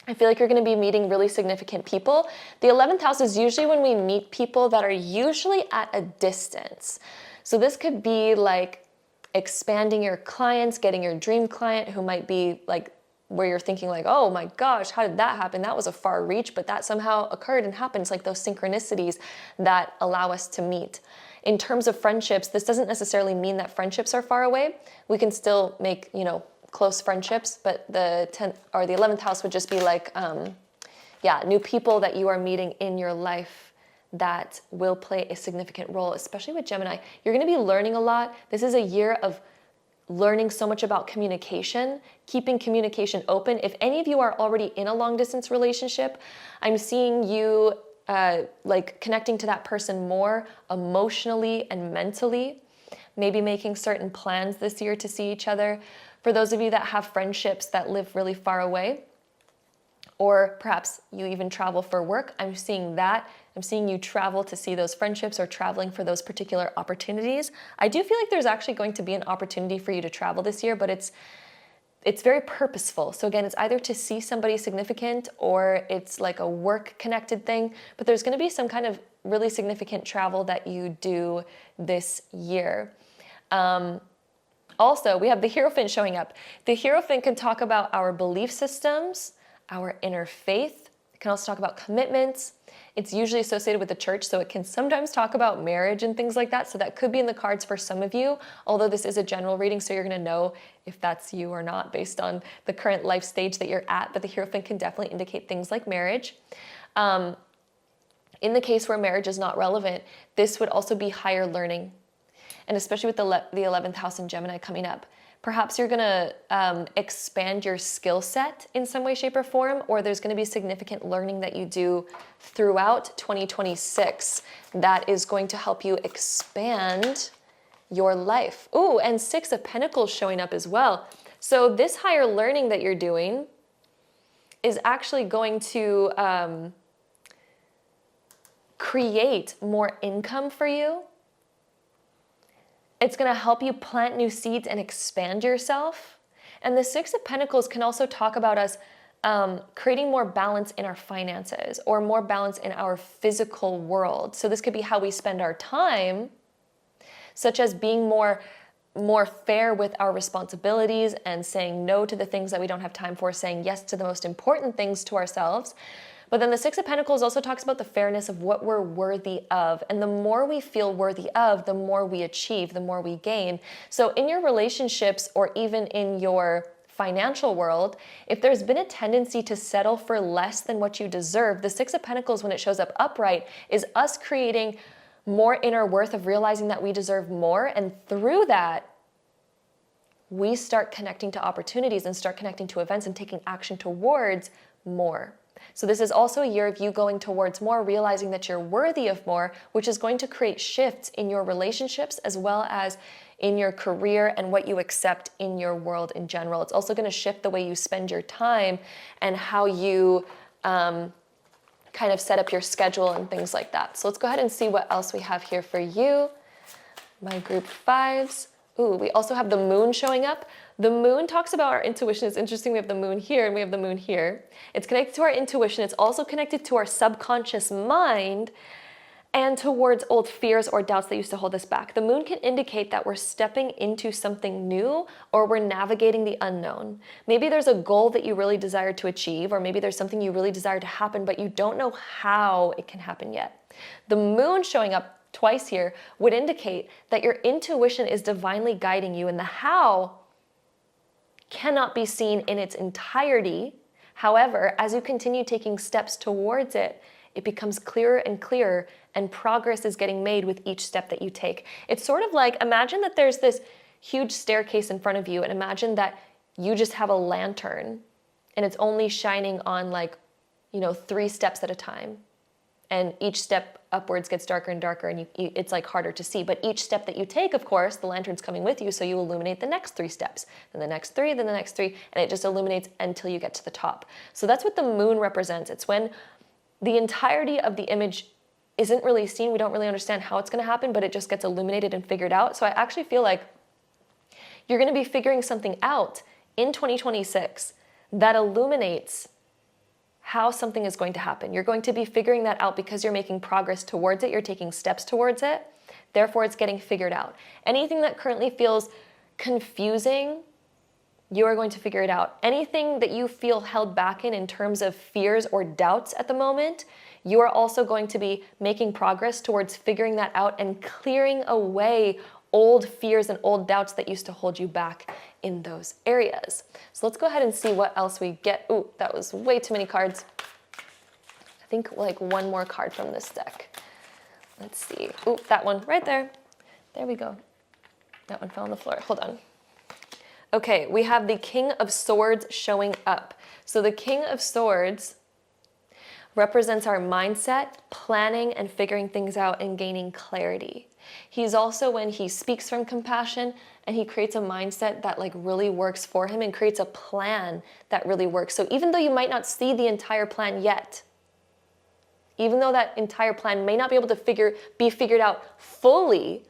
I feel like you're going to be meeting really significant people. The 11th house is usually when we meet people that are usually at a distance. So this could be like expanding your clients, getting your dream client who might be like where you're thinking like, oh my gosh, how did that happen? That was a far reach, but that somehow occurred and happens, like those synchronicities that allow us to meet. In terms of friendships, this doesn't necessarily mean that friendships are far away. We can still make, close friendships, but the 10th or the 11th house would just be like, new people that you are meeting in your life that will play a significant role, especially with Gemini. You're going to be learning a lot. This is a year of learning so much about communication, keeping communication open. If any of you are already in a long distance relationship, I'm seeing you connecting to that person more emotionally and mentally, maybe making certain plans this year to see each other. For those of you that have friendships that live really far away, or perhaps you even travel for work, I'm seeing that. I'm seeing you travel to see those friendships or traveling for those particular opportunities. I do feel like there's actually going to be an opportunity for you to travel this year, but it's very purposeful. So again, it's either to see somebody significant or it's like a work-connected thing, but there's going to be some kind of really significant travel that you do this year. Also, we have the Hierophant showing up. The Hierophant can talk about our belief systems, our inner faith. It can also talk about commitments. It's usually associated with the church, so it can sometimes talk about marriage and things like that. So that could be in the cards for some of you, although this is a general reading, so you're going to know if that's you or not based on the current life stage that you're at. But the Hierophant can definitely indicate things like marriage. In the case where marriage is not relevant, this would also be higher learning. And especially with the 11th house in Gemini coming up. Perhaps you're gonna expand your skill set in some way, shape, or form, or there's gonna be significant learning that you do throughout 2026 that is going to help you expand your life. Ooh, and 6 of Pentacles showing up as well. So this higher learning that you're doing is actually going to create more income for you. It's going to help you plant new seeds and expand yourself. And the 6 of Pentacles can also talk about us creating more balance in our finances or more balance in our physical world. So this could be how we spend our time, such as being more fair with our responsibilities and saying no to the things that we don't have time for, saying yes to the most important things to ourselves. But then the 6 of Pentacles also talks about the fairness of what we're worthy of. And the more we feel worthy of, the more we achieve, the more we gain. So in your relationships or even in your financial world, if there's been a tendency to settle for less than what you deserve, the 6 of Pentacles, when it shows up upright, is us creating more inner worth of realizing that we deserve more. And through that, we start connecting to opportunities and start connecting to events and taking action towards more. So this is also a year of you going towards more, realizing that you're worthy of more, which is going to create shifts in your relationships as well as in your career and what you accept in your world in general. It's also going to shift the way you spend your time and how you kind of set up your schedule and things like that. So let's go ahead and see what else we have here for you. My group fives. Ooh, we also have the moon showing up. The moon talks about our intuition. It's interesting, we have the moon here and we have the moon here. It's connected to our intuition. It's also connected to our subconscious mind. and towards old fears or doubts that used to hold us back. The moon can indicate that we're stepping into something new or we're navigating the unknown. Maybe there's a goal that you really desire to achieve, or maybe there's something you really desire to happen, but you don't know how it can happen yet. The moon showing up twice here would indicate that your intuition is divinely guiding you, and the how cannot be seen in its entirety. However, as you continue taking steps towards it, it becomes clearer and clearer, and progress is getting made with each step that you take. It's sort of like, imagine that there's this huge staircase in front of you, and imagine that you just have a lantern and it's only shining on 3 steps at a time. And each step upwards gets darker and darker, and it's like harder to see. But each step that you take, of course, the lantern's coming with you, so you illuminate the next 3 steps, then the next 3, then the next 3, and it just illuminates until you get to the top. So that's what the moon represents. It's when the entirety of the image isn't really seen. We don't really understand how it's going to happen, but it just gets illuminated and figured out. So I actually feel like you're going to be figuring something out in 2026 that illuminates how something is going to happen. You're going to be figuring that out because you're making progress towards it. You're taking steps towards it. Therefore, it's getting figured out. Anything that currently feels confusing, you are going to figure it out. Anything that you feel held back in terms of fears or doubts at the moment, you are also going to be making progress towards figuring that out and clearing away old fears and old doubts that used to hold you back in those areas. So let's go ahead and see what else we get. Ooh, that was way too many cards. I think one more card from this deck. Let's see. Ooh, that one right there. There we go. That one fell on the floor. Hold on. Okay, we have the King of Swords showing up. So the King of Swords represents our mindset, planning and figuring things out and gaining clarity. He's also when he speaks from compassion and he creates a mindset that really works for him and creates a plan that really works. So even though you might not see the entire plan yet, even though that entire plan may not be able to be figured out fully,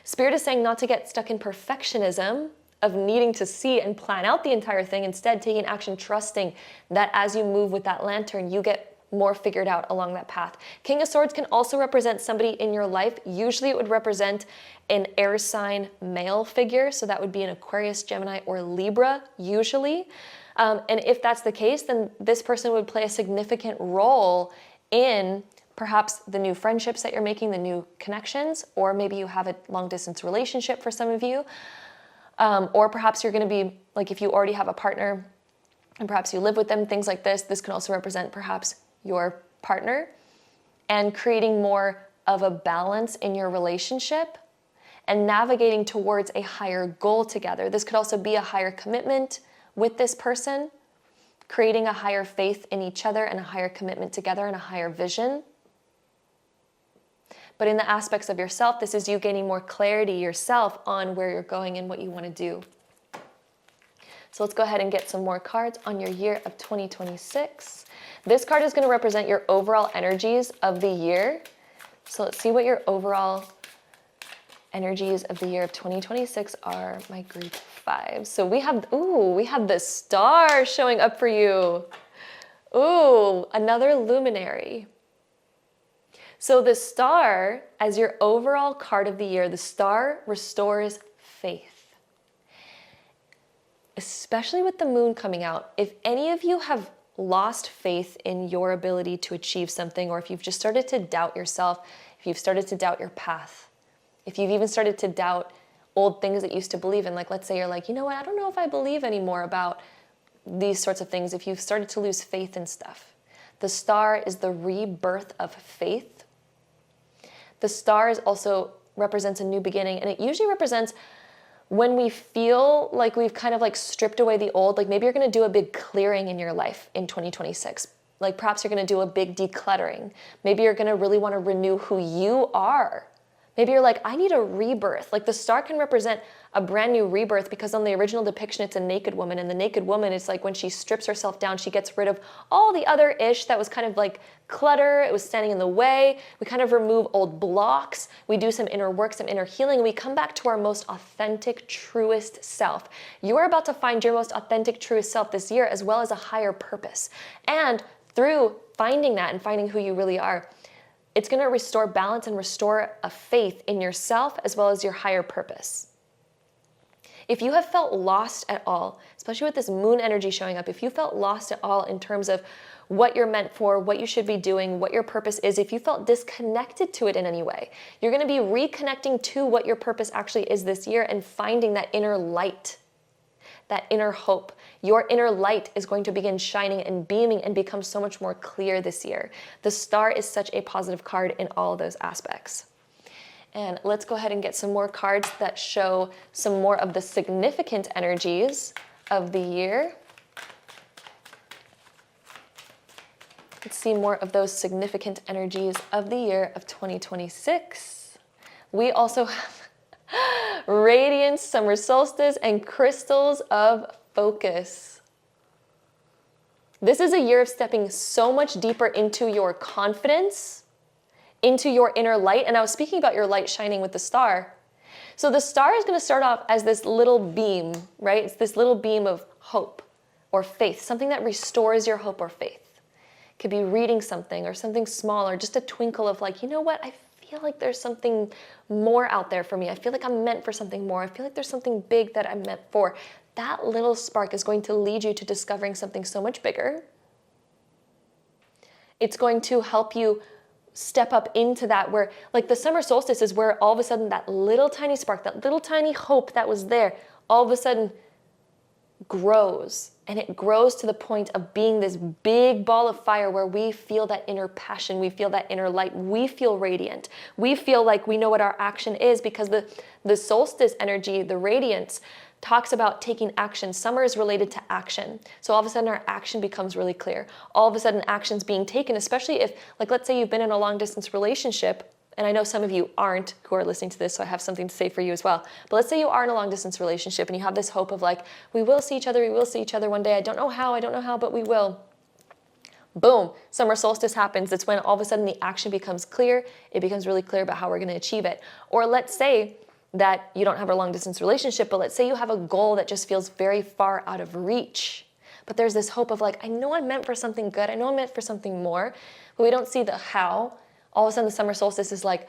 Spirit is saying not to get stuck in perfectionism of needing to see and plan out the entire thing, instead taking action, trusting that as you move with that lantern, you get more figured out along that path. King of Swords can also represent somebody in your life. Usually it would represent an air sign male figure, so that would be an Aquarius, Gemini, or Libra, usually. And if that's the case, then this person would play a significant role in perhaps the new friendships that you're making, the new connections, or maybe you have a long-distance relationship for some of you. Or perhaps you're going to be, if you already have a partner and perhaps you live with them, things like this. This can also represent perhaps your partner and creating more of a balance in your relationship and navigating towards a higher goal together. This could also be a higher commitment with this person, creating a higher faith in each other and a higher commitment together and a higher vision. But in the aspects of yourself, this is you gaining more clarity yourself on where you're going and what you want to do. So let's go ahead and get some more cards on your year of 2026. This card is going to represent your overall energies of the year. So let's see what your overall energies of the year of 2026 are, my group 5. So we have the star showing up for you. Ooh, another luminary. So the star, as your overall card of the year, the star restores faith. Especially with the moon coming out, if any of you have lost faith in your ability to achieve something, or if you've just started to doubt yourself, if you've started to doubt your path, if you've even started to doubt old things that you used to believe in, let's say you're you know what, I don't know if I believe anymore about these sorts of things, if you've started to lose faith in stuff. The star is the rebirth of faith. The star also represents a new beginning, and it usually represents when we feel like we've kind of stripped away the old, maybe you're going to do a big clearing in your life in 2026. Perhaps you're going to do a big decluttering. Maybe you're going to really want to renew who you are. Maybe you're I need a rebirth. The star can represent a brand new rebirth because on the original depiction, it's a naked woman. And the naked woman is when she strips herself down, she gets rid of all the other ish that was kind of clutter. It was standing in the way. We kind of remove old blocks. We do some inner work, some inner healing. We come back to our most authentic, truest self. You are about to find your most authentic, truest self this year, as well as a higher purpose. And through finding that and finding who you really are, It's going to restore balance and restore a faith in yourself as well as your higher purpose. If you have felt lost at all, especially with this moon energy showing up, if you felt lost at all in terms of what you're meant for, what you should be doing, what your purpose is, if you felt disconnected to it in any way, you're going to be reconnecting to what your purpose actually is this year and finding that inner light, that inner hope. Your inner light is going to begin shining and beaming and become so much more clear this year. The star is such a positive card in all of those aspects. And let's go ahead and get some more cards that show some more of the significant energies of the year. Let's see more of those significant energies of the year of 2026. We also have Radiance, Summer Solstice, and Crystals of Focus. This is a year of stepping so much deeper into your confidence, into your inner light. And I was speaking about your light shining with the star. So the star is going to start off as this little beam, right? It's this little beam of hope or faith, something that restores your hope or faith. It could be reading something or something small or just a twinkle of like, you know what? I feel like there's something more out there for me. I feel like I'm meant for something more. I feel like there's something big that I'm meant for. That little spark is going to lead you to discovering something so much bigger. It's going to help you step up into that where, like the summer solstice is where all of a sudden that little tiny spark, that little tiny hope that was there, all of a sudden grows. And it grows to the point of being this big ball of fire where we feel that inner passion, we feel that inner light, we feel radiant. We feel like we know what our action is because the solstice energy, the radiance, talks about taking action. Summer is related to action. So all of a sudden our action becomes really clear. All of a sudden action's being taken, especially if, like, let's say you've been in a long distance relationship, and I know some of you aren't who are listening to this, so I have something to say for you as well. But let's say you are in a long distance relationship and you have this hope of like, we will see each other one day. I don't know how, but we will. Boom, summer solstice happens. It's when all of a sudden the action becomes clear. It becomes really clear about how we're going to achieve it. Or let's say that you don't have a long distance relationship, but let's say you have a goal that just feels very far out of reach. But there's this hope of like, I know I'm meant for something good. I know I'm meant for something more, but we don't see the how. All of a sudden the summer solstice is like,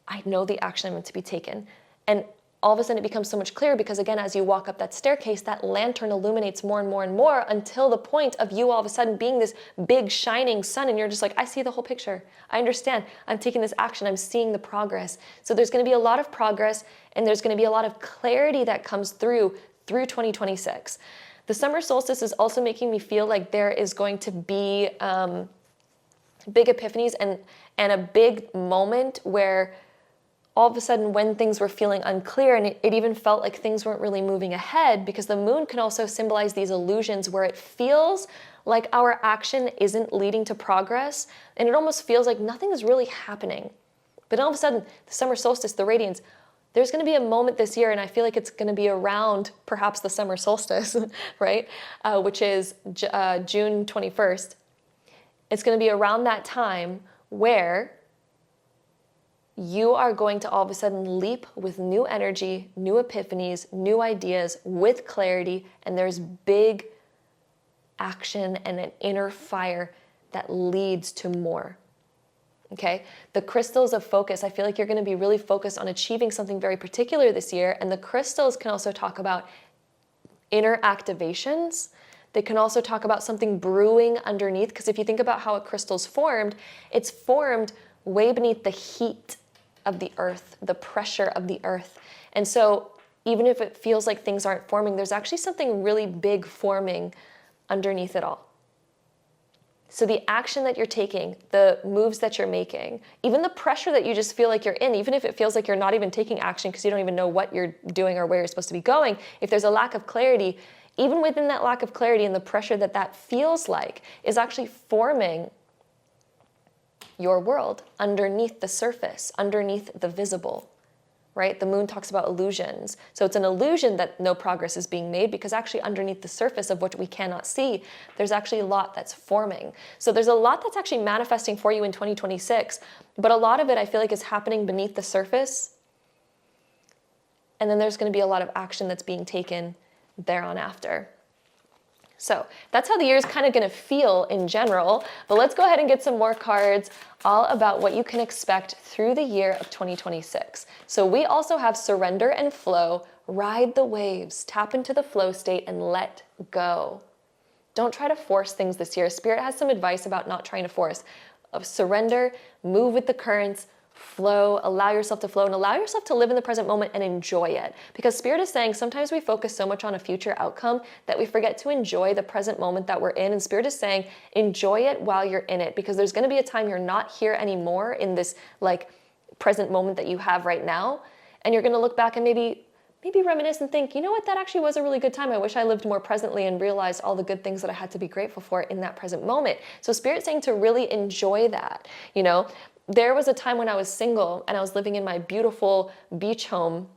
I know the action I'm meant to be taken. And all of a sudden it becomes so much clearer because again, as you walk up that staircase, that lantern illuminates more and more and more until the point of you all of a sudden being this big shining sun. And you're just like, I see the whole picture. I understand. I'm taking this action. I'm seeing the progress. So there's going to be a lot of progress and there's going to be a lot of clarity that comes through 2026. The summer solstice is also making me feel like there is going to be big epiphanies and a big moment where all of a sudden when things were feeling unclear and it even felt like things weren't really moving ahead, because the moon can also symbolize these illusions where it feels like our action isn't leading to progress and it almost feels like nothing is really happening. But all of a sudden, the summer solstice, the radiance, there's going to be a moment this year, and I feel like it's going to be around perhaps the summer solstice, right? Which is June 21st. It's going to be around that time where you are going to all of a sudden leap with new energy, new epiphanies, new ideas, with clarity, and there's big action and an inner fire that leads to more. Okay? The crystals of focus, I feel like you're going to be really focused on achieving something very particular this year, and the crystals can also talk about inner activations. They can also talk about something brewing underneath, because if you think about how a crystal's formed, it's formed way beneath the heat of the earth, the pressure of the earth. And so even if it feels like things aren't forming, there's actually something really big forming underneath it all. So the action that you're taking, the moves that you're making, even the pressure that you just feel like you're in, even if it feels like you're not even taking action because you don't even know what you're doing or where you're supposed to be going, if there's a lack of clarity, even within that lack of clarity and the pressure that that feels like is actually forming your world underneath the surface, underneath the visible, right? The moon talks about illusions. So it's an illusion that no progress is being made because actually underneath the surface of what we cannot see, there's actually a lot that's forming. So there's a lot that's actually manifesting for you in 2026, but a lot of it I feel like is happening beneath the surface. And then there's going to be a lot of action that's being taken thereon after. So that's how the year is kind of going to feel in general. But let's go ahead and get some more cards all about what you can expect through the year of 2026. So we also have surrender and flow, ride the waves, tap into the flow state and let go. Don't try to force things this year. Spirit has some advice about not trying to force. Surrender, move with the currents, flow, allow yourself to flow, and allow yourself to live in the present moment and enjoy it. Because Spirit is saying sometimes we focus so much on a future outcome that we forget to enjoy the present moment that we're in. And Spirit is saying enjoy it while you're in it, because there's going to be a time you're not here anymore in this like present moment that you have right now. And you're going to look back and maybe reminisce and think, you know what, that actually was a really good time. I wish I lived more presently and realized all the good things that I had to be grateful for in that present moment. So Spirit's saying to really enjoy that. You know, there was a time when I was single and I was living in my beautiful beach home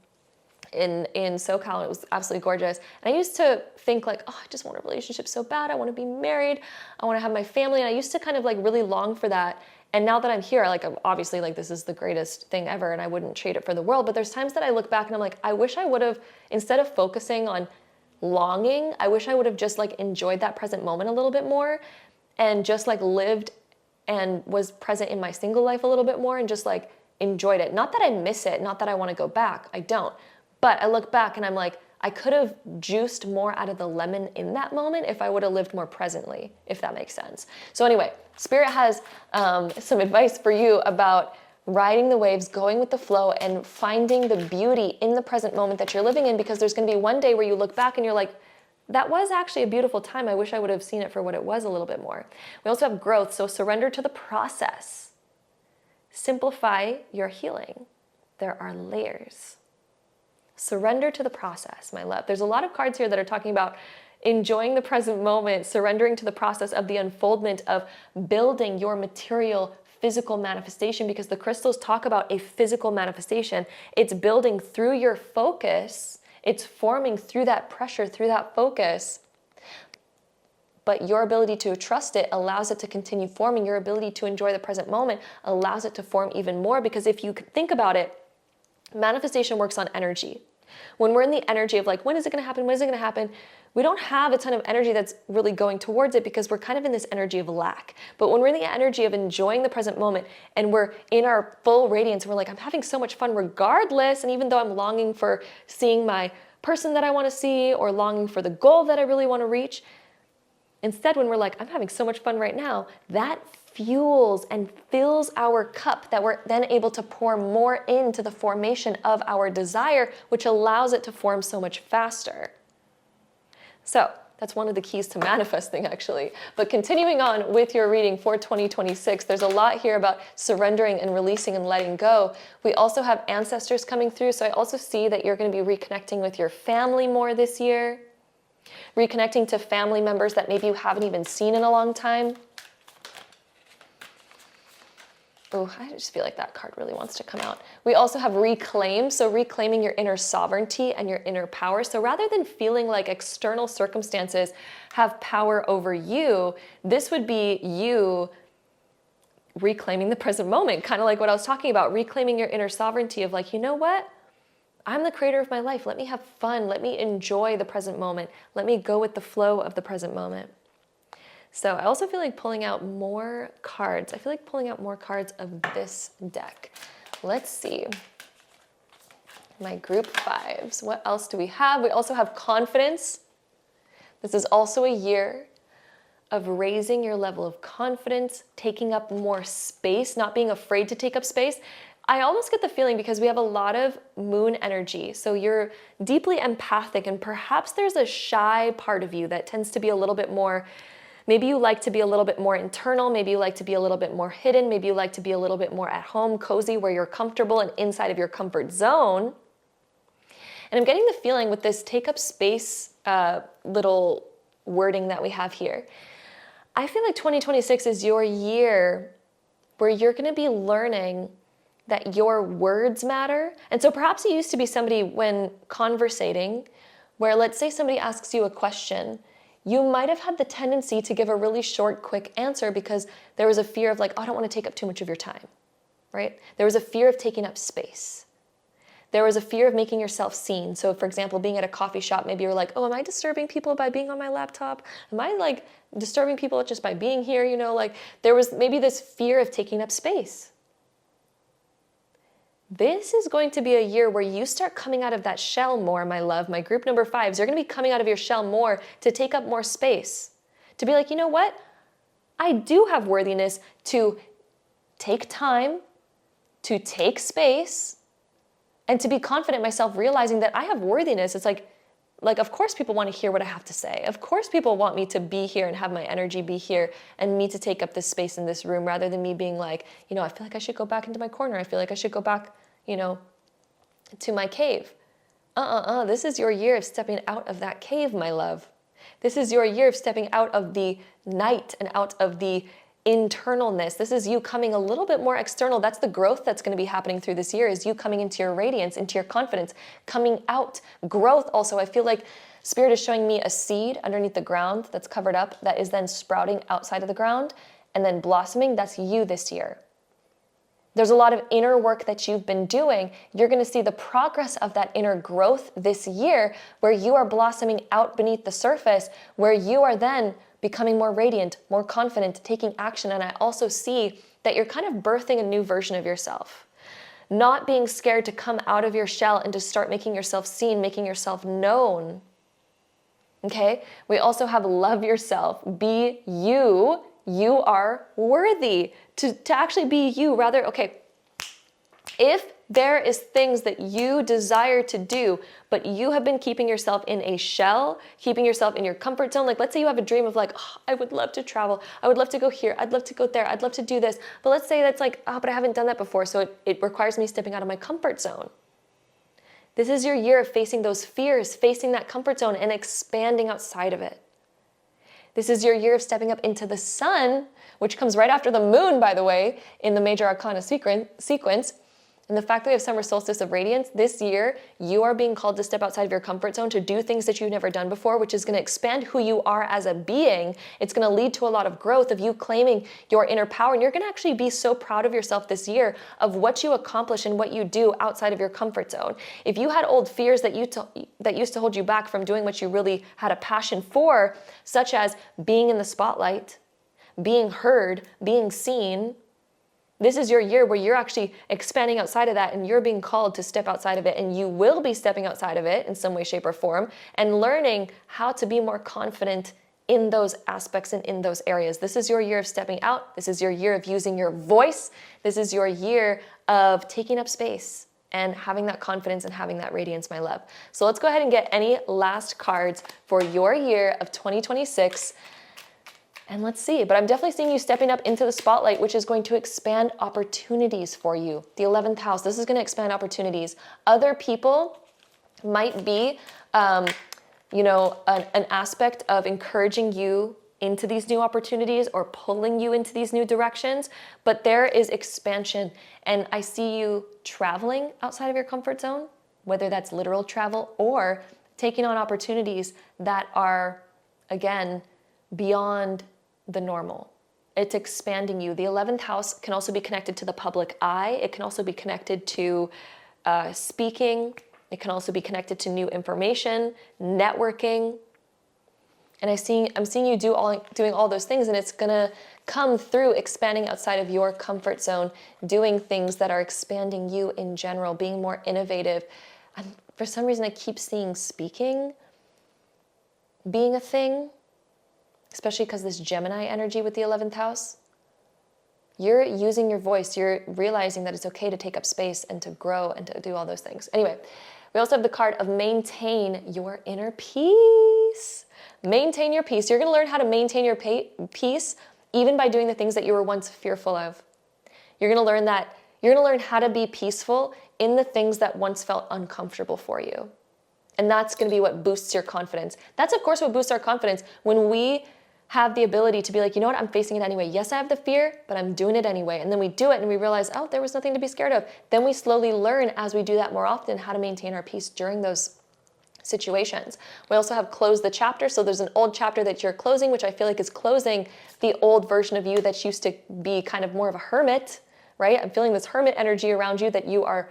in SoCal. It was absolutely gorgeous. And I used to think like, oh, I just want a relationship so bad. I want to be married. I want to have my family. And I used to kind of like really long for that. And now that I'm here, like, I'm obviously like, this is the greatest thing ever and I wouldn't trade it for the world. But there's times that I look back and I'm like, I wish I would have, instead of focusing on longing, I wish I would have just like enjoyed that present moment a little bit more and just like lived and was present in my single life a little bit more and just like enjoyed it. Not that I miss it, not that I want to go back, I don't. But I look back and I'm like, I could have juiced more out of the lemon in that moment if I would have lived more presently, if that makes sense. So anyway, Spirit has some advice for you about riding the waves, going with the flow, and finding the beauty in the present moment that you're living in, because there's going to be one day where you look back and you're like, that was actually a beautiful time. I wish I would have seen it for what it was a little bit more. We also have growth, so surrender to the process. Simplify your healing. There are layers. Surrender to the process, my love. There's a lot of cards here that are talking about enjoying the present moment, surrendering to the process of the unfoldment of building your material physical manifestation, because the crystals talk about a physical manifestation. It's building through your focus. It's forming through that pressure, through that focus. But your ability to trust it allows it to continue forming. Your ability to enjoy the present moment allows it to form even more, because if you think about it, manifestation works on energy. When we're in the energy of like, when is it going to happen? When is it going to happen? We don't have a ton of energy that's really going towards it because we're kind of in this energy of lack. But when we're in the energy of enjoying the present moment and we're in our full radiance, we're like, I'm having so much fun regardless. And even though I'm longing for seeing my person that I want to see or longing for the goal that I really want to reach, instead, when we're like, I'm having so much fun right now, that fuels and fills our cup that we're then able to pour more into the formation of our desire, which allows it to form so much faster. So that's one of the keys to manifesting, actually. But continuing on with your reading for 2026, there's a lot here about surrendering and releasing and letting go. We also have ancestors coming through. So I also see that you're going to be reconnecting with your family more this year, reconnecting to family members that maybe you haven't even seen in a long time. Oh, I just feel like that card really wants to come out. We also have reclaim, so reclaiming your inner sovereignty and your inner power. So rather than feeling like external circumstances have power over you, this would be you reclaiming the present moment, kind of like what I was talking about, reclaiming your inner sovereignty of like, you know what? I'm the creator of my life. Let me have fun. Let me enjoy the present moment. Let me go with the flow of the present moment. So I also feel like pulling out more cards. I feel like pulling out more cards of this deck. Let's see. My group fives. What else do we have? We also have confidence. This is also a year of raising your level of confidence, taking up more space, not being afraid to take up space. I almost get the feeling, because we have a lot of moon energy, so you're deeply empathic, and perhaps there's a shy part of you that tends to be a little bit more, maybe you like to be a little bit more internal, maybe you like to be a little bit more hidden, maybe you like to be a little bit more at home, cozy, where you're comfortable and inside of your comfort zone. And I'm getting the feeling with this take up space little wording that we have here, I feel like 2026 is your year where you're going to be learning that your words matter. And so perhaps you used to be somebody when conversating, where let's say somebody asks you a question, you might have had the tendency to give a really short, quick answer because there was a fear of like, oh, I don't want to take up too much of your time, right? There was a fear of taking up space. There was a fear of making yourself seen. So for example, being at a coffee shop, maybe you're like, oh, am I disturbing people by being on my laptop? Am I like disturbing people just by being here? You know, like there was maybe this fear of taking up space. This is going to be a year where you start coming out of that shell more, my love. My group number 5s, you're going to be coming out of your shell more to take up more space. To be like, you know what? I do have worthiness to take time, to take space, and to be confident in myself, realizing that I have worthiness. It's like, of course people want to hear what I have to say. Of course people want me to be here and have my energy be here and me to take up this space in this room rather than me being like, you know, I feel like I should go back into my corner. I feel like I should go back, you know, to my cave. This is your year of stepping out of that cave, my love. This is your year of stepping out of the night and out of the internalness. This is you coming a little bit more external. That's the growth that's going to be happening through this year, is you coming into your radiance, into your confidence, coming out. Growth also, I feel like Spirit is showing me a seed underneath the ground that's covered up that is then sprouting outside of the ground and then blossoming. That's you this year. There's a lot of inner work that you've been doing. You're going to see the progress of that inner growth this year, where you are blossoming out beneath the surface, where you are then becoming more radiant, more confident, taking action. And I also see that you're kind of birthing a new version of yourself. Not being scared to come out of your shell and to start making yourself seen, making yourself known. Okay? We also have love yourself. Be you. You are worthy to actually be you. Rather, okay, if there is things that you desire to do, but you have been keeping yourself in a shell, keeping yourself in your comfort zone. Like let's say you have a dream of like, oh, I would love to travel. I would love to go here. I'd love to go there. I'd love to do this. But let's say that's like, oh, but I haven't done that before. So it requires me stepping out of my comfort zone. This is your year of facing those fears, facing that comfort zone and expanding outside of it. This is your year of stepping up into the sun, which comes right after the moon, by the way, in the major arcana sequence. And the fact that we have summer solstice of radiance, this year, you are being called to step outside of your comfort zone, to do things that you've never done before, which is going to expand who you are as a being. It's going to lead to a lot of growth of you claiming your inner power. And you're going to actually be so proud of yourself this year of what you accomplish and what you do outside of your comfort zone. If you had old fears that used to hold you back from doing what you really had a passion for, such as being in the spotlight, being heard, being seen, this is your year where you're actually expanding outside of that and you're being called to step outside of it, and you will be stepping outside of it in some way, shape, or form and learning how to be more confident in those aspects and in those areas. This is your year of stepping out. This is your year of using your voice. This is your year of taking up space and having that confidence and having that radiance, my love. So let's go ahead and get any last cards for your year of 2026. And let's see, but I'm definitely seeing you stepping up into the spotlight, which is going to expand opportunities for you. The 11th house, this is going to expand opportunities. Other people might be, an aspect of encouraging you into these new opportunities or pulling you into these new directions, but there is expansion. And I see you traveling outside of your comfort zone, whether that's literal travel or taking on opportunities that are, again, beyond the normal. It's expanding you. The 11th house can also be connected to the public eye. It can also be connected to speaking. It can also be connected to new information, networking. And I'm seeing you doing all those things, and it's gonna come through expanding outside of your comfort zone, doing things that are expanding you in general, being more innovative. And for some reason, I keep seeing speaking being a thing, especially because this Gemini energy with the 11th house. You're using your voice. You're realizing that it's okay to take up space and to grow and to do all those things. Anyway, we also have the card of maintain your inner peace. Maintain your peace. You're going to learn how to maintain your peace even by doing the things that you were once fearful of. You're going to learn how to be peaceful in the things that once felt uncomfortable for you. And that's going to be what boosts your confidence. That's, of course, what boosts our confidence when we have the ability to be like, you know what, I'm facing it anyway. Yes, I have the fear, but I'm doing it anyway. And then we do it and we realize, oh, there was nothing to be scared of. Then we slowly learn as we do that more often how to maintain our peace during those situations. We also have close the chapter. So there's an old chapter that you're closing, which I feel like is closing the old version of you that used to be kind of more of a hermit, right? I'm feeling this hermit energy around you that you are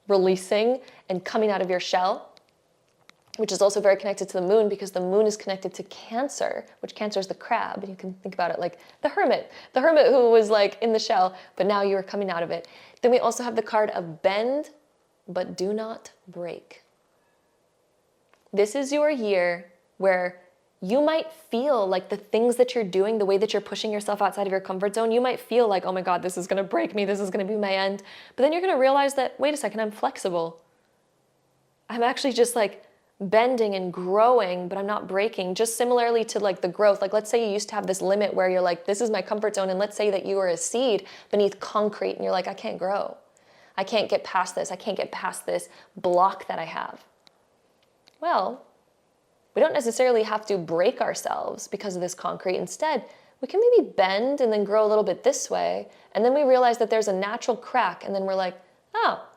releasing and coming out of your shell, which is also very connected to the moon because the moon is connected to Cancer, which Cancer is the crab. And you can think about it like the hermit who was like in the shell, but now you are coming out of it. Then we also have the card of bend, but do not break. This is your year where you might feel like the things that you're doing, the way that you're pushing yourself outside of your comfort zone, you might feel like, oh my God, this is gonna break me, this is gonna be my end. But then you're gonna realize that, wait a second, I'm flexible. I'm actually just like bending and growing, but I'm not breaking. Just similarly to like the growth. Like let's say you used to have this limit where you're like, this is my comfort zone. And let's say that you were a seed beneath concrete and you're like, I can't grow. I can't get past this. I can't get past this block that I have. Well, we don't necessarily have to break ourselves because of this concrete. Instead, we can maybe bend and then grow a little bit this way. And then we realize that there's a natural crack. And then we're like, oh,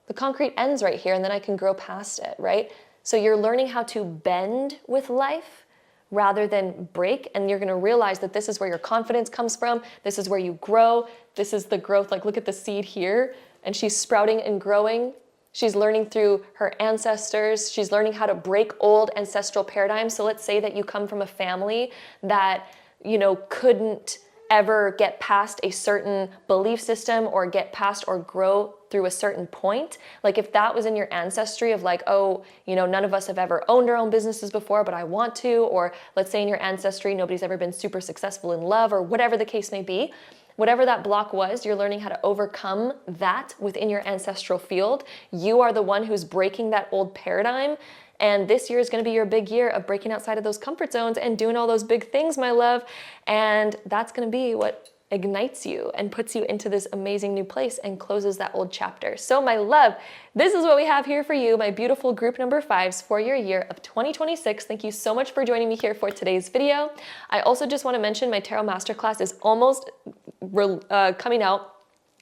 the concrete ends right here and then I can grow past it, right? So you're learning how to bend with life rather than break. And you're gonna realize that this is where your confidence comes from. This is where you grow. This is the growth. Like look at the seed here and she's sprouting and growing. She's learning through her ancestors. She's learning how to break old ancestral paradigms. So let's say that you come from a family that, you know, couldn't ever get past a certain belief system or get past or grow through a certain point. Like if that was in your ancestry of like, oh, you know, none of us have ever owned our own businesses before, but I want to, or let's say in your ancestry, nobody's ever been super successful in love or whatever the case may be, whatever that block was, you're learning how to overcome that within your ancestral field. You are the one who's breaking that old paradigm. And this year is going to be your big year of breaking outside of those comfort zones and doing all those big things, my love. And that's going to be what ignites you and puts you into this amazing new place and closes that old chapter. So my love, this is what we have here for you, my beautiful group number 5s for your year of 2026. Thank you so much for joining me here for today's video. I also just want to mention my Tarot Masterclass is almost coming out.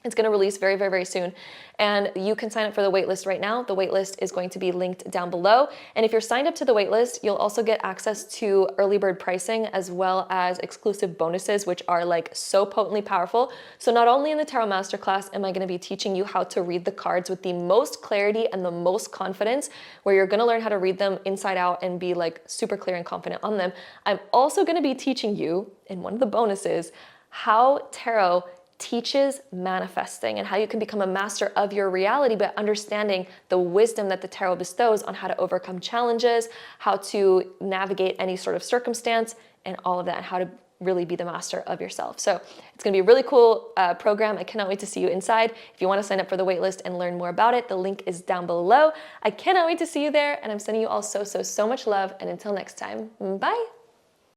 It's going to release very, very, very soon. And you can sign up for the waitlist right now. The waitlist is going to be linked down below. And if you're signed up to the waitlist, you'll also get access to early bird pricing as well as exclusive bonuses, which are like so potently powerful. So not only in the Tarot Masterclass am I going to be teaching you how to read the cards with the most clarity and the most confidence, where you're going to learn how to read them inside out and be like super clear and confident on them. I'm also going to be teaching you in one of the bonuses how tarot teaches manifesting and how you can become a master of your reality by understanding the wisdom that the tarot bestows on how to overcome challenges, how to navigate any sort of circumstance, and all of that, and how to really be the master of yourself. So it's going to be a really cool program. I cannot wait to see you inside. If you want to sign up for the waitlist and learn more about it, the link is down below. I cannot wait to see you there, and I'm sending you all so much love, and until next time, bye.